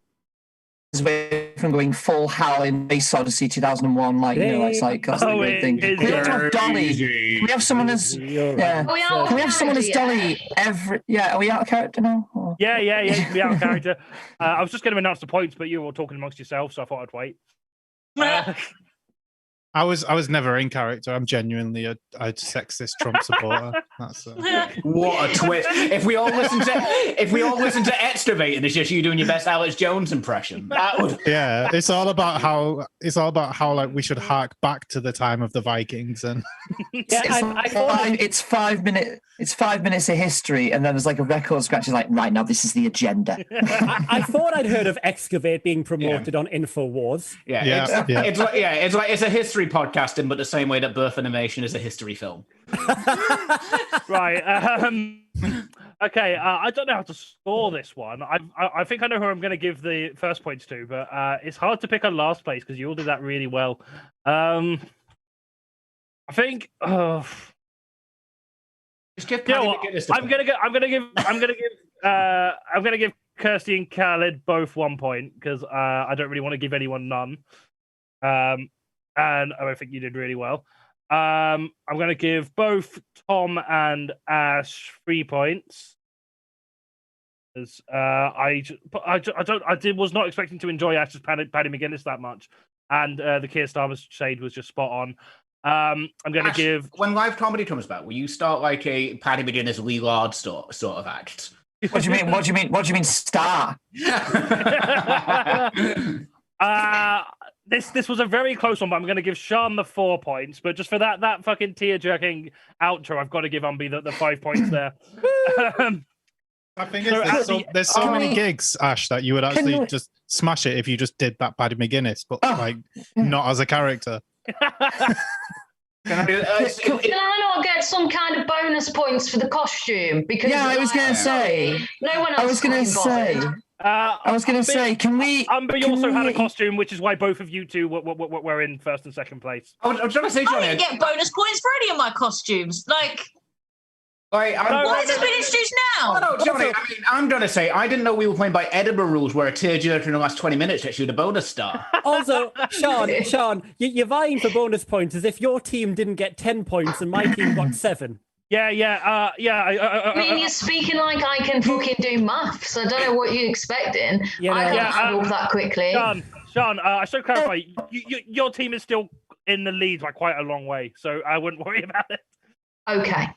away from going full Hal in Space Odyssey 2001. Like, you know, it's like, that's the great thing. Can we have Dolly? Can we have someone as... Yeah. Can we have someone as Dolly every... Yeah, are we out of character now? Or... Yeah, you can be out of character. I was just going to announce the points, but you were talking amongst yourselves, so I thought I'd wait. I was never in character. I'm genuinely a sexist Trump supporter. That's what a twist! If we all listen to Extravate and it's just you doing your best Alex Jones impression, that would... Yeah, it's all about how like we should hark back to the time of the Vikings and it's 5 minutes. It's 5 minutes of history, and then there's like a record scratch. It's like, right now, this is the agenda. I thought I'd heard of Excavate being promoted on InfoWars. It's a history podcasting, but the same way that Birth Animation is a history film. Right. Okay. I don't know how to score this one. I think I know who I'm going to give the first points to, but it's hard to pick on last place because you all did that really well. I think. Just give I'm gonna give Kirstie and Khalid both 1 point because I don't really want to give anyone none. And I don't think you did really well. I'm gonna give both Thom and Ash 3 points. Because I was not expecting to enjoy Ash's Paddy McGuinness that much, and the Kirstie shade was just spot on. I'm going to give... When live comedy comes back, will you start like a Paddy McGuinness Lee Lard sort of act? What do you mean? What do you mean? Star? This was a very close one, but I'm going to give Sean the 4 points. But just for that fucking tear-jerking outro, I've got to give Umby the 5 points there. I think there's so many gigs, Ash, that you would actually just smash it if you just did that Paddy McGuinness, but not as a character. Can I not get some kind of bonus points for the costume? Because I was going to say. No one else. I was going to say, can we? Umby also had a costume, which is why both of you two were in first and second place. I was trying to say, Jonny, I didn't get bonus points for any of my costumes. Why has this been introduced now? No, Jonny, I mean, I'm going to say, I didn't know we were playing by Edinburgh rules where a tearjerker in the last 20 minutes gets you the bonus star. Also, Sean, you're vying for bonus points as if your team didn't get 10 points and my team got 7. I mean, you're speaking like I can fucking do maths. I don't know what you're expecting. I can't handle that quickly. Sean, I should clarify, your team is still in the lead by quite a long way, so I wouldn't worry about it. Okay.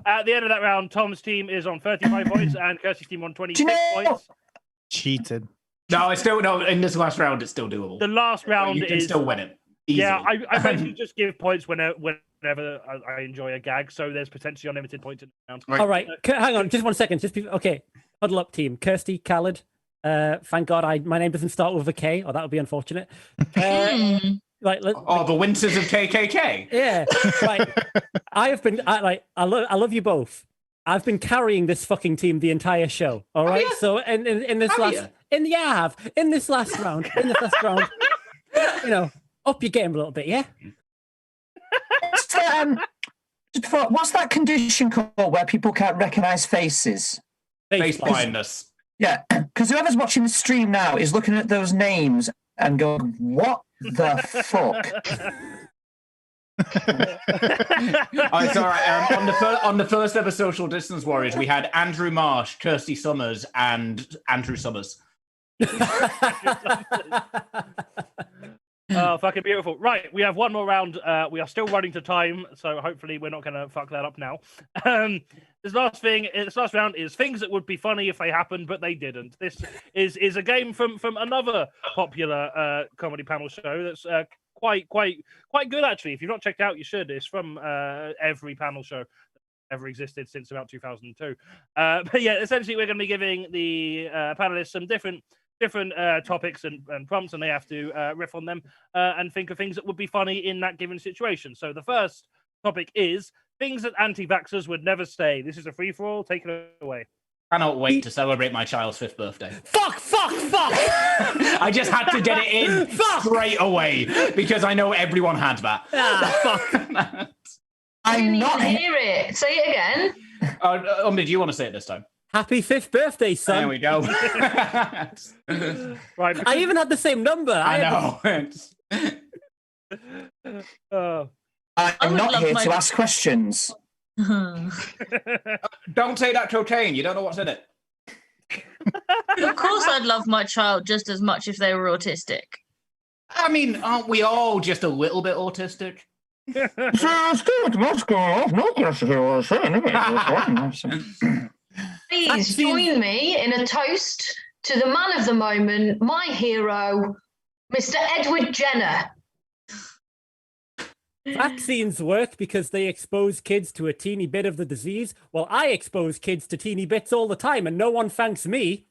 At the end of that round, Tom's team is on 35 points and Kirstie's team on 26 points. Cheated. No, in this last round, it's still doable. The last round you can still win it. Easily. Yeah, I basically just give points whenever I enjoy a gag, so there's potentially unlimited points in the round. Right. All right, hang on, just 1 second. Okay, huddle up, team. Kirstie, Khalid. Thank God my name doesn't start with a K, or that would be unfortunate. The winters of KKK. Yeah, right. I love you both. I've been carrying this fucking team the entire show. All right. So in this last round, up your game a little bit, yeah. What's that condition called where people can't recognise faces? Face blindness. Yeah, because whoever's watching the stream now is looking at those names and going, "What the fuck?" It's all right. On the first ever Social Distance Warriors, we had Andrew Marsh, Kirstie Summers, and Andrew Summers. Oh, fucking beautiful. Right, we have one more round. We are still running to time, so hopefully we're not going to fuck that up now. This last round is things that would be funny if they happened, but they didn't. This is a game from another popular comedy panel show that's quite good, actually. If you've not checked it out, you should. It's from every panel show that ever existed since about 2002. But yeah, essentially we're going to be giving the panelists some different topics and prompts, and they have to riff on them and think of things that would be funny in that given situation. So the first topic is things that anti-vaxxers would never say. This is a free-for-all. Take it away. Cannot wait to celebrate my child's 5th birthday. Fuck! I just had to get it in straight away because I know everyone had that. Fuck. I'm not hear it. Say it again. Umby, do you want to say it this time? Happy 5th birthday, son. There we go. Right. I even had the same number. I know. I'm not here to ask questions. Don't take that cocaine. You don't know what's in it. Of course, I'd love my child just as much if they were autistic. I mean, aren't we all just a little bit autistic? Please join me in a toast to the man of the moment, my hero, Mr. Edward Jenner. Vaccines work because they expose kids to a teeny bit of the disease. Well, I expose kids to teeny bits all the time, and no one thanks me.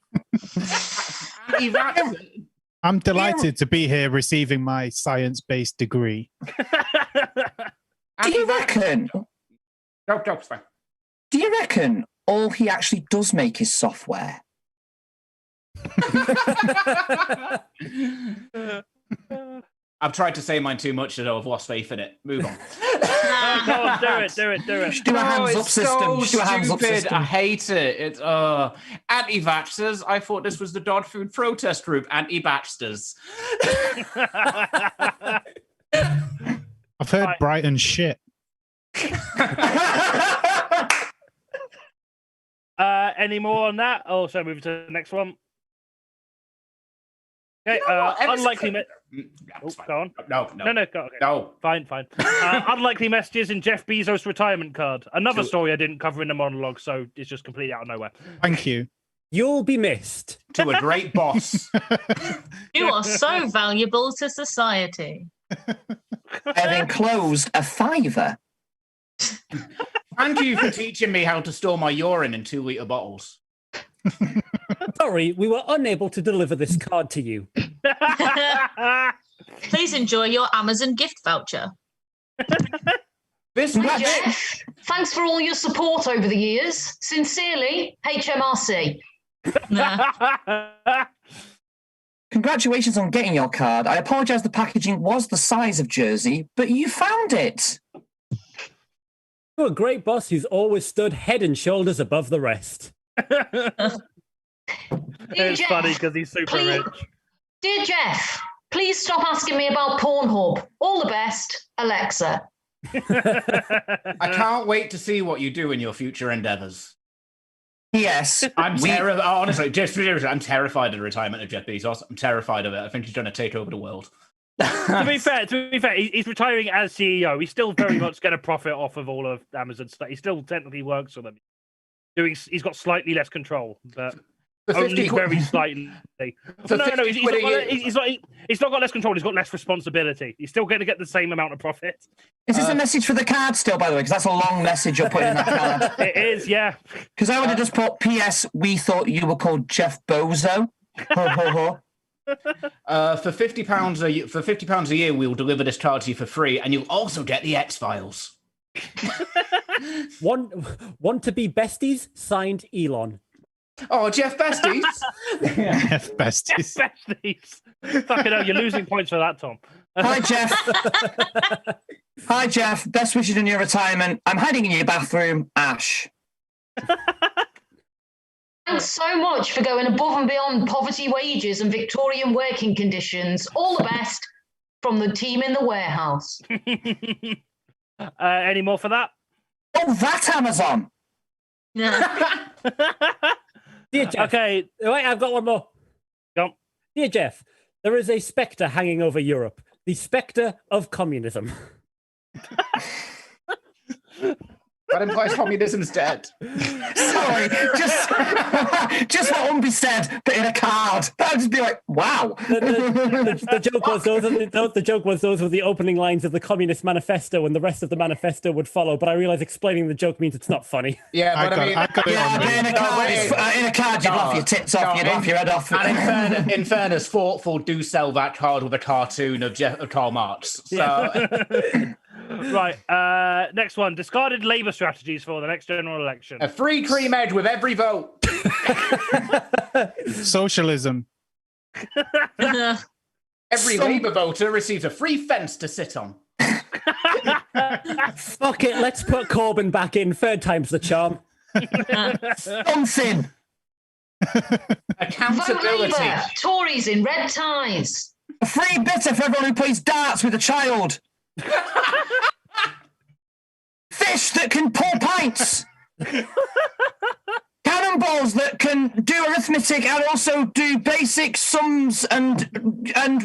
I'm delighted to be here receiving my science-based degree. Do you reckon? Do you reckon all he actually does make is software? I've tried to say mine too much, so I've lost faith in it. Move on. Come on, do it. Do a hands up system. So stupid. I hate it. It's anti-vaxxers. I thought this was the dog food protest group. Anti-vaxxers. I've heard Brighton shit. Any more on that? Oh, so move to the next one. Okay, unlikely. Go on. No. Go, okay. No. Fine. Unlikely messages in Jeff Bezos' retirement card. Another story I didn't cover in the monologue, so it's just completely out of nowhere. Thank you. You'll be missed. To a great boss. You are so valuable to society. I've enclosed a $5. Thank you for teaching me how to store my urine in 2-litre bottles. Sorry, we were unable to deliver this card to you. Please enjoy your Amazon gift voucher. This Hey, Jeff, thanks for all your support over the years. Sincerely, HMRC. Congratulations on getting your card. I apologise the packaging was the size of Jersey, but you found it. You're a great boss who's always stood head and shoulders above the rest. It's Jeff, funny because he's super please- rich. Dear Jeff, please stop asking me about Pornhub. All the best, Alexa. I can't wait to see what you do in your future endeavours. Yes. I'm terrified. Honestly, just seriously, I'm terrified of the retirement of Jeff Bezos. I'm terrified of it. I think he's going to take over the world. To be fair, he's retiring as CEO. He's still very much going to profit off of all of Amazon stuff. He still technically works for them. He's got slightly less control, but only very slightly. No, he's not got less control. He's got less responsibility. He's still going to get the same amount of profit. Is this a message for the card still, by the way? Because that's a long message you're putting in that card. It is, yeah. Because I would have just put, P.S. We thought you were called Jeff Bozo. Ho, ho, ho. For £50 a year, we'll deliver this card to you for free, and you'll also get the X-Files. Want to be besties? Signed, Elon. Oh, Jeff Besties. Jeff Besties. Jeff Besties. Fucking hell, you're losing points for that, Tom. Hi, Jeff. Hi, Jeff. Best wishes in your retirement. I'm hiding in your bathroom. Ash. Thanks so much for going above and beyond poverty wages and Victorian working conditions. All the best from the team in the warehouse. Any more for that? Oh, that Amazon. Yeah. Dear Jeff. Okay, wait, I've got one more. Go on. Dear Jeff, there is a spectre hanging over Europe. The spectre of communism. That implies communism's dead. Sorry, just what Umby said, but in a card. That would just be like, wow. The joke was those were the opening lines of the Communist Manifesto, and the rest of the manifesto would follow. But I realize explaining the joke means it's not funny. Yeah, but I got it on But in a card, you'd laugh your tits off, you'd laugh your head off. And in fairness, Thoughtful do sell that card with a cartoon of Karl Marx. So. Yeah. Right, next one. Discarded Labour strategies for the next general election. A free cream edge with every vote. Socialism. Every Labour voter receives a free fence to sit on. Fuck it, let's put Corbyn back in. Third time's the charm. Something. Vote Accountability. Labour. Tories in red ties. A free bitter for everyone who plays darts with a child. Fish that can pour pints. Cannonballs that can do arithmetic and also do basic sums and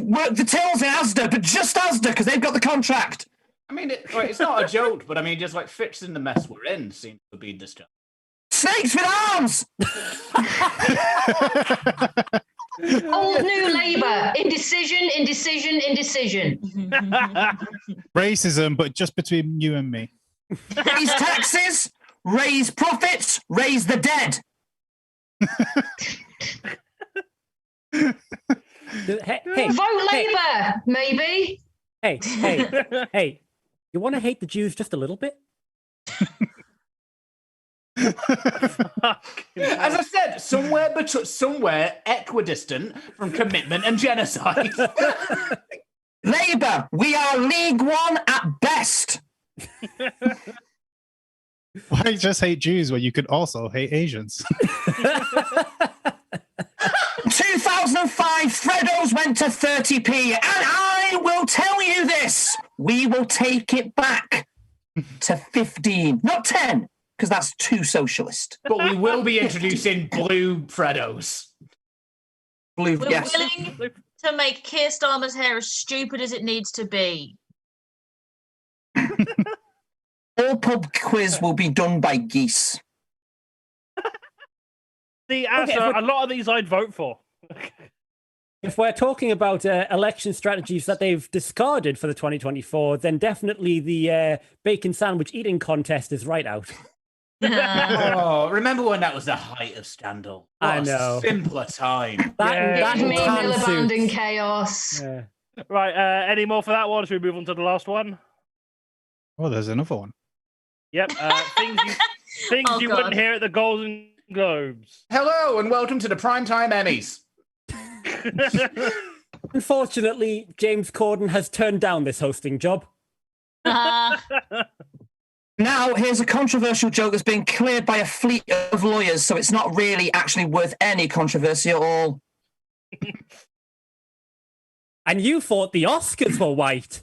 work the tills in Asda, but just Asda because they've got the contract. I mean, it's not a joke, but I mean, just like fixing the mess we're in seems to be this job. Snakes with arms. Old New Labour. Indecision. Racism, but just between you and me. Raise taxes, raise profits, raise the dead. Hey, Vote Labour, maybe. Hey, you want to hate the Jews just a little bit? As I said, somewhere equidistant from commitment and genocide. Labour, we are League One at best. Why just hate Jews when you could also hate Asians? 2005, Freddo's went to 30p, and I will tell you this: we will take it back to 15, not 10. Because that's too socialist. But we will be introducing blue Freddos. Blue, We're yes. willing to make Keir Starmer's hair as stupid as it needs to be. All pub quiz will be done by geese. The answer, a lot of these I'd vote for. If we're talking about election strategies that they've discarded for the 2024, then definitely the bacon sandwich eating contest is right out. Oh, remember when that was the height of scandal? What I know. A simpler time. That Give me tan Miliband suits. and chaos. Yeah. Right, any more for that one? Should we move on to the last one? Oh, there's another one. Yep, things Oh, you God. wouldn't hear at the Golden Globes. Hello and welcome to the Primetime Emmys. Unfortunately, James Corden has turned down this hosting job. Now, here's a controversial joke that's been cleared by a fleet of lawyers, so it's not really actually worth any controversy at all. And you thought the Oscars were white.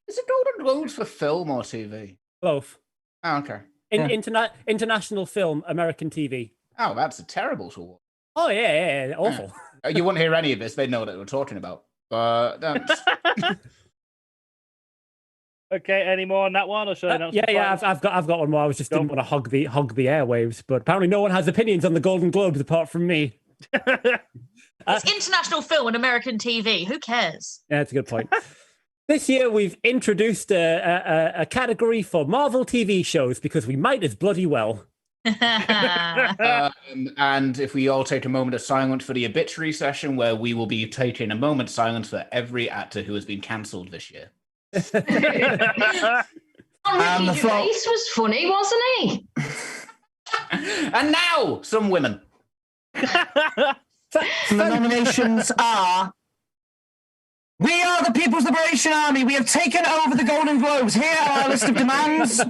Is it Golden Globes for film or TV? Both. Oh, okay. International film, American TV. Oh, that's a terrible award. Oh, yeah, awful. You wouldn't hear any of this. They'd know what we're talking about. But Okay, any more on that one? Or should I announce the yeah. prize? I've got one more. I was just didn't want to hog the airwaves, but apparently no one has opinions on the Golden Globes apart from me. It's international film and American TV. Who cares? Yeah, that's a good point. This year we've introduced a category for Marvel TV shows because we might as bloody well. and if we all take a moment of silence for the obituary session, where we will be taking a moment's silence for every actor who has been cancelled this year. Ricky Gervais was funny, wasn't he? And now, some women. The nominations are... We are the People's Liberation Army. We have taken over the Golden Globes. Here are our list of demands.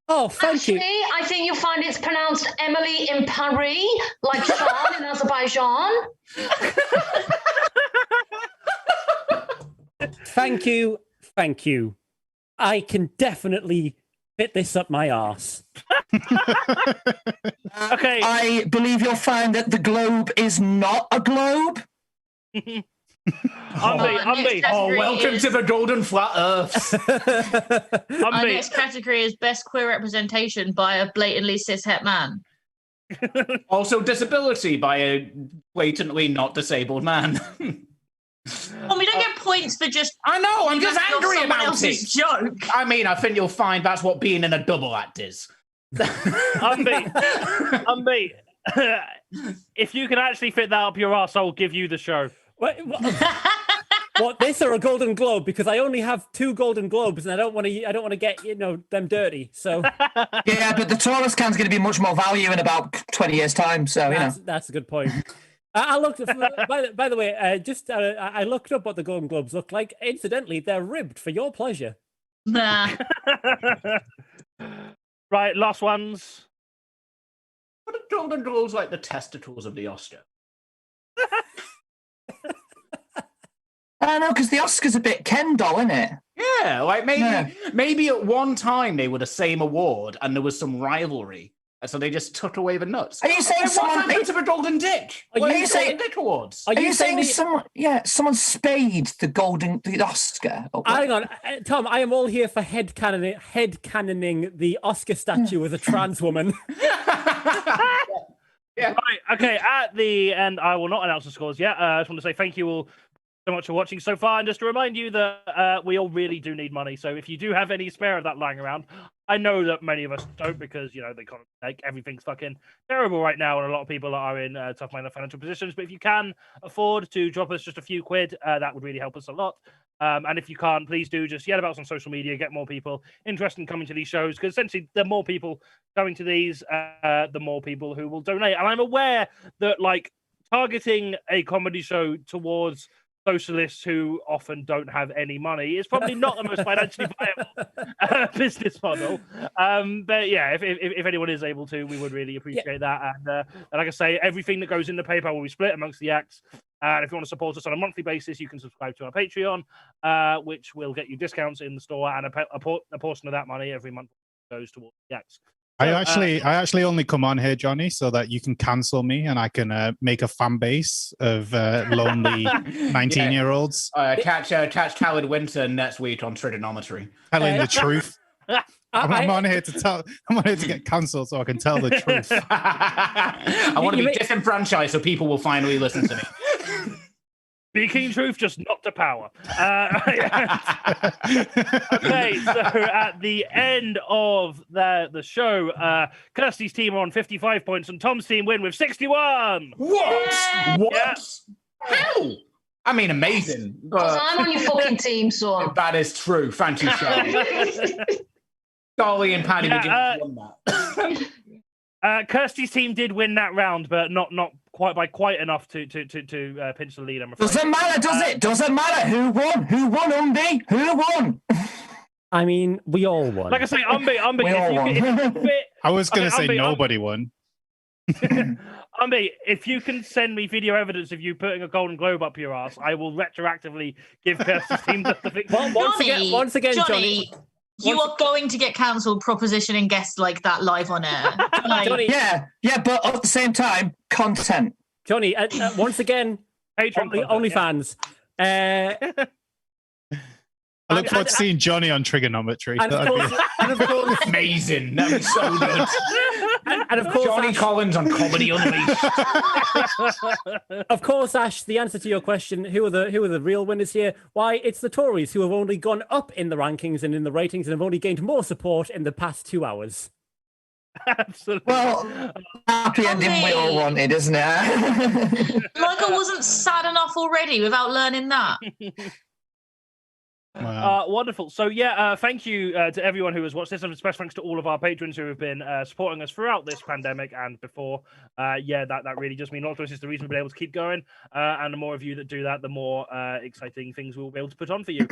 Oh, thank you. Actually, I think you'll find it's pronounced Emily in Paris, like Sean in Azerbaijan. Thank you. I can definitely fit this up my arse. Okay. I believe you'll find that the globe is not a globe. Umby. Oh, welcome to the Golden Flat Earth. Our next category is best queer representation by a blatantly cishet man. Also, disability by a blatantly not disabled man. Well, we don't get points for just. I know, I'm just You're angry someone about else's it. joke. I mean, I think you'll find that's what being in a double act is. Umby. If you can actually fit that up your ass, I'll give you the show. What, this or a Golden Globe? Because I only have 2 Golden Globes, and I don't want to get them dirty. So yeah, but the Taurus can's going to be much more value in about 20 years' time. So that's a good point. I looked. By the way, I looked up what the Golden Globes look like. Incidentally, they're ribbed for your pleasure. Nah. Right, last ones. What are Golden Globes like the testicles of the Oscar? I know, because the Oscar's a bit Ken doll, isn't it? Yeah, like maybe at one time they were the same award and there was some rivalry. And so they just took away the nuts. Are you saying what someone... happened to the Golden Dick? Are you saying Dick Awards? Are you saying someone spayed the Oscar? Hang on, Tom. I am all here for head canoning the Oscar statue as a trans woman. Yeah. Right, okay, at the end, I will not announce the scores yet. I just want to say thank you all so much for watching so far, and just to remind you that we all really do need money. So if you do have any spare of that lying around, I know that many of us don't, because the economy, like, everything's fucking terrible right now, and a lot of people are in tough financial positions. But if you can afford to drop us just a few quid, that would really help us a lot. And if you can't, please do just yell about us on social media, get more people interested in coming to these shows, because essentially the more people going to these, the more people who will donate. And I'm aware that, like, targeting a comedy show towards socialists who often don't have any money is probably not the most financially viable business model. But yeah, if anyone is able to, we would really appreciate that. And like I say, everything that goes in the PayPal will be split amongst the acts. And if you want to support us on a monthly basis, you can subscribe to our Patreon, which will get you discounts in the store, and a portion of that money every month goes towards the acts. I actually only come on here, Jonny, so that you can cancel me and I can make a fan base of lonely 19-year-olds. Catch Khalid Winter next week on trigonometry. Telling the truth. I'm on here to get cancelled so I can tell the truth. I want to be disenfranchised so people will finally listen to me. Speaking truth, just not to power. Okay, so at the end of the show, Kirstie's team are on 55 points and Thom's team win with 61. What? Yeah. How? I mean, amazing. Because I'm on your fucking team, son. That is true. Thank you, Charlie. Dolly and Paddy would won that. Kirstie's team did win that round, but not quite enough to pinch the lead. I'm afraid. Doesn't matter, does it? Doesn't matter who won. Who won, Umby? Who won? I mean, we all won. Like I say, Umby. If you fit, I was going to say nobody won. Umby, if you can send me video evidence of you putting a Golden Globe up your ass, I will retroactively give Kirstie's team the victory. Once again, Jonny. You are going to get cancelled propositioning guests like that live on air. Jonny, yeah, but at the same time, content. Jonny, once again, OnlyFans. I look forward to seeing Jonny on trigonometry. And of course, amazing. That was so good. And of course, Jonny Collins on Comedy Unleashed. Of course, Ash, the answer to your question, who are the real winners here? Why, it's the Tories, who have only gone up in the rankings and in the ratings and have only gained more support in the past 2 hours. Absolutely. Well, happy ending we all wanted, isn't it? Like I wasn't sad enough already without learning that. Wow. Wonderful. So thank you to everyone who has watched this, and special thanks to all of our patrons who have been supporting us throughout this pandemic and before. That really just means a lot to us. It's the reason we've been able to keep going, and the more of you that do that, the more exciting things we'll be able to put on for you.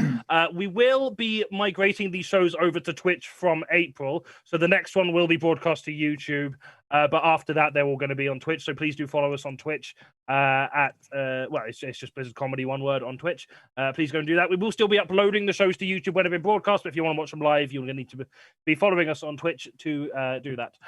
We will be migrating these shows over to Twitch from April, so the next one will be broadcast to YouTube. But after that, they're all going to be on Twitch. So please do follow us on Twitch it's just Blizzard Comedy, one word, on Twitch. Please go and do that. We will still be uploading the shows to YouTube when they've been broadcast. But if you want to watch them live, you're going to need to be following us on Twitch to do that.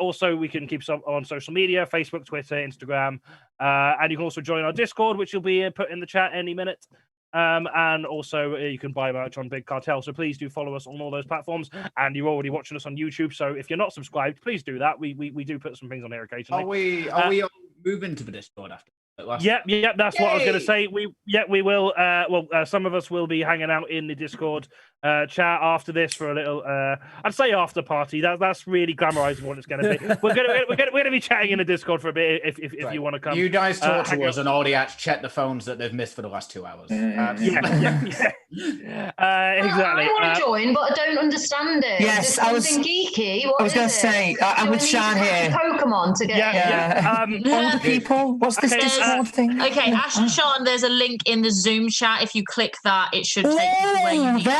Also we can keep some on social media, Facebook, Twitter, Instagram. And you can also join our Discord, which will be put in the chat any minute. And also you can buy merch on Big Cartel, so please do follow us on all those platforms. And you're already watching us on YouTube, so if you're not subscribed, please do that. We do put some things on here occasionally. Are we moving to the Discord after? Yeah, that's what I was going to say. We will. Some of us will be hanging out in the Discord chat after this for a little. I'd say after party. That's really glamorizing what it's going to be. We're going to be chatting in the Discord for a bit if you want to come. You guys talk to us, and Audiacs check the phones that they've missed for the last 2 hours. Exactly. I want to join, but I don't understand it. Yes, I was geeky. I was going to say, I'm with Sian here. Pokemon to get. Older people. What's this Discord thing? Okay, Ash and Sean, there's a link in the Zoom chat. If you click that, it should take you to where you need to go.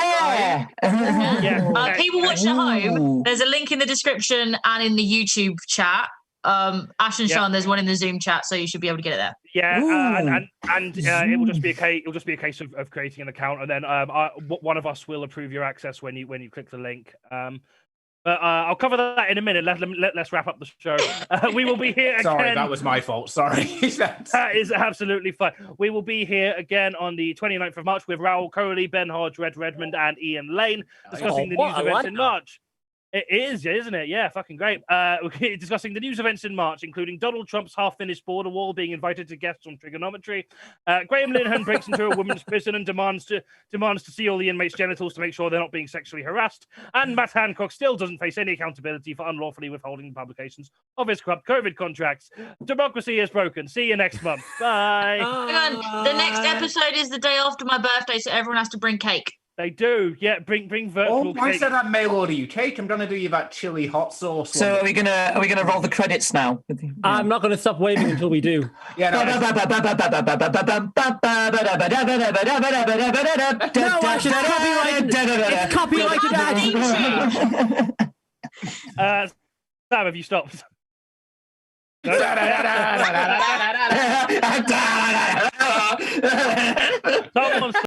People watching at home, there's a link in the description and in the YouTube chat. Ash and Sean, there's one in the Zoom chat, so you should be able to get it there. It will just be a case. It'll just be a case of creating an account, and then one of us will approve your access when you click the link. But I'll cover that in a minute. Let's wrap up the show. We will be here again. Sorry, that was my fault. Sorry. That is absolutely fine. We will be here again on the 29th of March with Raoul Coley, Ben Hodge, Red Redmond, and Ian Lane discussing the news events in March. It is, isn't it? Yeah, fucking great. We're discussing the news events in March, including Donald Trump's half-finished border wall being invited to guests on trigonometry. Graham Linehan breaks into a women's prison and demands to see all the inmates' genitals to make sure they're not being sexually harassed. And Matt Hancock still doesn't face any accountability for unlawfully withholding publications of his corrupt COVID contracts. Democracy is broken. See you next month. Bye. Hang on. The next episode is the day after my birthday, so everyone has to bring cake. They do, yeah. Bring virtual cake. I said I'd mail order you cake. I'm gonna do you that chili hot sauce. So are we gonna roll the credits now? I'm not gonna stop waving until we do. Yeah. No, Ash, it's copyrighted. Sam, have you stopped? Someone